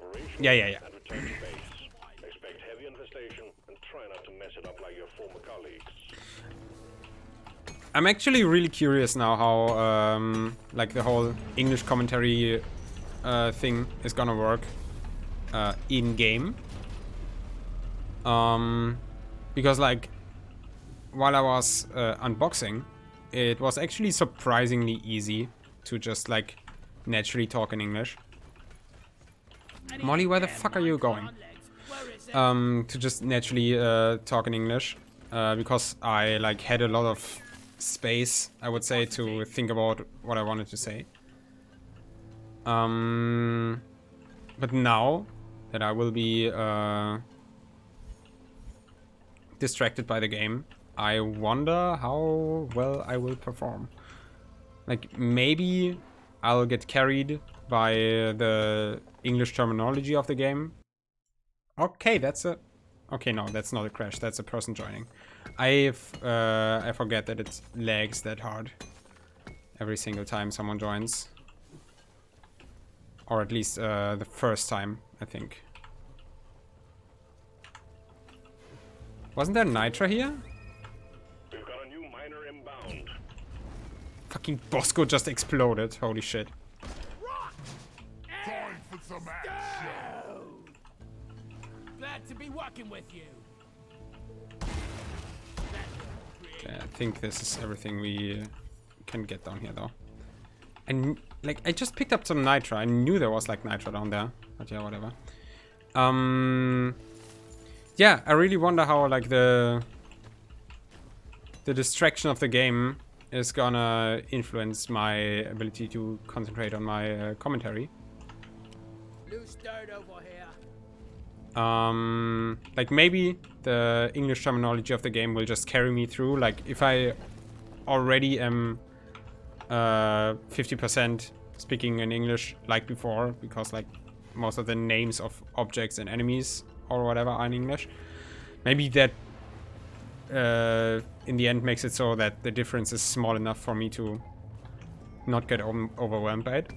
I'm actually really curious now how like the whole English commentary thing is gonna work in game. Because like while I was unboxing, it was actually surprisingly easy to just like naturally talk in English. Molly, where the fuck are you going? To just naturally talk in English, because I like had a lot of space, I would say, to think about what I wanted to say. But now that I will be distracted by the game, I wonder how well I will perform. Like, maybe I'll get carried by the English terminology of the game. Okay, that's a... Okay, no, that's not a crash. That's a person joining. I forget that it lags that hard every single time someone joins. Or at least the first time, I think. Wasn't there Nitra here? We've got a new miner inbound. Fucking Bosco just exploded. Holy shit. Time for some action. Glad to be working with you. Okay, I think this is everything we can get down here, though. And like, I just picked up some Nitra. I knew there was like Nitra down there, but yeah, whatever. Yeah, I really wonder how like the distraction of the game is gonna influence my ability to concentrate on my commentary. Loose dirt over here. Like maybe the English terminology of the game will just carry me through. Like if I already am 50% speaking in English like before, because like most of the names of objects and enemies or whatever are in English, maybe that in the end makes it so that the difference is small enough for me to not get overwhelmed by it.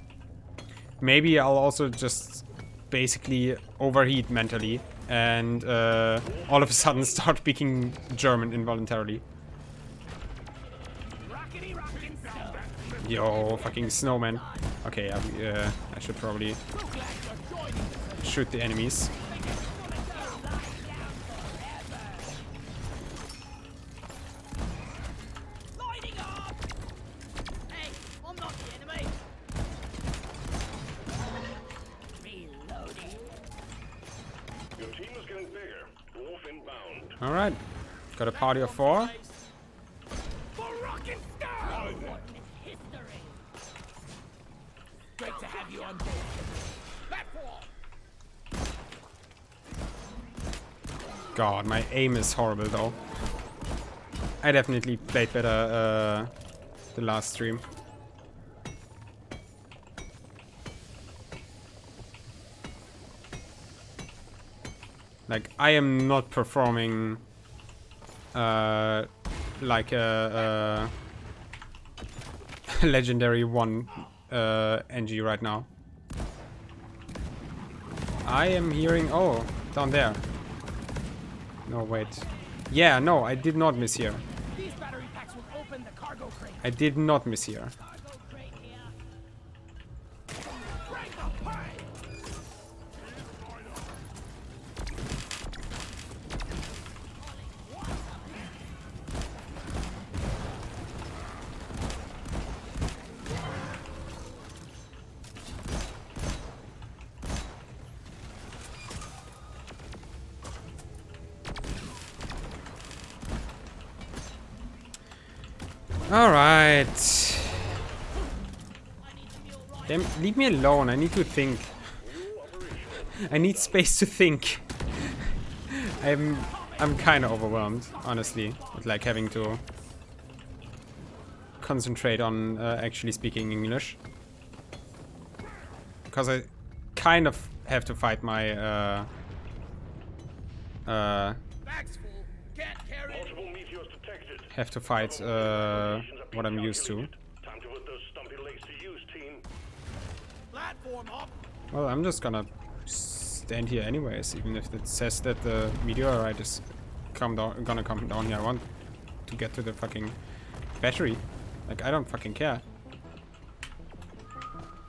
Maybe I'll also just basically overheat mentally and all of a sudden start speaking German involuntarily. Rockety rockin' stone. Yo, fucking snowman. Okay, I should probably So glad you're joining us. shoot the enemies. Lighting up! Hey, I'm not the enemy. Reloading. Your team is getting bigger. Dwarf inbound. Alright, got a party of 4. For rockin' stone! History. Great to have you on board. Platform. God, my aim is horrible though. I definitely played better the last stream. Like, I am not performing like a legendary 1 NG right now. I am hearing... Oh, down there. No, wait. Yeah, no, I did not miss here. These battery packs will open the cargo crate. I did not miss here. Cargo crate here. Break the pipe! Alright. Damn, leave me alone. I need to think. I need space to think. I'm kind of overwhelmed, honestly, with like having to concentrate on actually speaking English, because I kind of have to fight my Bags full. Can't carry it. Multiple meteors detected. have to fight what I'm used to. Time to put those stumpy legs to use, team. Platform up. Well, I'm just gonna stand here anyways, even if it says that the meteorite is gonna come down here. I want to get to the fucking battery. Like, I don't fucking care.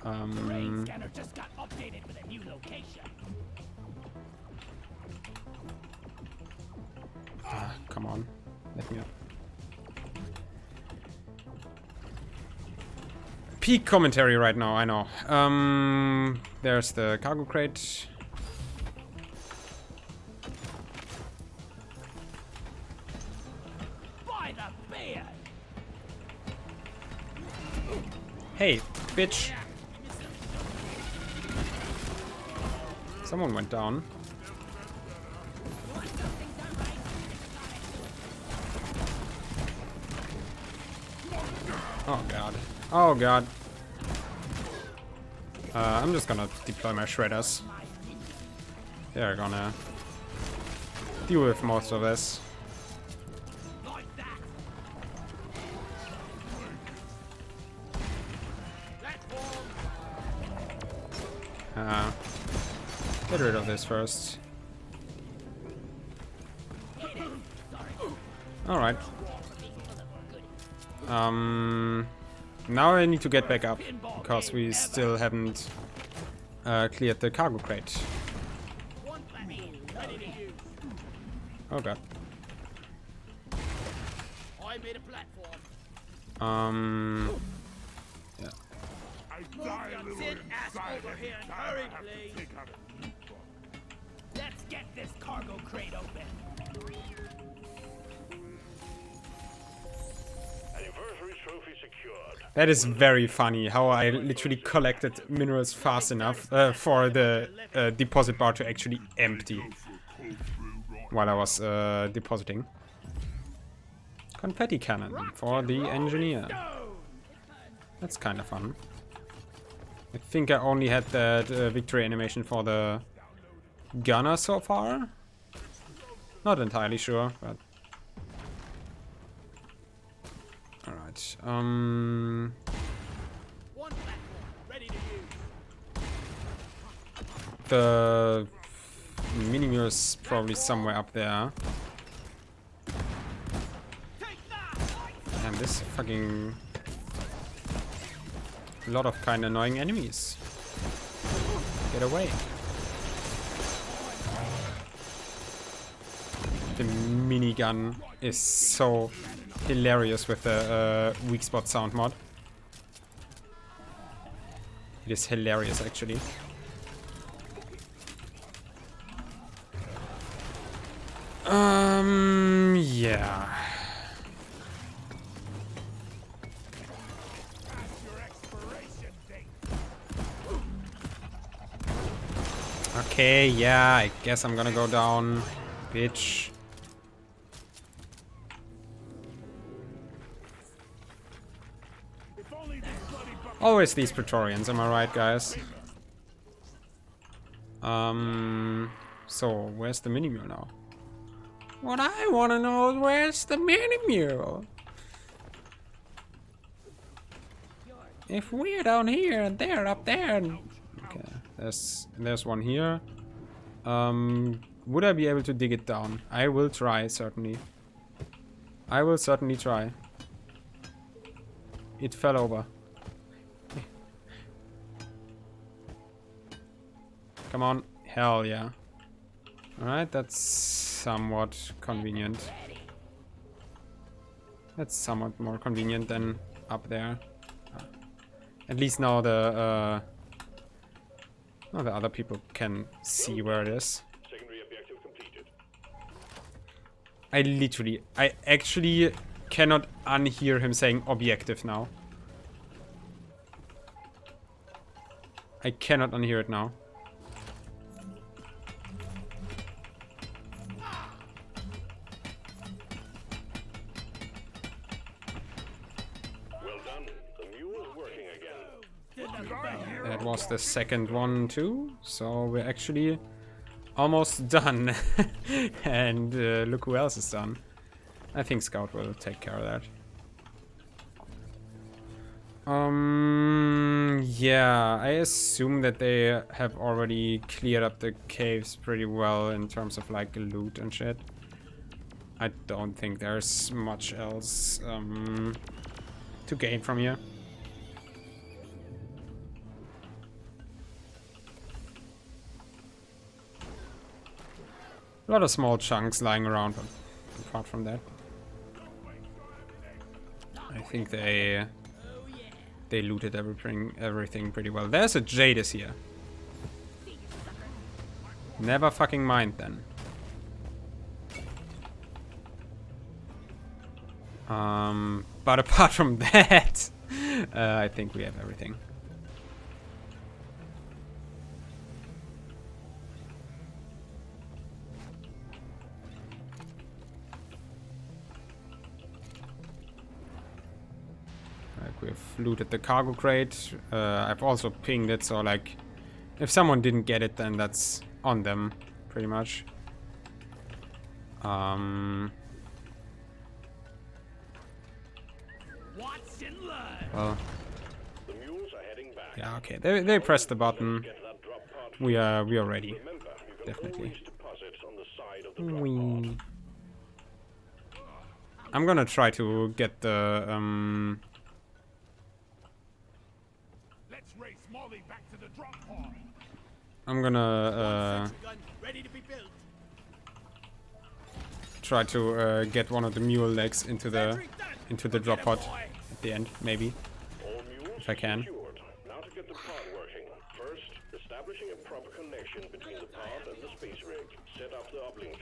Terrain scanner just got updated with a new location. Come on, let me up. Peak commentary right now, I know. There's the cargo crate. By the beard. Hey, bitch. Someone went down. Want something done right? Oh god. Oh god. I'm just gonna deploy my shredders. They're gonna deal with most of this. Like that. Platform. Get rid of this first. Alright. Now I need to get back up, because we still haven't cleared the cargo crate. One platform. Ready to use. Oh god. I made a platform. Yeah. Move your tin ass over here and hurry, please. Let's get this cargo crate open. Anniversary trophy secured. That is very funny, how I literally collected minerals fast enough for the deposit bar to actually empty while I was depositing. Confetti cannon for the engineer. That's kind of fun. I think I only had that victory animation for the gunner so far. Not entirely sure, but... Alright, One platform. Ready to use. the Mini-mule is probably somewhere up there. And this fucking... a lot of kind of annoying enemies. Get away. The minigun is so hilarious with the weak spot sound mod. It is hilarious, actually. Yeah. Okay, yeah, I guess I'm gonna go down, bitch. Always these Praetorians, am I right, guys? So, where's the mini-mule now? What I wanna know is where's the mini-mule? If we're down here and they're up there... Okay, there's one here. Would I be able to dig it down? I will try, certainly. I will certainly try. It fell over. Come on. Hell yeah. Alright, that's somewhat convenient. That's somewhat more convenient than up there. At least now the other people can see where it is. Secondary objective completed. I actually cannot unhear him saying objective now. I cannot unhear it now. Well done. The mule is working again. That was the second one too, so we're actually almost done. And look who else is done. I think Scout will take care of that. Yeah, I assume that they have already cleared up the caves pretty well in terms of like loot and shit. I don't think there's much else to gain from here. A lot of small chunks lying around, but apart from that, I think they looted everything pretty well. There's a Jadis here. Never fucking mind then. But apart from that, I think we have everything. Like, we've looted the cargo crate. I've also pinged it, so like, if someone didn't get it, then that's on them, pretty much. Well, The mules are heading back. yeah, okay. They pressed the button. Get that drop pod. We are ready. Remember, you can Definitely. always deposit on the side of the drop Wee. pod. I'm gonna try to get the Let's race Molly back to the drop pod. I'm gonna Gun ready to be built. try to get one of the mule legs into the drop pod at the end, maybe. All mules If I can. secured. Now to get the pod working. First, establishing a proper connection between the pod and the space rig. Set up the uplink.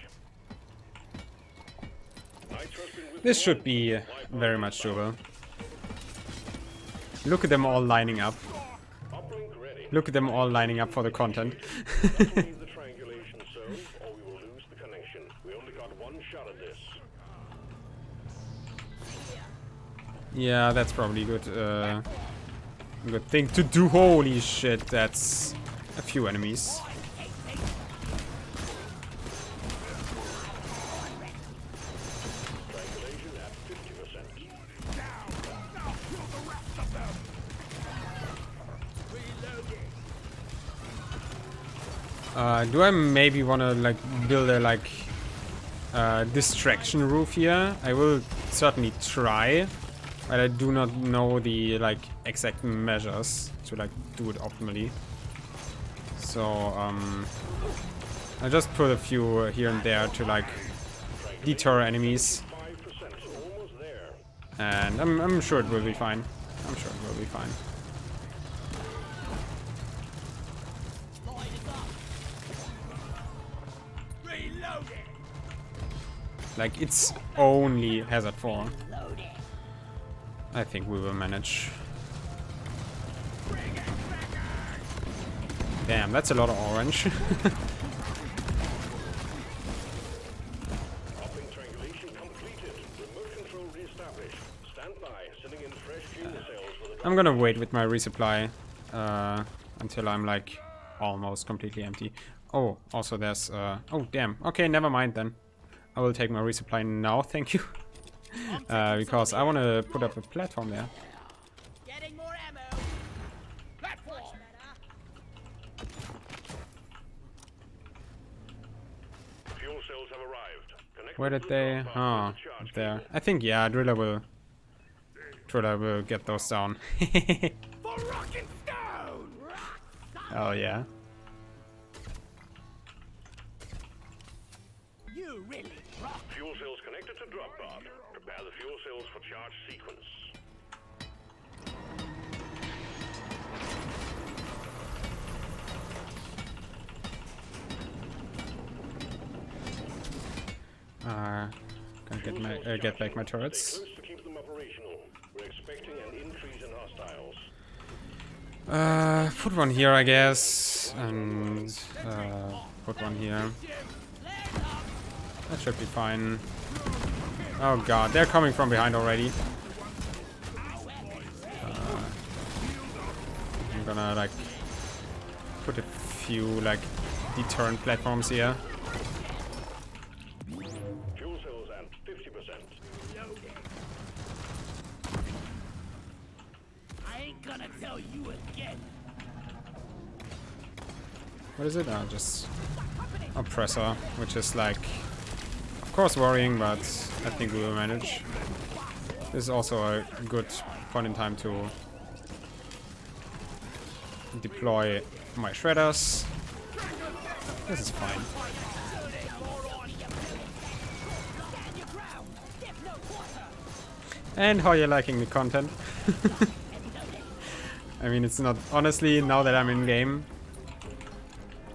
Nitro's been This should be very much doable. Look at them all lining up. Uplink ready. Look at them all lining up for the content. Leave the triangulation zone, or we will lose the connection. We only got one shot at this. Yeah, that's probably good. Good thing to do. Holy shit, that's a few enemies. Triangulation at 50%. Do I maybe want to like build a like distraction roof here? I will certainly try, but I do not know the like exact measures to like do it optimally. So I'll just put a few here and there to like deter enemies, and I'm sure it will be fine. I'm sure it will be fine. Like, it's only Hazard 4. I think we will manage. Damn, that's a lot of orange. I'm gonna wait with my resupply until I'm like almost completely empty. Oh, also there's oh damn. Okay, never mind then. I will take my resupply now, thank you. Because I want to put up a platform there. Getting more ammo. Platform. Fuel cells have arrived. Connect Where did they? Oh, up there. I think yeah, Driller will get those down. For rock and stone. Oh yeah. You really rock. Fuel cells connected to drop pod. Prepare the fuel cells for charge sequence. Gonna get back my turrets. Stay close to keep them operational. We're expecting an increase in hostiles. Put one here, I guess, and put one here. That should be fine. Oh god, they're coming from behind already. I'm gonna like put a few like deterrent platforms here. Fuel cells at 50%. I ain't gonna tell you again. What is it? Oh, just oppressor, which is like, of course, worrying, but I think we will manage. This is also a good point in time to deploy my shredders. This is fine. And how you liking the content? I mean, it's not, honestly, now that I'm in game,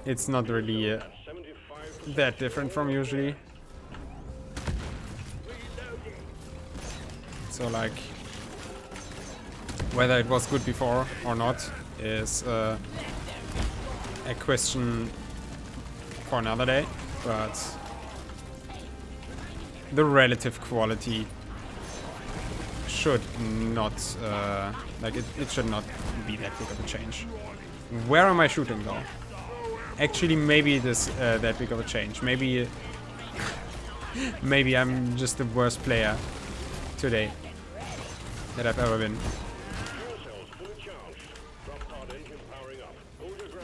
it's not really that different from usually. So like, whether it was good before or not is a question for another day, but the relative quality should not, like it should not be that big of a change. Where am I shooting though? Actually, maybe it is that big of a change. Maybe, maybe I'm just the worst player today that I've ever been.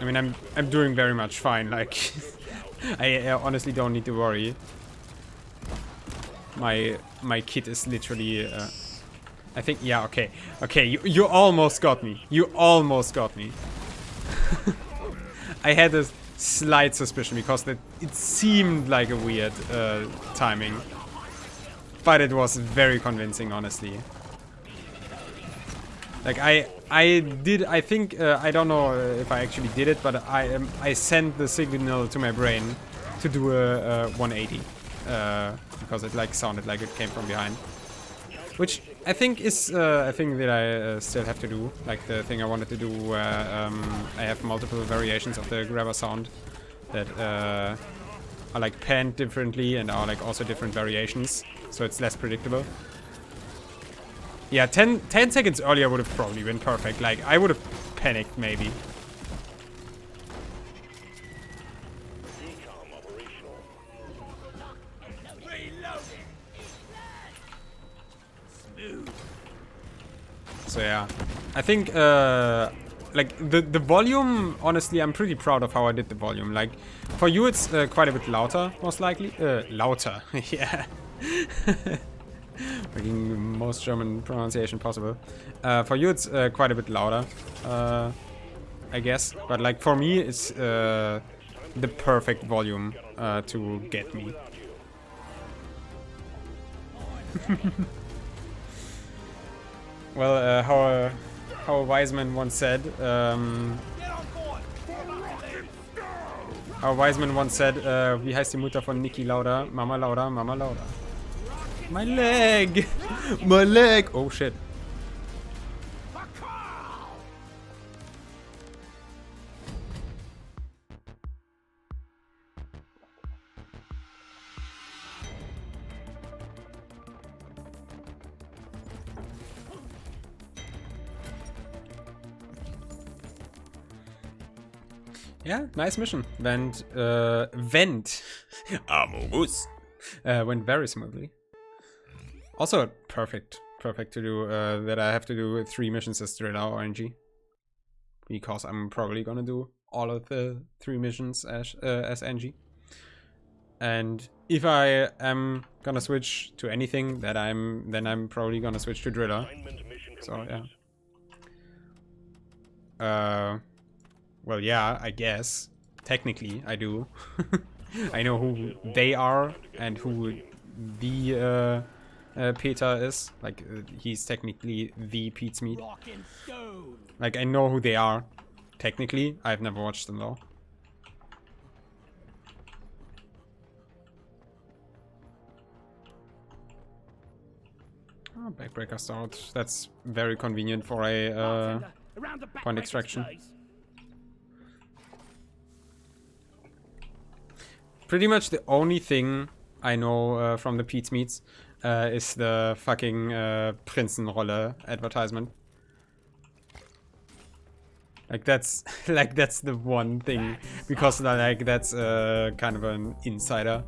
I mean, I'm doing very much fine. Like, I honestly don't need to worry. My kit is literally. I think yeah. Okay. You almost got me. You almost got me. I had a slight suspicion because it seemed like a weird timing, but it was very convincing, honestly. Like I think I don't know if I actually did it, but I sent the signal to my brain to do a 180 because it like sounded like it came from behind, which I think is a thing that I still have to do. Like the thing I wanted to do where I have multiple variations of the grabber sound that are like panned differently and are like also different variations, so it's less predictable. Yeah, 10 seconds earlier would have probably been perfect. Like, I would have panicked, maybe. So yeah, I think like the volume, honestly, I'm pretty proud of how I did the volume. Like, for you it's quite a bit louder, most likely. Louder, yeah. Making most German pronunciation possible. For you it's quite a bit louder, I guess. But like for me, it's the perfect volume to get me. Well, how a wise man once said, wie heißt die Mutter von Niki Lauda? Mama Lauda, Mama Lauda. My leg! My leg! Oh shit. Yeah, nice mission. Went Amogus. Went very smoothly. Also perfect to do that I have to do 3 missions as Driller RNG. Because I'm probably gonna do all of the 3 missions as NG. And if I am gonna switch to anything, then I'm probably gonna switch to Driller. So yeah. Well, yeah, I guess. Technically, I do. I know who they are and who the Peter is. Like, he's technically the Pete's Meat. Like, I know who they are. Technically, I've never watched them though. Oh, backbreaker start. That's very convenient for a point extraction. Pretty much the only thing I know from the Pete's Meats is the fucking Prinzenrolle advertisement. Like that's the one thing, because like that's kind of an insider.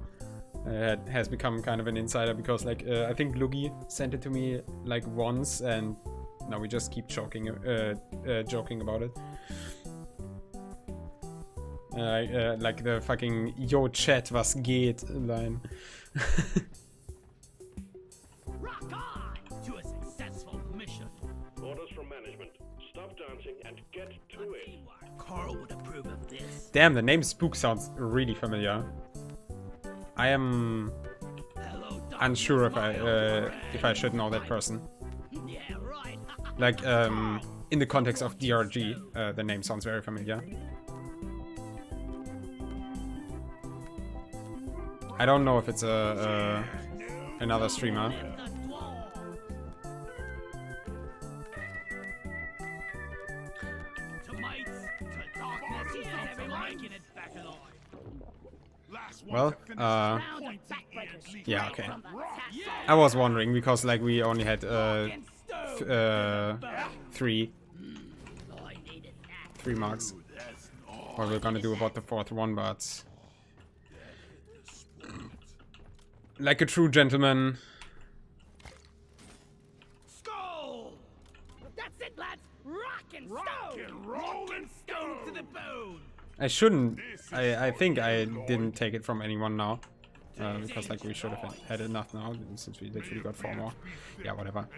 It has become kind of an insider because like I think Lugi sent it to me like once, and now we just keep joking about it. Like the fucking yo chat, was geht line. Rock on to a successful mission. Orders from management. Stop dancing and get to it. Carl would approve of this. Damn, the name Spook sounds really familiar. I am unsure if I should know that person. Yeah, right. Like in the context of DRG, the name sounds very familiar. I don't know if it's another streamer. Well, yeah, okay. I was wondering because like we only had 3 marks. What we're gonna do about the 4th one, but like a true gentleman. Skull! That's it, lads! Rock and roll and stone to the bone! I shouldn't. I think I didn't take it from anyone now. Because like we should have had enough now, since we literally got 4 more. Yeah, whatever.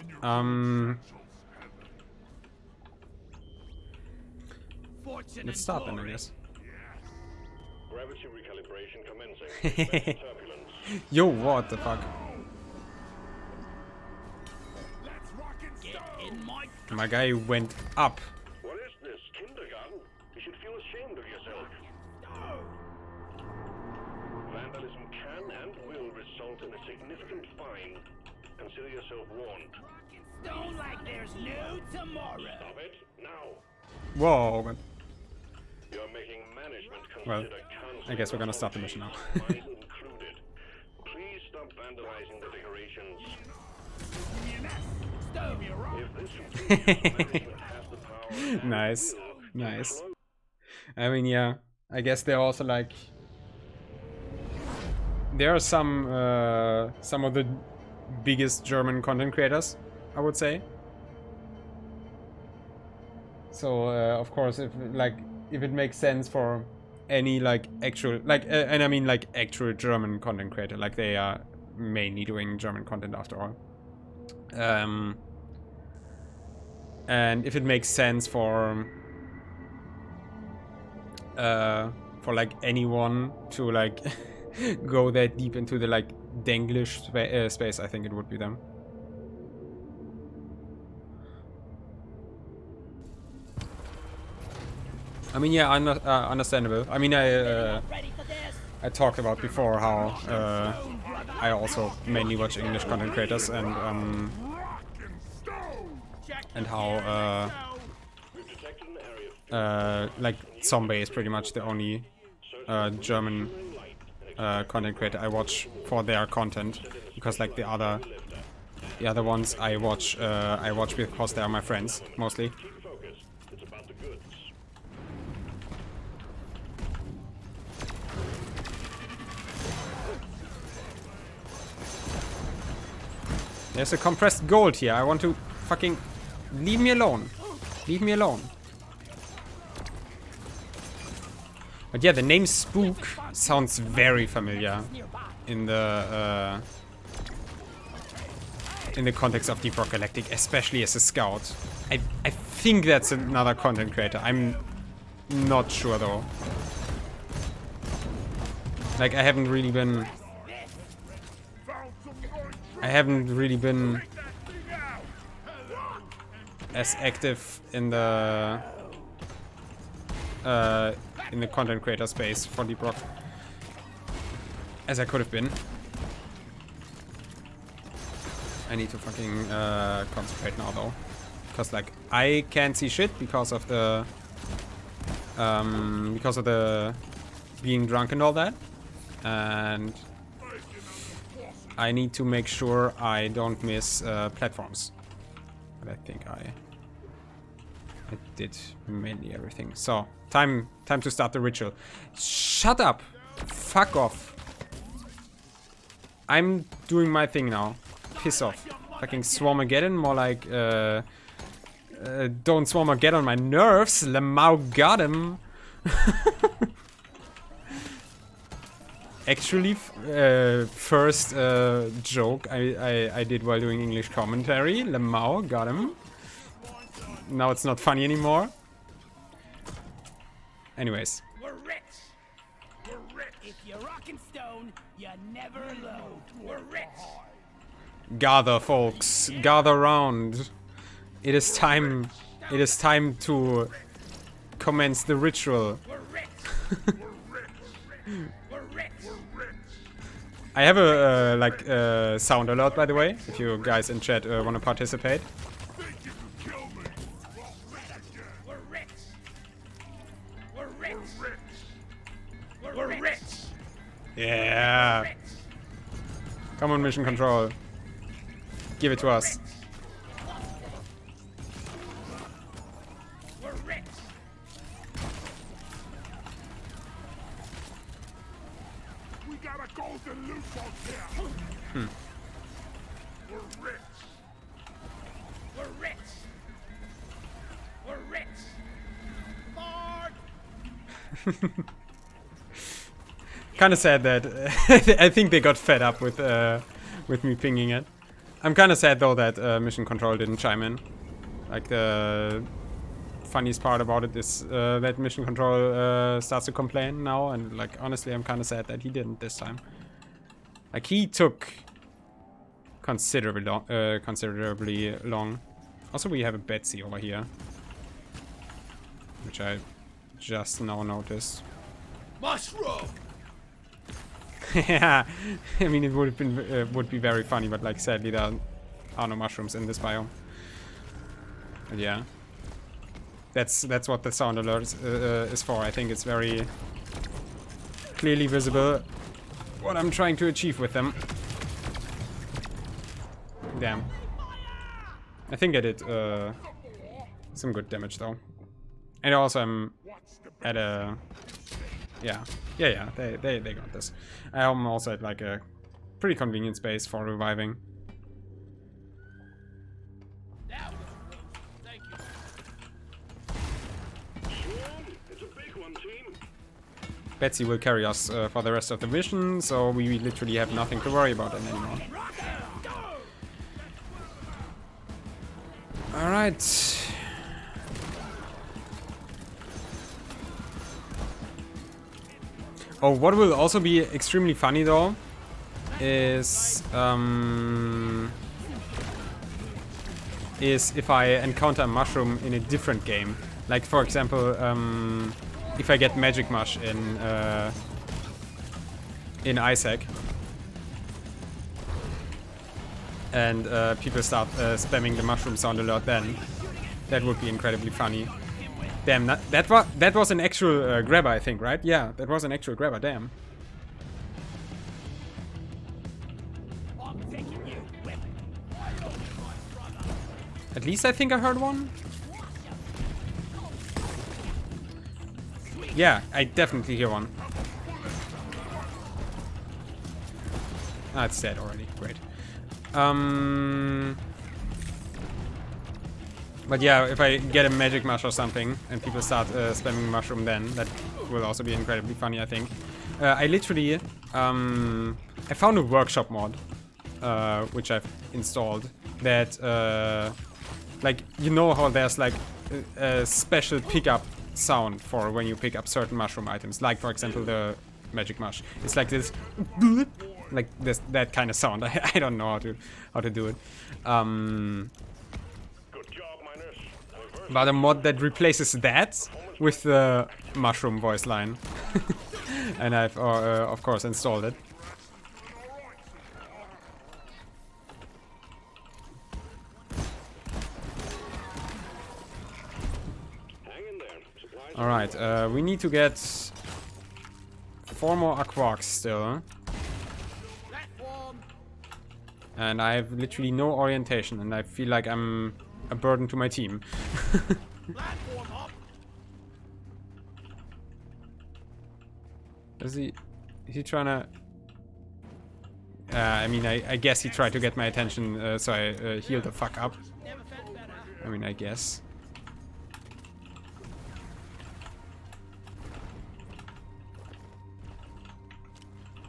Let's start then, I guess. Gravity recalibration commencing. Turbulence. Yo, what the fuck? My guy went up. What is this? Kindergarten? You should feel ashamed of yourself. Vandalism can and will result in a significant fine. Consider yourself warned. Stone like there's no tomorrow. Stop it now. Whoa, man. You're making management Well, consider I guess we're gonna start the mission now. mine included. Please stop vandalizing the decorations. If this management has the power, Nice, nice. I mean, yeah. I guess they're also like. There are some of the biggest German content creators, I would say. So of course, if it makes sense for any actual and I mean actual German content creator, they are mainly doing German content after all. And if it makes sense for anyone to go that deep into the Denglish space, I think it would be them. I mean, yeah, understandable. I mean, I talked about before how I also mainly watch English content creators, and how Zombie is pretty much the only German content creator I watch for their content, because the other ones I watch because they are my friends mostly. There's a compressed gold here. I want to fucking leave me alone. Leave me alone. But yeah, the name Spook sounds very familiar in the context of Deep Rock Galactic, especially as a scout. I think that's another content creator. I'm not sure though. I haven't really been as active in the content creator space for Deep Rock as I could have been. I need to fucking concentrate now though, because I can't see shit because of the being drunk and all that, and I need to make sure I don't miss platforms. But I think I did mainly everything. So time to start the ritual. Shut up! Fuck off! I'm doing my thing now. Piss off. Fucking Swarmageddon, more don't Swarmageddon on my nerves. Lamau got him. Actually, first joke I did while doing English commentary. Lamau got him. Now it's not funny anymore. Anyways. We're rich. We're rich. If you're rockin' stone, you never load. We're rich. Gather, folks. Gather round. It is time. It is time to commence the ritual. We're rich. We're rich. I have a sound alert, by the way, if you guys in chat want to participate. We're rich. We're rich. We're rich. Yeah. Come on, mission control. Give it to us. We're rich. We got a golden loot box here. We're rich. We're rich. We're rich. Mark. Kind of sad that I think they got fed up with me pinging it. I'm kind of sad though that mission control didn't chime in. The funniest part about it is that mission control starts to complain now, and honestly, I'm kind of sad that he didn't this time. He took considerably long. Also, we have a Betsy over here, which I just now noticed. Mushroom. Yeah, I mean it would have been would be very funny, but sadly there are no mushrooms in this biome. But yeah, that's what the sound alert is for. I think it's very clearly visible what I'm trying to achieve with them. Damn. I think I did some good damage though, and also I'm at a yeah, they got this. I'm also at a pretty convenient space for reviving. one team. Betsy will carry us for the rest of the mission, so we literally have nothing to worry about anymore. Alright. Oh, what will also be extremely funny though is if I encounter a mushroom in a different game. Like for example, if I get Magic Mush in Isaac, and people start spamming the mushroom sound alert, then that would be incredibly funny. Damn, that was an actual grabber, I think, right? Yeah, that was an actual grabber. Damn. At least I think I heard one. Yeah, I definitely hear one. Ah, it's dead already. Great. But yeah, if I get a Magic Mush or something and people start spamming mushroom, then that will also be incredibly funny, I think. I literally I found a workshop mod which I've installed that like, you know how there's like a special pickup sound for when you pick up certain mushroom items, like for example the Magic Mush. It's like this, like this, that kind of sound. I don't know how to do it. But a mod that replaces that with the mushroom voice line, and I've of course installed it. Alright, we need to get 4 more Aquarks still. And I have literally no orientation, and I feel like I'm a burden to my team. Is he trying to... I mean, I guess he tried to get my attention, so I healed the fuck up. I mean, I guess.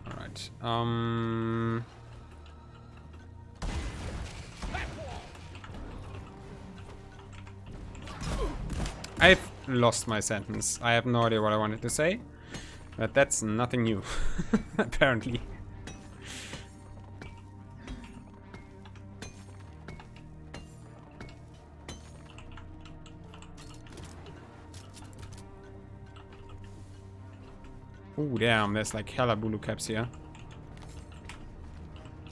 Alright, I've lost my sentence. I have no idea what I wanted to say, but that's nothing new, apparently. Ooh, damn, there's like hella bulu caps here.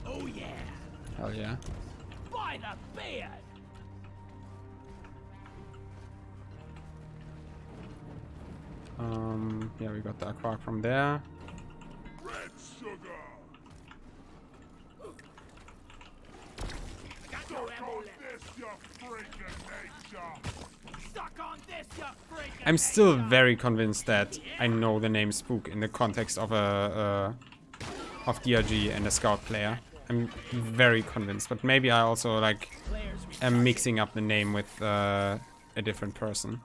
Oh yeah. Hell yeah. By the beard. Yeah, we got the Aquark from there. Red sugar. I'm still very convinced that I know the name Spook in the context of of DRG and a Scout player. I'm very convinced, but maybe I also like am mixing up the name with a different person,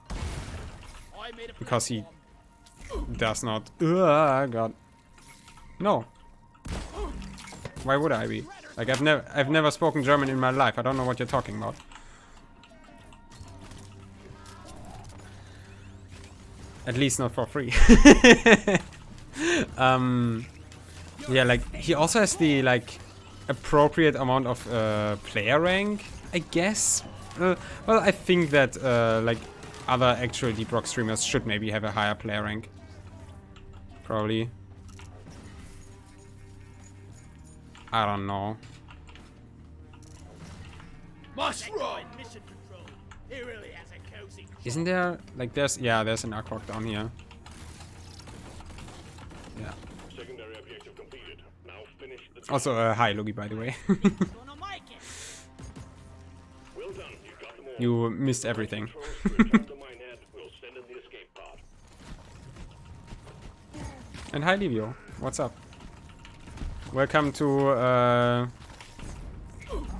because he does not. God, no. Why would I be? Like, I've never spoken German in my life. I don't know what you're talking about. At least not for free. Yeah, like he also has the like appropriate amount of player rank, I guess. Well, I think that like other actual Deep Rock streamers should maybe have a higher player rank. Probably. I don't know. Isn't there like there's an Aquark down here. Yeah. Secondary objective completed. Now finish the Also, hi Logi, by the way. Well done. You got them all. You missed everything. We'll send in the escape pod. And hi Livio, what's up? Welcome to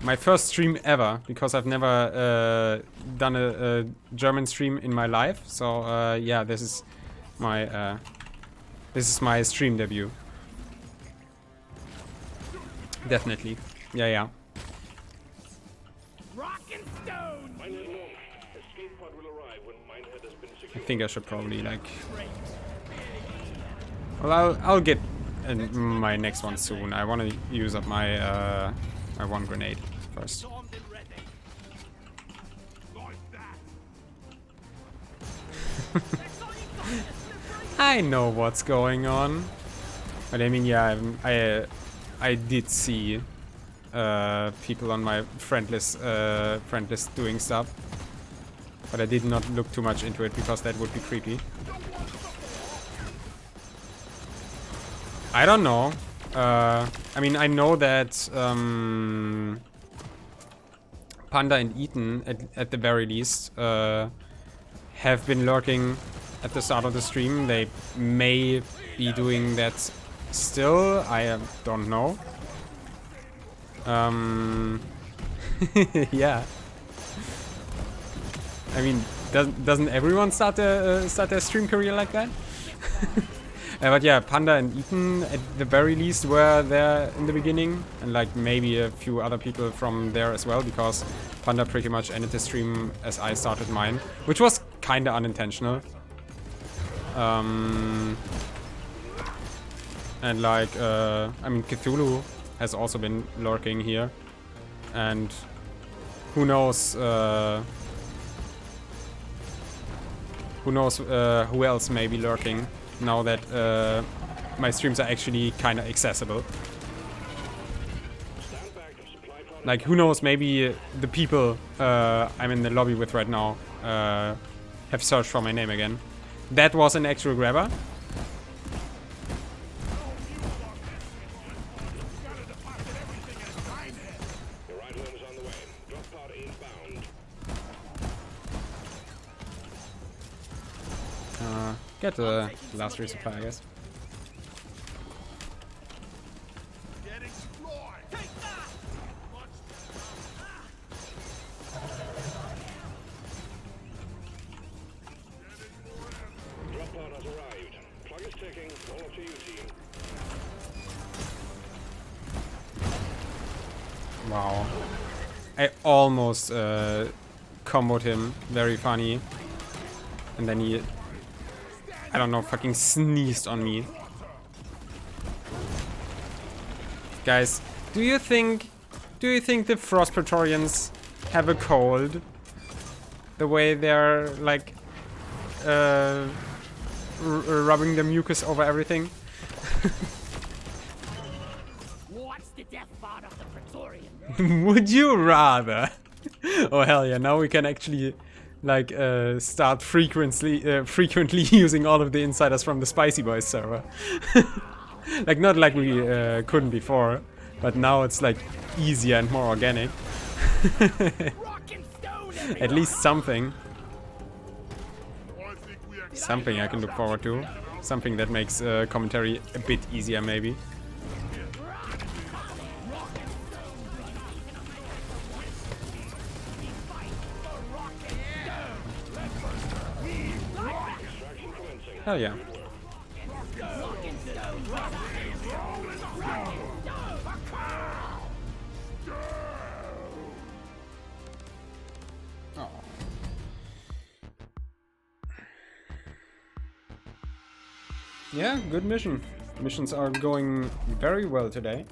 my first stream ever, because I've never done a German stream in my life. So yeah, this is My this is my stream debut. Definitely. Yeah. Rock and stone! Minehead known. Escape pod will arrive when Minehead has been I secured. think I should probably like. Well, I'll get my next one soon. I want to use up my my one grenade first. Armed and ready. Like that. I know what's going on, but I mean, yeah, I did see people on my friend list doing stuff, but I did not look too much into it because that would be creepy. I don't know. I mean, I know that Panda and Ethan, at the very least, have been lurking at the start of the stream. They may be doing that still. I don't know. Yeah. I mean, doesn't everyone start their stream career like that? But yeah, Panda and Ethan at the very least were there in the beginning, and like maybe a few other people from there as well, because Panda pretty much ended the stream as I started mine, which was kinda unintentional. And like, I mean, Cthulhu has also been lurking here, and who knows who else may be lurking now that my streams are actually kind of accessible. Like, who knows, maybe the people I'm in the lobby with right now have searched for my name again. That was an actual grabber. The right one is on the way. Drop pod inbound. Get the last resupply, I guess. Getting destroyed. Take that! Drop pod has arrived. Plug is ticking. All up to you, team. Wow. I almost comboed him. Very funny. And then he, I don't know, fucking sneezed on me. Guys, do you think the Frost Praetorians have a cold? The way they're like rubbing the mucus over everything? What's the death part of the Praetorian? Would you rather? Oh hell yeah, now we can actually like start frequently using all of the insiders from the Spicy Boys server. Like, not like we couldn't before, but now it's like easier and more organic. Rock and stone! At least something. I think we are Something I can look forward to. Something that makes commentary a bit easier maybe. Hell yeah. Oh. Yeah, good mission. Missions are going very well today.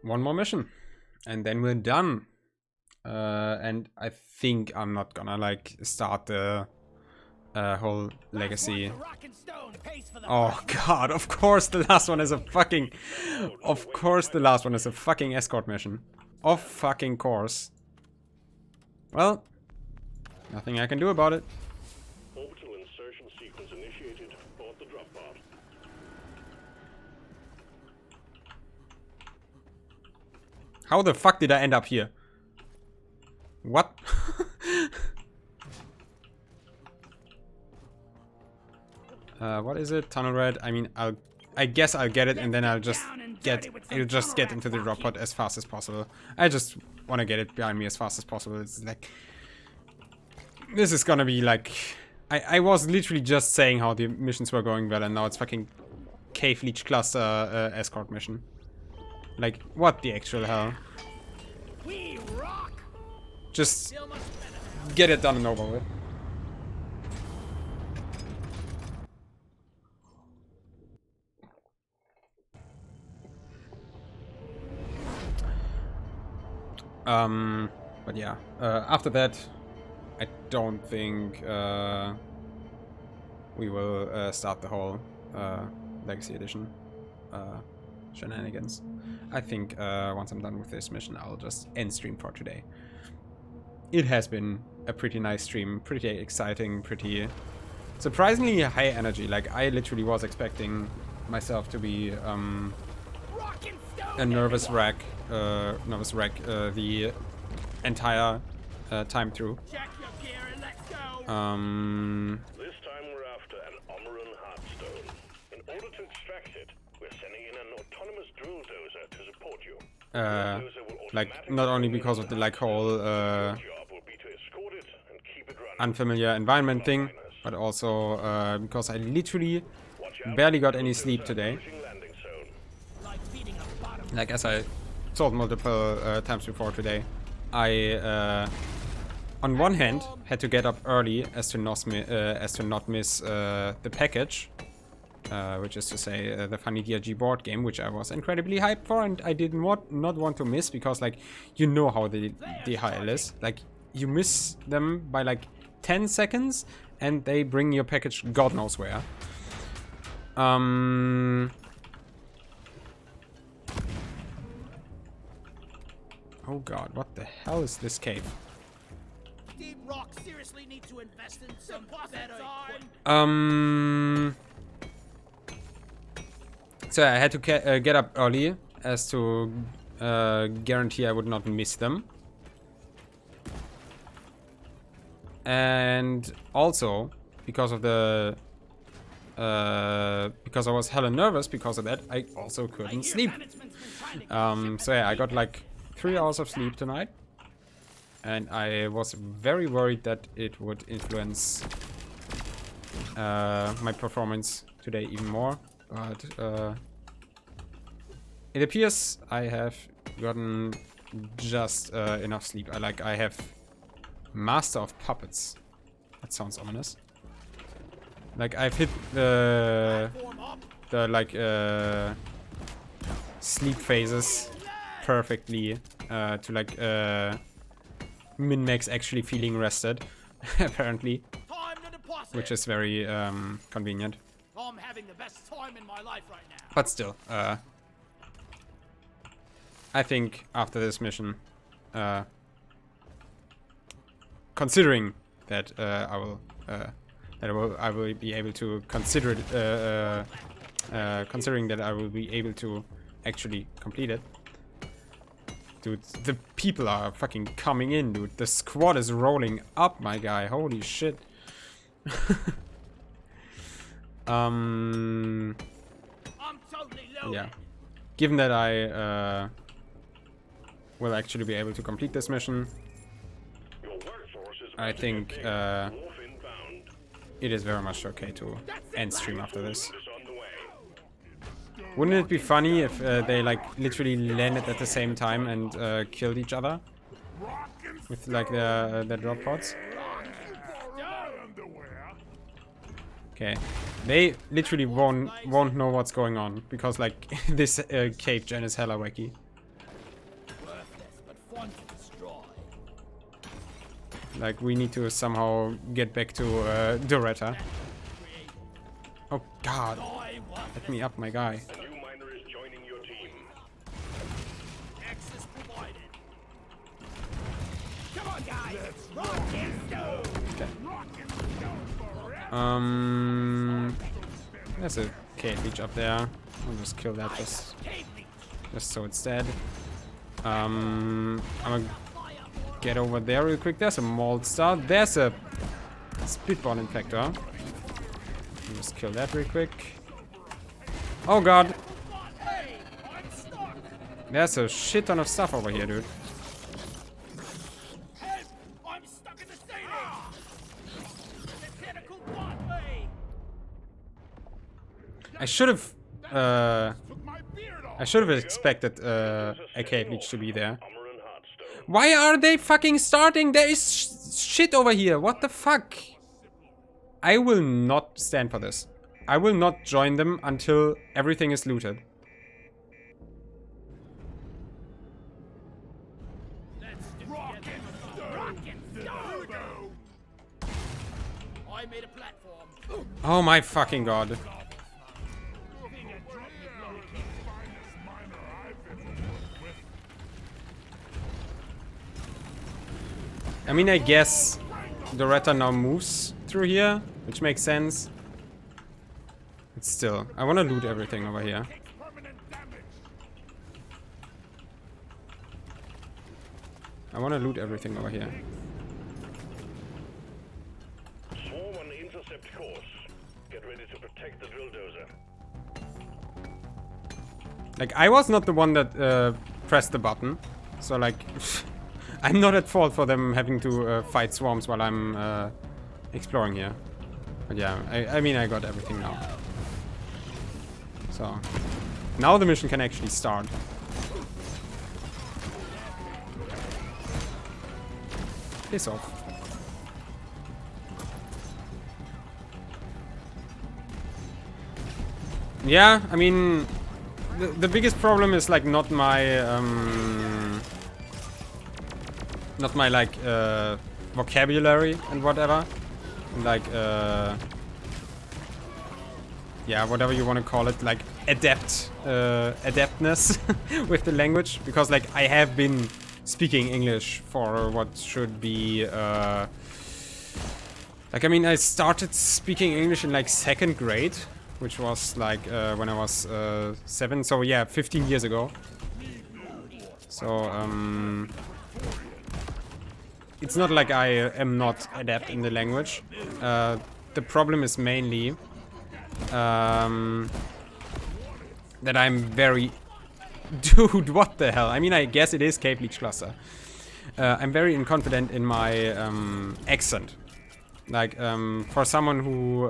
One more mission, and then we're done. And I think I'm not gonna like start the whole legacy. Rock and stone pays for the Oh god, of course the last one is a fucking... Of course the last one is a fucking escort mission. Of fucking course. Well, nothing I can do about it. Orbital insertion sequence initiated. Board the drop pod. How the fuck did I end up here? What? What is it? Tunnel red. I mean, I guess I'll get it, and then it'll just get into the drop pod as fast as possible. I just want to get it behind me as fast as possible. It's like, this is gonna be like, I was literally just saying how the missions were going well, and now it's fucking Cave Leech Cluster escort mission. Like, what the actual hell? We rock. Just get it done and over with. But yeah, after that, I don't think we will start the whole Legacy Edition shenanigans. I think once I'm done with this mission, I'll just end stream for today. It has been a pretty nice stream, pretty exciting, pretty surprisingly high energy. Like, I literally was expecting myself to be a nervous wreck the entire time through. Check your gear and let's go. This time we're after an Omeran Heartstone. In order to extract it, we're sending in an autonomous drill dozer to support you. Like, not only because of the like whole Job will be to escort it and keep it running. unfamiliar environment thing, but also because I literally barely got any sleep today. Landing zone. Like feeding a bottom. Like, as I told multiple times before today, I on one hand had to get up early as to not miss the package, which is to say the funny DRG board game, which I was incredibly hyped for, and I did not want to miss, because like, you know how the DHL is. Like, you miss them by like 10 seconds and they bring your package God knows where. Oh god, what the hell is this cave? Deep Rock seriously need to invest in some better So I had to get up early as to guarantee I would not miss them. And also, because of the because I was hella nervous because of that, I also couldn't sleep. So yeah, I got like 3 hours of sleep tonight, and I was very worried that it would influence my performance today even more, but it appears I have gotten just enough sleep. I have Master of Puppets. That sounds ominous. Like, I've hit the like sleep phases perfectly to like min-max actually feeling rested apparently, which is very convenient. I'm having the best time in my life right now. But still, I think after this mission, considering that I will be able to consider it, considering that I will be able to actually complete it. Dude, the people are fucking coming in, dude. The squad is rolling up, my guy. Holy shit. I'm totally loaded. Yeah. Given that I will actually be able to complete this mission, Your workforce is I think Wolf inbound. it is very much okay to end stream after this. Is on the way. Wouldn't it be funny if they like literally landed at the same time and killed each other with like their drop pods? Okay, they literally won't know what's going on, because like this cave gen is hella wacky. Worthless, but fun to destroy. Like, we need to somehow get back to Doretta. Oh god, let me up, my guy. A new miner is joining your team. Access provided. Come on, guys. Rock and stone. There's a cave leech up there. I'll just kill that just so it's dead. I'm gonna get over there real quick. There's a mold star. There's a speedball infector. Just kill that real quick. Oh god. There's a shit ton of stuff over here, dude. I'm stuck in the ceiling. The tentacle got me. I should have Took my beard off. expected a cave leech to be there. Omeran Heartstone. Why are they fucking starting? There is shit over here. What the fuck? I will not stand for this. I will not join them until everything is looted. I made a platform. Oh my fucking god. I mean, I guess Doretta now moves through here, which makes sense. But still, I want to loot everything over here. I want to loot everything over here. Swarm on the intercept course. Get ready to protect the drill dozer. Like, I was not the one that pressed the button. So, like, I'm not at fault for them having to fight swarms while I'm exploring here. But yeah, I mean, I got everything now. So, now the mission can actually start. Piss off. Yeah, I mean, the biggest problem is like not my like vocabulary and whatever, like yeah, whatever you want to call it, like adeptness with the language, because like I have been speaking English for what should be like, I mean, I started speaking English in like 2nd grade, which was like when I was 7, so yeah, 15 years ago. So it's not like I am not adept in the language. The problem is mainly that I'm very... Dude, what the hell? I mean, I guess it is Cave Leech Cluster. I'm very inconfident in my accent. Like, for someone who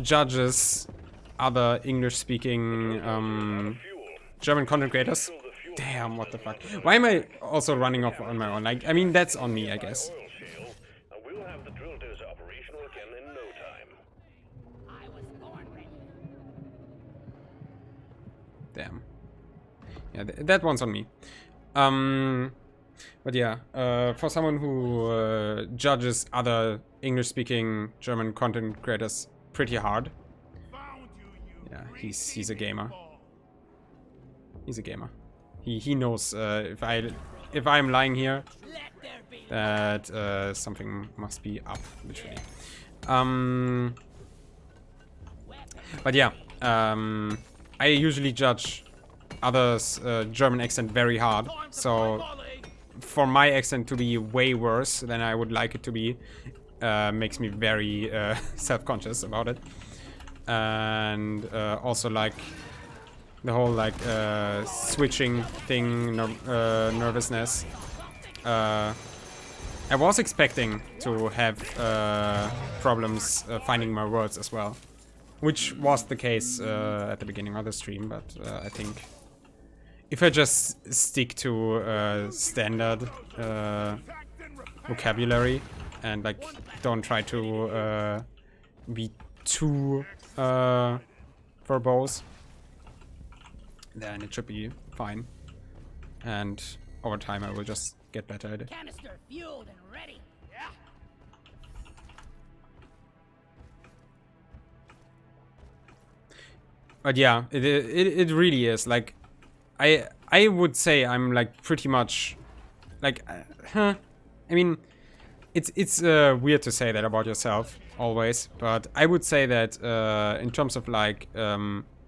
judges other English-speaking German content creators. Damn, what the fuck? Why am I also running off on my own? Like, I mean, that's on me, I guess. Oil shale, and we'll have the drill dozer operational again in no time. I was born ready. Damn. Yeah, that one's on me. But yeah, for someone who judges other English-speaking German content creators pretty hard. Yeah, he's a gamer. He's a gamer. He knows if I'm lying here, Let there be. that something must be up, literally. But yeah, I usually judge others' German accent very hard, so for my accent to be way worse than I would like it to be makes me very self-conscious about it. And also like the whole like switching thing, nervousness. I was expecting to have problems finding my words as well, which was the case at the beginning of the stream, but I think if I just stick to standard vocabulary and like don't try to be too verbose, then it should be fine. And over time I will just get better at it. Canister fueled and ready. Yeah. But yeah, it really is like I would say I'm like pretty much like I mean it's weird to say that about yourself always, but I would say that in terms of like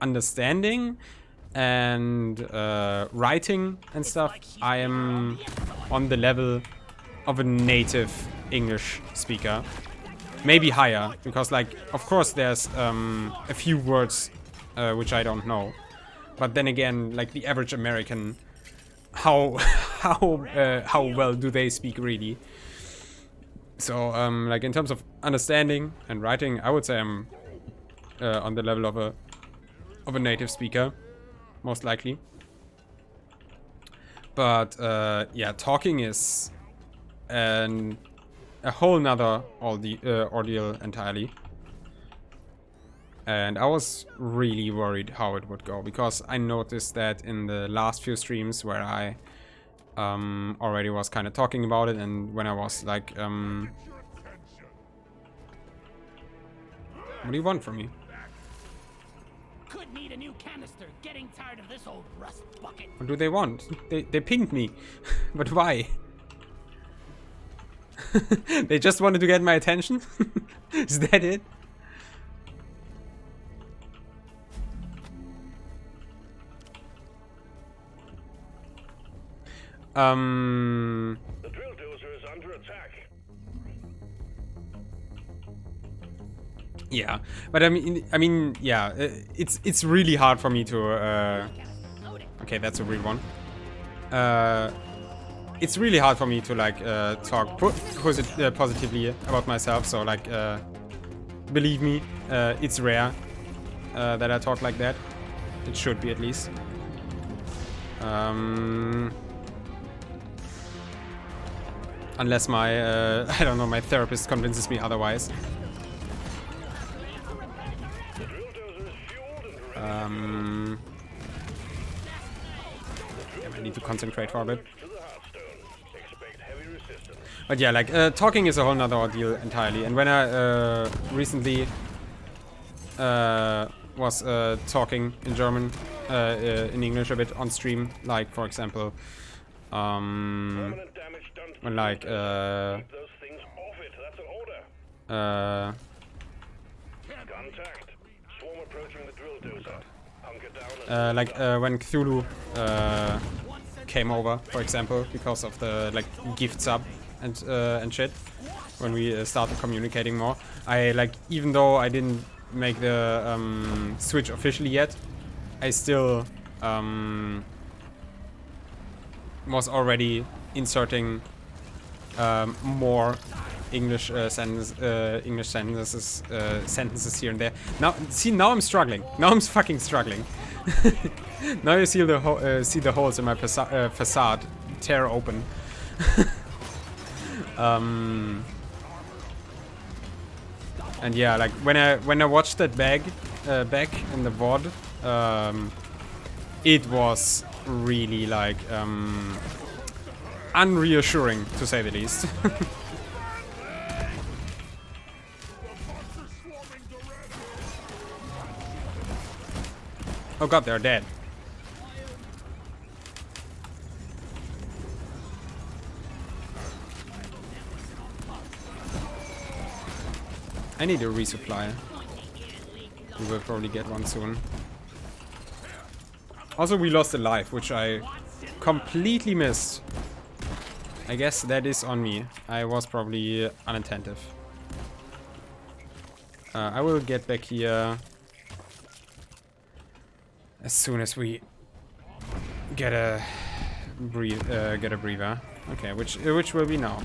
understanding and writing and stuff, I am on the level of a native English speaker. maybe higher, because like of course there's a few words which I don't know, but then again, like the average American, how how well do they speak really? So like in terms of understanding and writing, I would say I'm on the level of a native speaker, most likely. But yeah, talking is a whole nother ordeal entirely. And I was really worried how it would go, because I noticed that in the last few streams where I already was kind of talking about it, and when I was like, what do you want from me? Could need a new canister. Getting tired of this old rust bucket. What do they want? They pinged me. But why? They just wanted to get my attention? Is that it? The drill dozer is under attack. Yeah, but I mean, yeah, it's really hard for me to. Okay, that's a weird one. It's really hard for me to like talk positively about myself. So like, believe me, it's rare that I talk like that. It should be, at least. Unless my I don't know, my therapist convinces me otherwise. I need to concentrate for a bit. But yeah, like talking is a whole nother ordeal entirely. And when I recently was talking in German, in English a bit on stream, like for example, when like when Cthulhu came over, for example, because of the like gift sub and shit, when we started communicating more, I like, even though I didn't make the switch officially yet, I still was already inserting more English sentences here and there. Now, see, now I'm struggling. Now I'm fucking struggling. Now you see the holes in my facade tear open. And yeah, like when I watched that back in the VOD, it was really like unreassuring, to say the least. Oh god, they're dead. I need a resupply. We will probably get one soon. Also, we lost a life, which I completely missed. I guess that is on me. I was probably unattentive. I will get back here as soon as we get a breather. Okay, which will be now?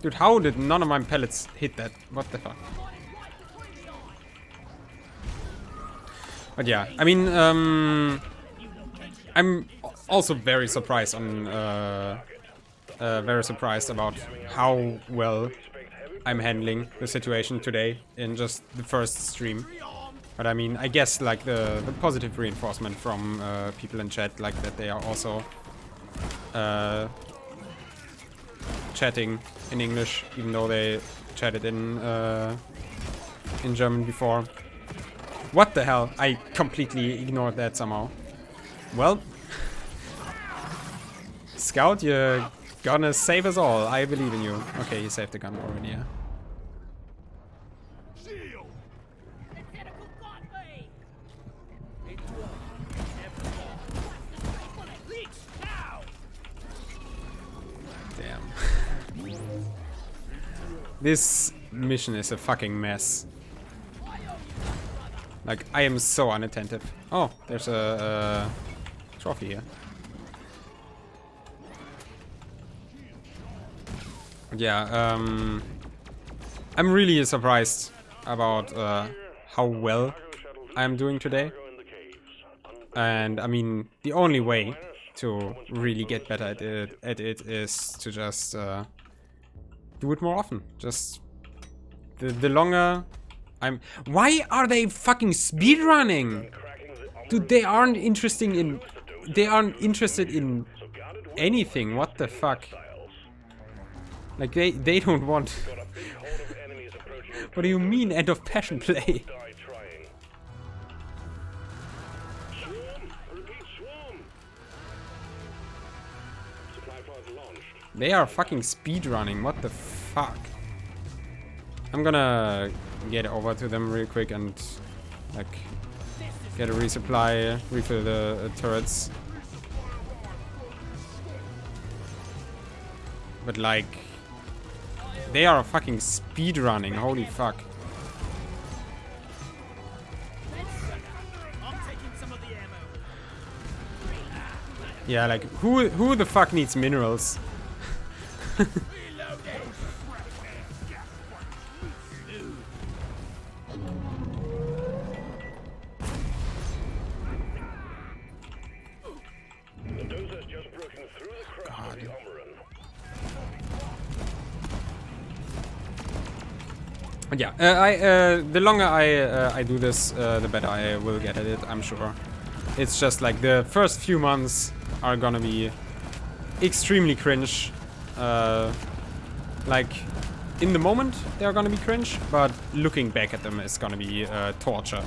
Dude, how did none of my pellets hit that? What the fuck? But yeah, I mean, I'm also very surprised about how well I'm handling the situation today in just the first stream. But I mean, I guess like the positive reinforcement from people in chat, like that they are also chatting in English, even though they chatted in German before. What the hell? I completely ignored that somehow. Well, Scout, you're gonna save us all. I believe in you. Okay, you saved the gun already, yeah. This mission is a fucking mess. Like, I am so unattentive. Oh, there's a trophy here. Yeah, I'm really surprised about how well I'm doing today. And I mean, the only way to really get better at it is to just do it more often. Just the longer I'm... Why are they fucking speedrunning? Dude, they aren't interested in anything. What the fuck? Like they don't want... What do you mean, end of passion play? They are fucking speedrunning. What the fuck? I'm gonna get over to them real quick and like get a resupply, refill the turrets. But like, they are fucking speedrunning. Holy fuck! Yeah, like who the fuck needs minerals? Yeah, the longer I do this, the better I will get at it, I'm sure. It's just like the first few months are gonna be extremely cringe. Like, in the moment, they're gonna be cringe, but looking back at them is gonna be torture.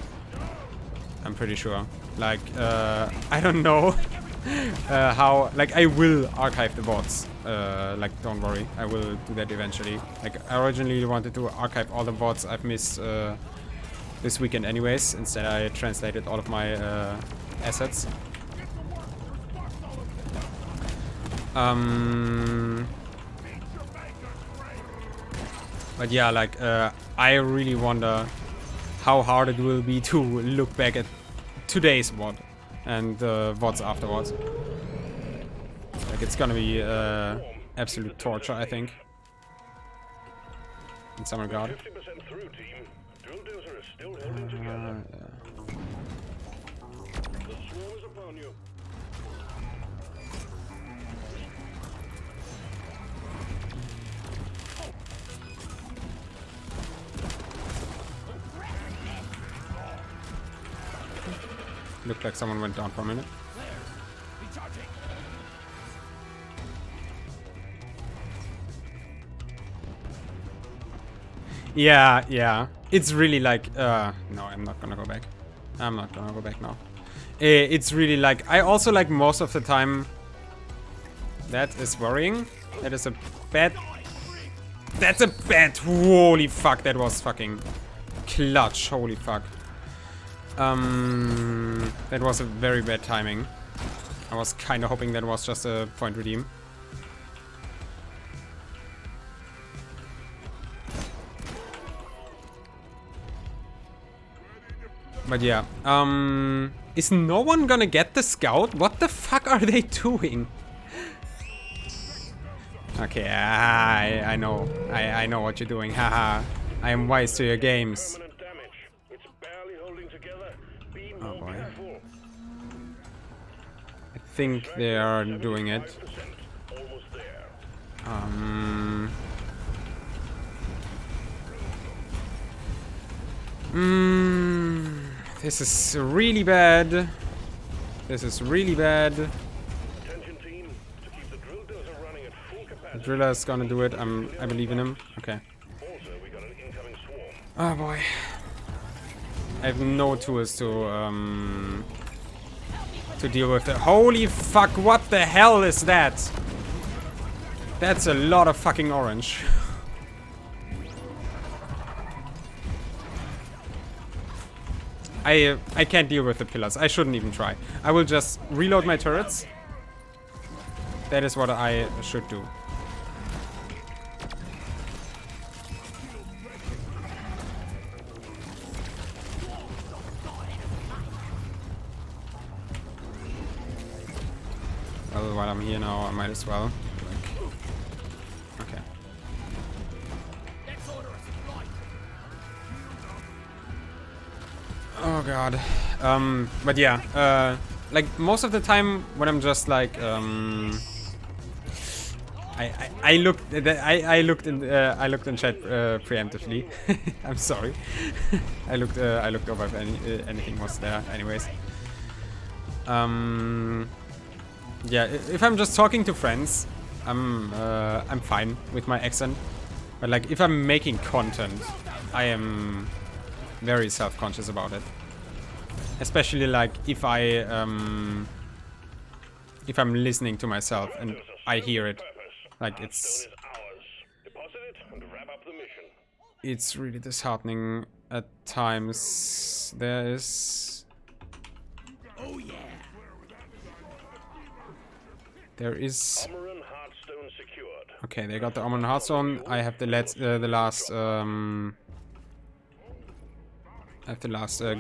I'm pretty sure. Like, I don't know how... Like, I will archive the VODs. Like, don't worry, I will do that eventually. Like, I originally wanted to archive all the VODs I've missed this weekend anyways. Instead, I translated all of my assets. But yeah, like, I really wonder how hard it will be to look back at today's VOD and the VODs afterwards. Like, it's gonna be absolute torture, I think, in some regard. Looked like someone went down for a minute. Yeah, yeah. It's really like, no, I'm not gonna go back. I'm not gonna go back now. It's really like, I also like most of the time, that is worrying. That is a bad, that's a bad, holy fuck, that was fucking clutch, holy fuck. That was a very bad timing. I was kind of hoping that was just a point redeem. But yeah, is no one gonna get the scout? What the fuck are they doing? Okay, I know. I know what you're doing. Haha. I am wise to your games. Oh boy. I think they are doing it. This is really bad. This is really bad. The driller is gonna do it. I believe in him. Okay. Oh boy. I have no tools to deal with it. Holy fuck, what the hell is that? That's a lot of fucking orange. I can't deal with the pillars. I shouldn't even try. I will just reload my turrets. That is what I should do. while I'm here now, I might as well. Okay. Oh god. But yeah, like most of the time when I'm just like I looked in chat preemptively. I'm sorry. I looked over if anything was there. Anyways. Yeah, if I'm just talking to friends, I'm fine with my accent. But like if I'm making content, I am very self-conscious about it. Especially like if I'm listening to myself and I hear it. Like it's really disheartening at times. There is okay, they got the Armor and Heartstone. I have the last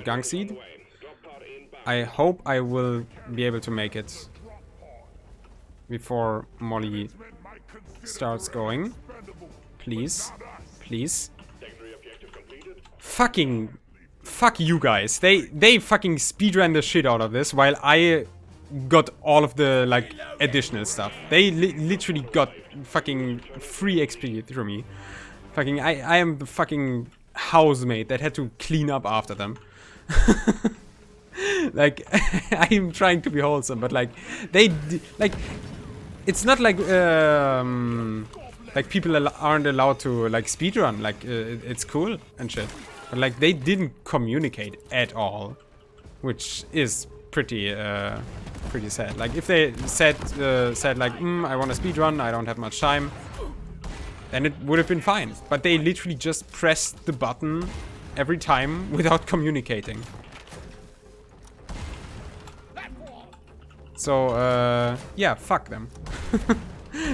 Gunk Seed. I hope I will be able to make it before Molly starts going. Please. Please. Fuck you guys. They fucking speedran the shit out of this while I got all of the like additional stuff. They literally got fucking free XP through me. Fucking I am the fucking housemate that had to clean up after them. Like I'm trying to be wholesome, but like like it's not like people aren't allowed to like speedrun. Like it's cool and shit, but like they didn't communicate at all, which is pretty sad. Like if they said like I want to speedrun, I don't have much time, then it would have been fine. But they literally just pressed the button every time without communicating. So, yeah, fuck them.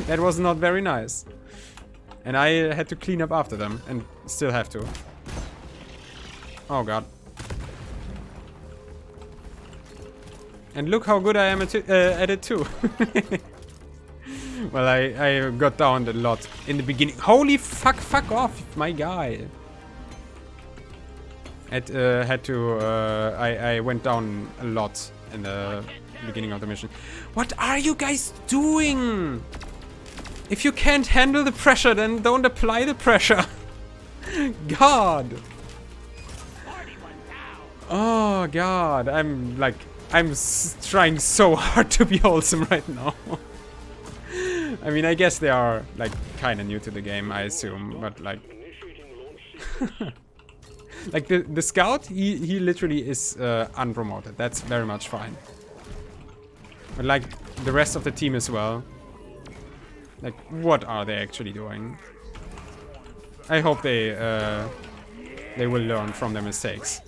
That was not very nice. And I had to clean up after them, and still have to. Oh god. And look how good I am at it too. Well, I got down a lot in the beginning. Holy fuck off, my guy. I went down a lot in the beginning of the mission. What are you guys doing? If you can't handle the pressure, then don't apply the pressure. God. Oh god, I'm trying so hard to be wholesome right now. I mean, I guess they are like kind of new to the game, I assume, but like like the scout, he literally is unpromoted. That's very much fine. But like the rest of the team as well. Like, what are they actually doing? I hope they will learn from their mistakes.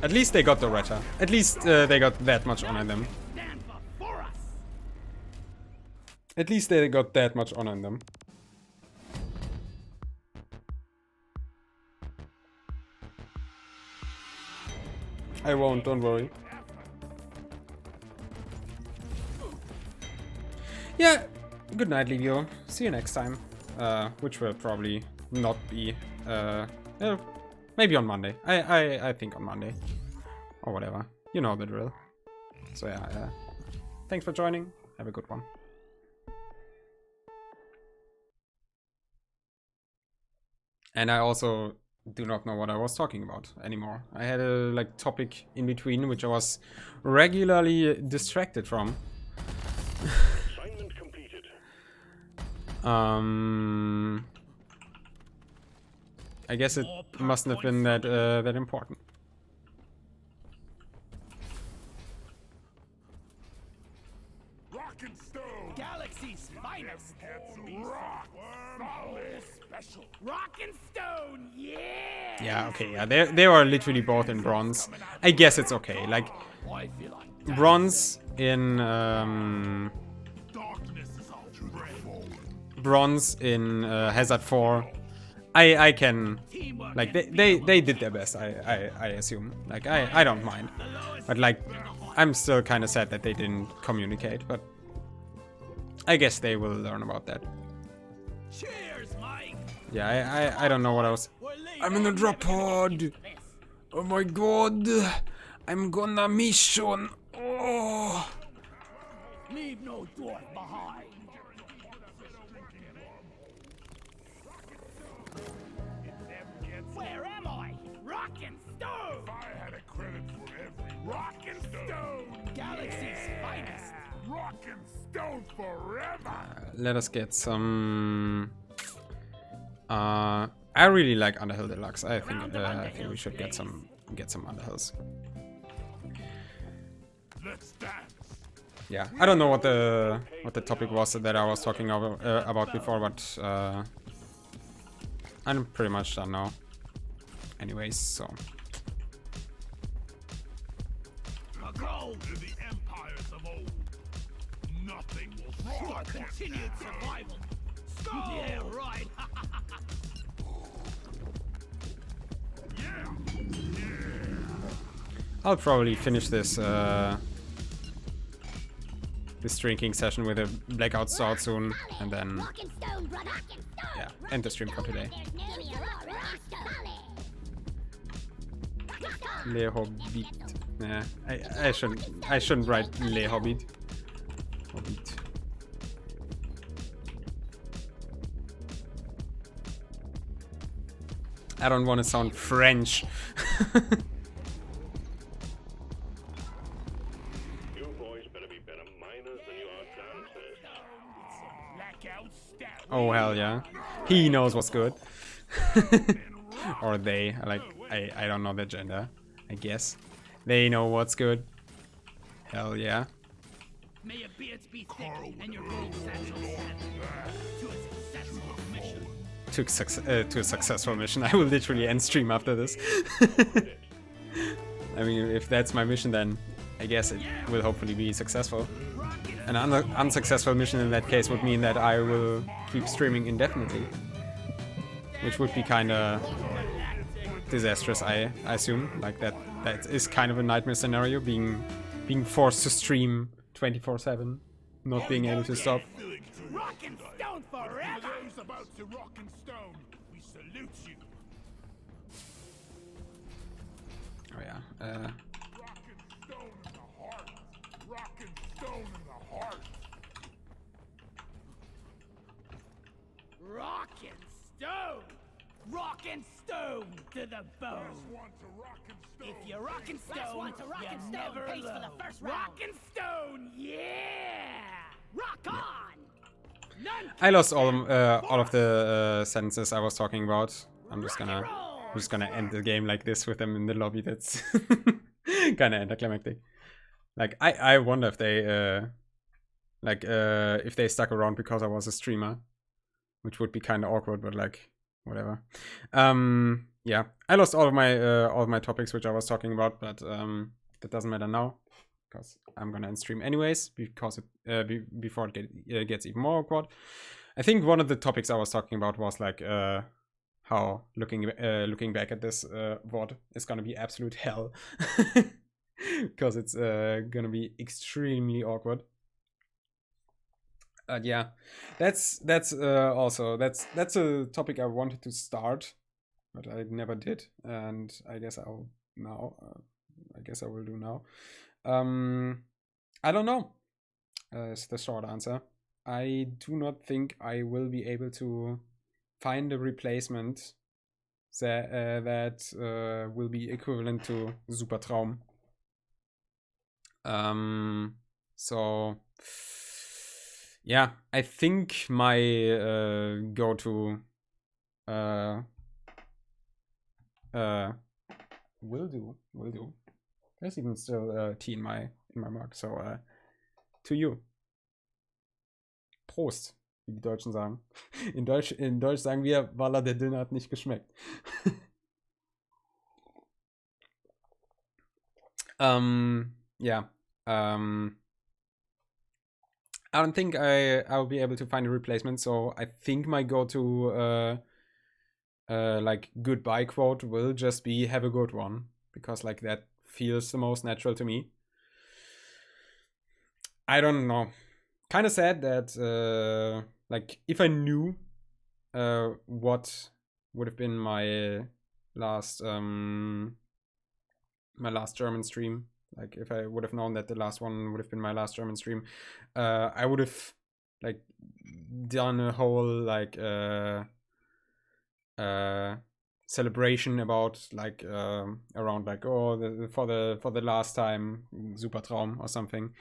At least they got the Retta. At least they got that much honor in them. At least they got that much honor in them. I won't, don't worry. Yeah, good night, Livio. See you next time. Which will probably not be, maybe on Monday. I think on Monday. Or whatever. You know the drill. So yeah, thanks for joining. Have a good one. And I also do not know what I was talking about anymore. I had a like topic in between which I was regularly distracted from. Assignment completed. I guess it mustn't have been that important. Galaxy's finest. Rock and stone, yeah. Yeah, okay, yeah, they are literally both in bronze. I guess it's okay. Like bronze in Hazard 4. I can, like, they did their best, I assume. Like, I don't mind. But, like, I'm still kind of sad that they didn't communicate, but I guess they will learn about that. Cheers, Mike. Yeah, I don't know what else. I'm in a drop pod! Oh my god! I'm gonna mission! Oh! Leave no dwarf behind. Where am I? Rock and stone. I had a credit for every rock and stone. Galaxy's finest. Rock and stone forever. Let us get some. I really like Underhill Deluxe. I think we should get some Underhills. Let's dance. Yeah, I don't know what the topic was that I was talking about before, but I'm pretty much done now. Anyways, so. Go to the empires of old. Nothing will For continued survival. Yeah, right. I'll probably finish this this drinking session with a blackout start soon, and then yeah, end the stream for today. Le Hobbit. Nah, I shouldn't write Le Hobbit. Hobbit. I don't want to sound French. You boys better be better miners than you are dancers. Oh hell yeah. He knows what's good. Or they, like, I don't know the gender, I guess. They know what's good. Hell yeah. May your beards be thick and your gold satchels to a successful mission. To a successful mission. I will literally end stream after this. I mean, if that's my mission, then I guess it will hopefully be successful. An unsuccessful mission in that case would mean that I will keep streaming indefinitely, which would be kind of disastrous, I assume. Like that is kind of a nightmare scenario, being forced to stream 24/7, not being able to stop. Rock and stone forever. Those about to rock and stone, we salute you. Oh yeah. Rock and stone in the heart. Rock and stone in the heart. Rock and stone. Rock and stone to the bone. Want to rock and stone. If you rock and stone, want to rock you and stone. never Pace for the low. first Rock round. and stone, yeah. Rock on. None I lost all of the sentences I was talking about. I'm just gonna end the game like this with them in the lobby. That's kind of anticlimactic. Like I wonder if they if they stuck around because I was a streamer, which would be kind of awkward, but like whatever. Yeah, I lost all of my topics which I was talking about, but that doesn't matter now because I'm gonna end stream anyways because before it gets even more awkward. I think one of the topics I was talking about was like how looking back at this VOD is gonna be absolute hell because it's gonna be extremely awkward. Yeah, that's a topic I wanted to start, but I never did, and I guess I'll now. I guess I will do now. I don't know. Is the short answer. I do not think I will be able to find a replacement that will be equivalent to Super Traum. So yeah, I think my go-to will do. There's even still T in my mug. So to you. Prost, wie die Deutschen sagen. In Deutsch sagen wir, Walla, der Döner hat nicht geschmeckt. Yeah. I don't think I'll be able to find a replacement, so I think my go-to like goodbye quote will just be "have a good one," because like that feels the most natural to me. I don't know. Kind of sad that like if I knew what would have been my last German stream, like if I would have known that the last one would have been my last German stream, I would have like done a whole like celebration about like around like, oh, for the last time, super Traum or something.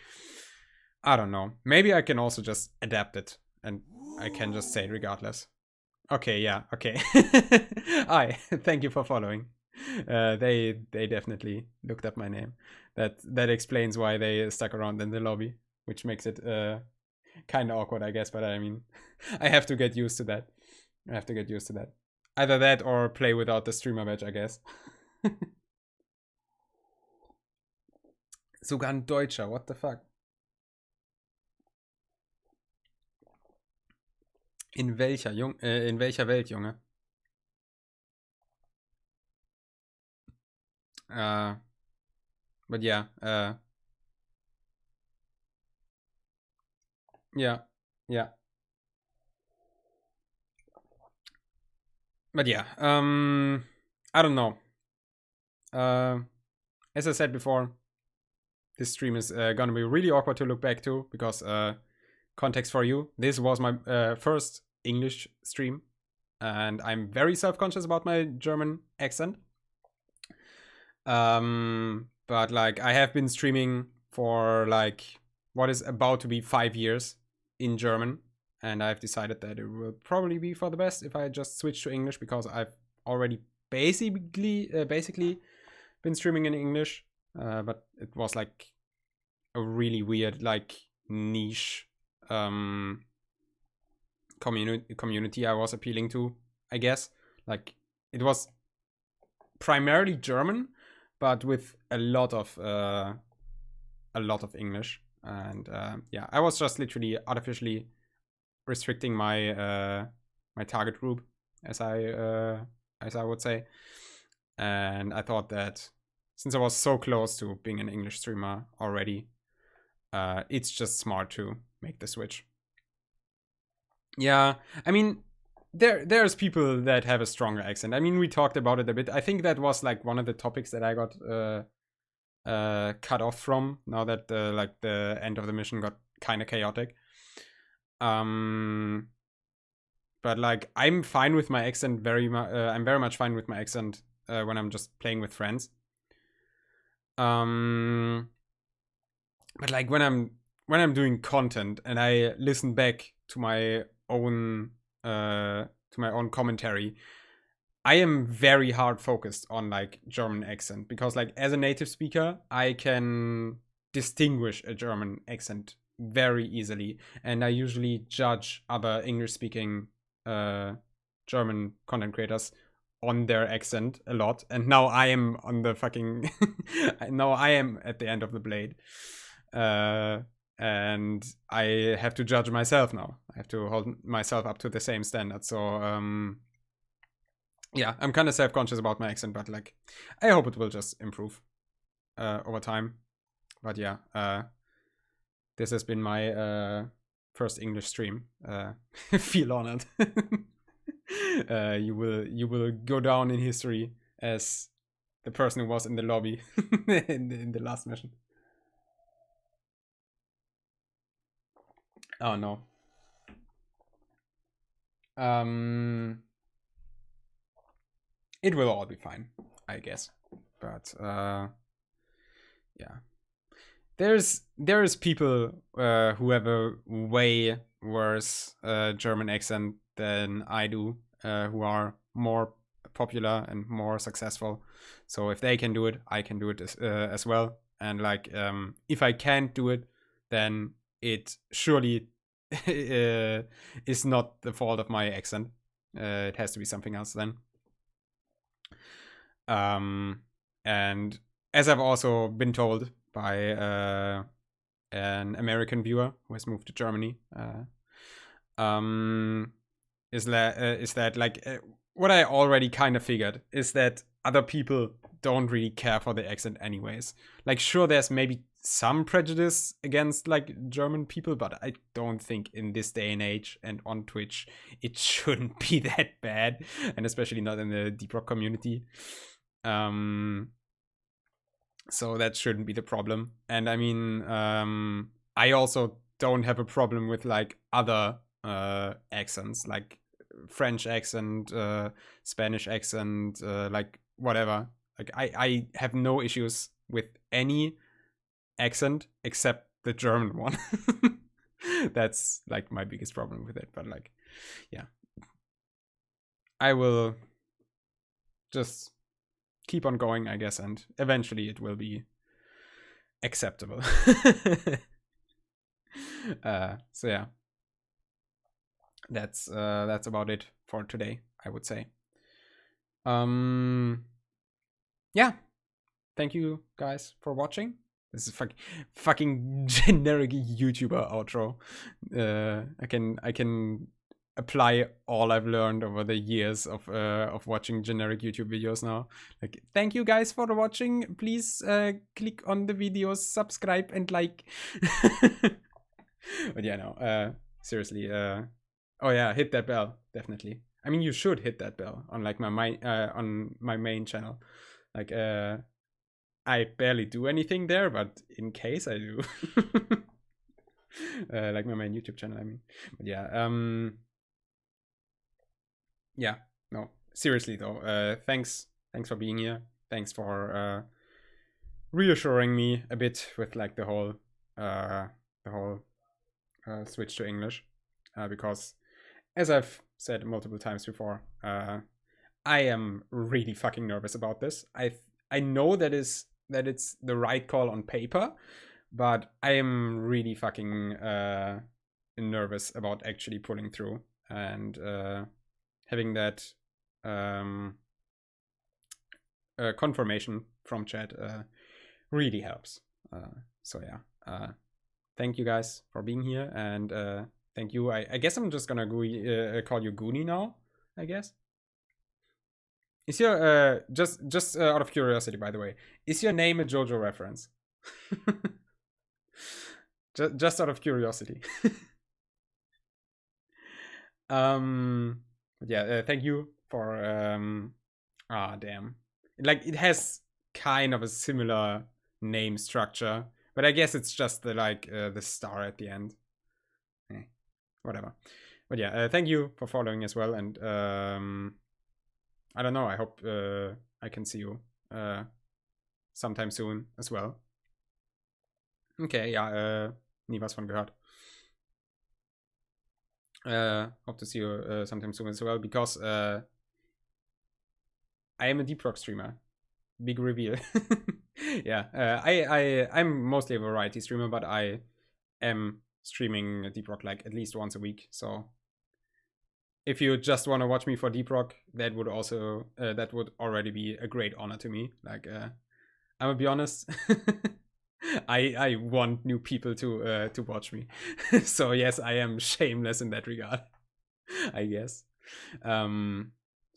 I don't know. Maybe I can also just adapt it and I can just say it regardless. Okay, yeah, okay. Hi, thank you for following. They definitely looked up my name. That explains why they stuck around in the lobby, which makes it kind of awkward, I guess. But I mean, I have to get used to that. I have to get used to that. Either that or play without the streamer badge, I guess. Sogar ein Deutscher, what the fuck? In welcher Welt, Junge? But yeah, yeah. But yeah, I don't know. As I said before, this stream is gonna be really awkward to look back to because context for you, this was my first English stream, and I'm very self-conscious about my German accent. But like I have been streaming for like what is about to be 5 years in German, and I've decided that it will probably be for the best if I just switch to English, because I've already basically been streaming in English, but it was like a really weird like niche community I was appealing to, I guess. Like it was primarily German, but with a lot of English, and yeah, I was just literally artificially restricting my my target group, as I would say, and I thought that since I was so close to being an English streamer already, it's just smart to make the switch. Yeah, I mean, there's people that have a stronger accent. I mean, we talked about it a bit. I think that was like one of the topics that I got cut off from, now that like the end of the mission got kind of chaotic. But like I'm fine with my accent I'm very much fine with my accent when I'm just playing with friends. But like when I'm doing content and I listen back to my own commentary, I am very hard focused on like German accent, because like as a native speaker I can distinguish a German accent very easily, and I usually judge other English speaking German content creators on their accent a lot, and now I am on the fucking now I am at the end of the blade, and I have to judge myself now. I have to hold myself up to the same standard. So yeah, I'm kind of self-conscious about my accent, but like I hope it will just improve over time. But yeah, this has been my first English stream. Feel honored. You will go down in history as the person who was in the lobby in the last mission. Oh no. It will all be fine, I guess. But yeah. There's people who have a way worse German accent than I do, who are more popular and more successful. So if they can do it, I can do it as well. And like if I can't do it, then it surely is not the fault of my accent. It has to be something else then. And as I've also been told by an American viewer who has moved to Germany, is that like what I already kind of figured is that other people don't really care for the accent anyways. Like, sure, there's maybe some prejudice against like German people, but I don't think in this day and age and on Twitch it shouldn't be that bad, and especially not in the Deep Rock community. So that shouldn't be the problem. And I mean, I also don't have a problem with like other accents, like French accent, Spanish accent, like whatever. Like I have no issues with any accent except the German one. That's like my biggest problem with it. But like, yeah, I will just keep on going, I guess, and eventually it will be acceptable. So yeah, that's about it for today, I would say. Yeah, thank you guys for watching. This is fucking generic YouTuber outro. I can apply all I've learned over the years of watching generic YouTube videos now. Like, thank you guys for watching. Please click on the videos, subscribe, and like. But yeah, no. Seriously. Oh yeah, hit that bell, definitely. I mean, you should hit that bell on like on my main channel. Like, I barely do anything there, but in case I do, like my main YouTube channel, I mean. But yeah, yeah, no, seriously though, thanks for being here. Thanks for reassuring me a bit with like the whole switch to English, because as I've said multiple times before, I am really fucking nervous about this. I know that it's the right call on paper, but I am really fucking nervous about actually pulling through, and having that confirmation from chat really helps. So yeah, thank you guys for being here, and thank you. I guess I'm just gonna call you Goonie now, I guess. Is your just out of curiosity, by the way, is your name a JoJo reference? just out of curiosity. Yeah, thank you for damn. Like, it has kind of a similar name structure, but I guess it's just the like the star at the end. Whatever. But yeah, thank you for following as well, and I don't know, I hope I can see you sometime soon as well. Okay, ja, nie was von gehört. Hope to see you sometime soon as well, because I am a Deep Rock streamer. Big reveal. Yeah, I'm mostly a variety streamer, but I am streaming Deep Rock like at least once a week, so if you just want to watch me for Deep Rock, that would also that would already be a great honor to me. Like, I'm gonna be honest, I want new people to watch me. So yes, I am shameless in that regard, I guess. So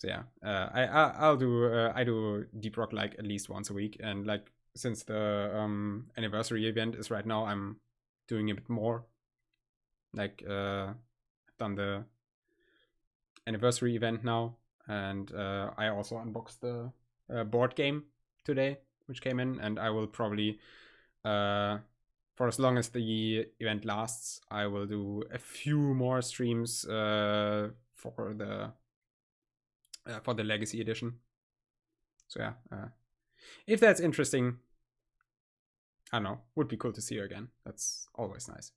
yeah, I do Deep Rock like at least once a week, and like since the anniversary event is right now, I'm doing a bit more. Like, I've done the anniversary event now, and I also unboxed the board game today, which came in, and I will probably for as long as the event lasts, I will do a few more streams for the Legacy Edition. So yeah, if that's interesting, I don't know, would be cool to see you again. That's always nice.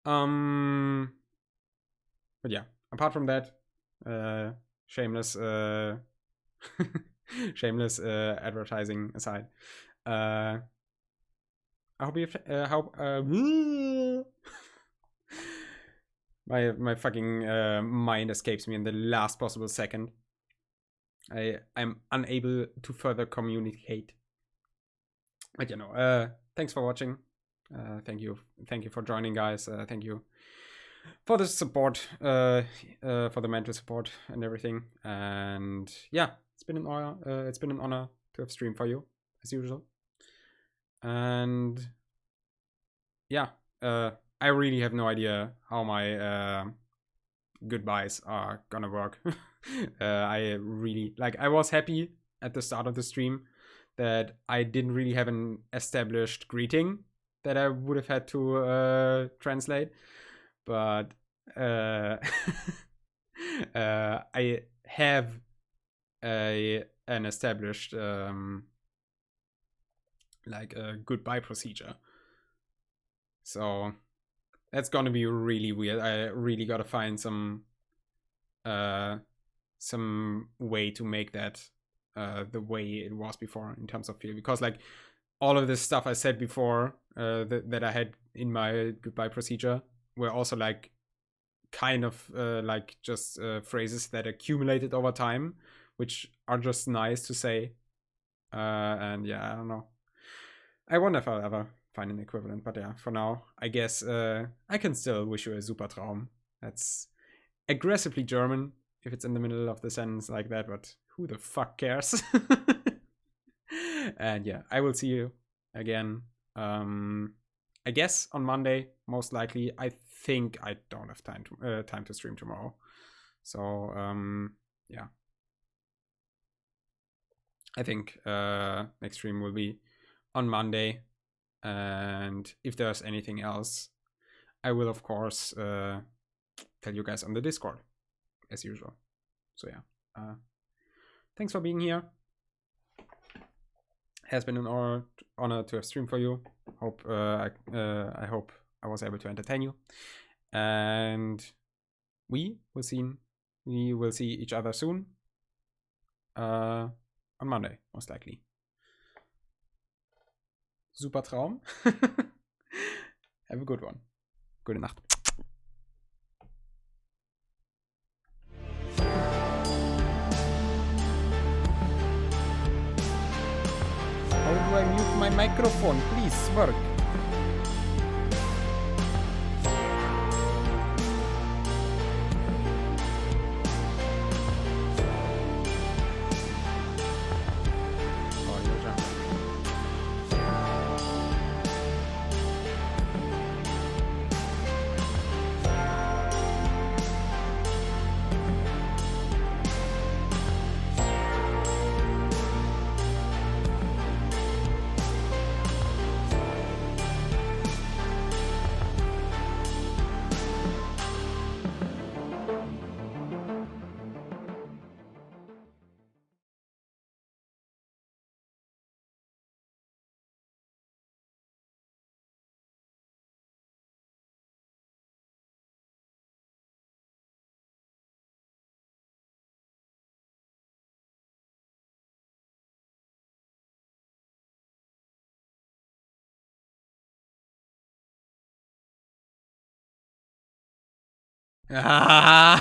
But yeah, apart from that, shameless shameless advertising aside, I hope you my fucking mind escapes me in the last possible second. I'm unable to further communicate. But you know, thanks for watching. Thank you for joining, guys. Thank you for the support, for the mental support and everything. And yeah, it's been an honor. It's been an honor to have streamed for you as usual. And yeah, I really have no idea how my goodbyes are gonna work. I really I was happy at the start of the stream that I didn't really have an established greeting that I would have had to translate, but I have an established a goodbye procedure. So that's gonna be really weird. I really gotta find some way to make that the way it was before in terms of feel, because all of this stuff I said before that I had in my goodbye procedure were also kind of just phrases that accumulated over time, which are just nice to say. And yeah, I don't know. I wonder if I'll ever find an equivalent, but yeah, for now, I guess I can still wish you a super Traum. That's aggressively German if it's in the middle of the sentence like that, but who the fuck cares? And yeah, I will see you again. I guess on Monday, most likely. I think I don't have time to stream tomorrow. So yeah. I think next stream will be on Monday. And if there's anything else, I will of course tell you guys on the Discord as usual. So yeah, thanks for being here. Has been an honor to have streamed for you. I hope I was able to entertain you, and we will see each other soon on Monday, most likely. Super Traum. Have a good one. Gute Nacht. How do I mute my microphone? Please work. Ah!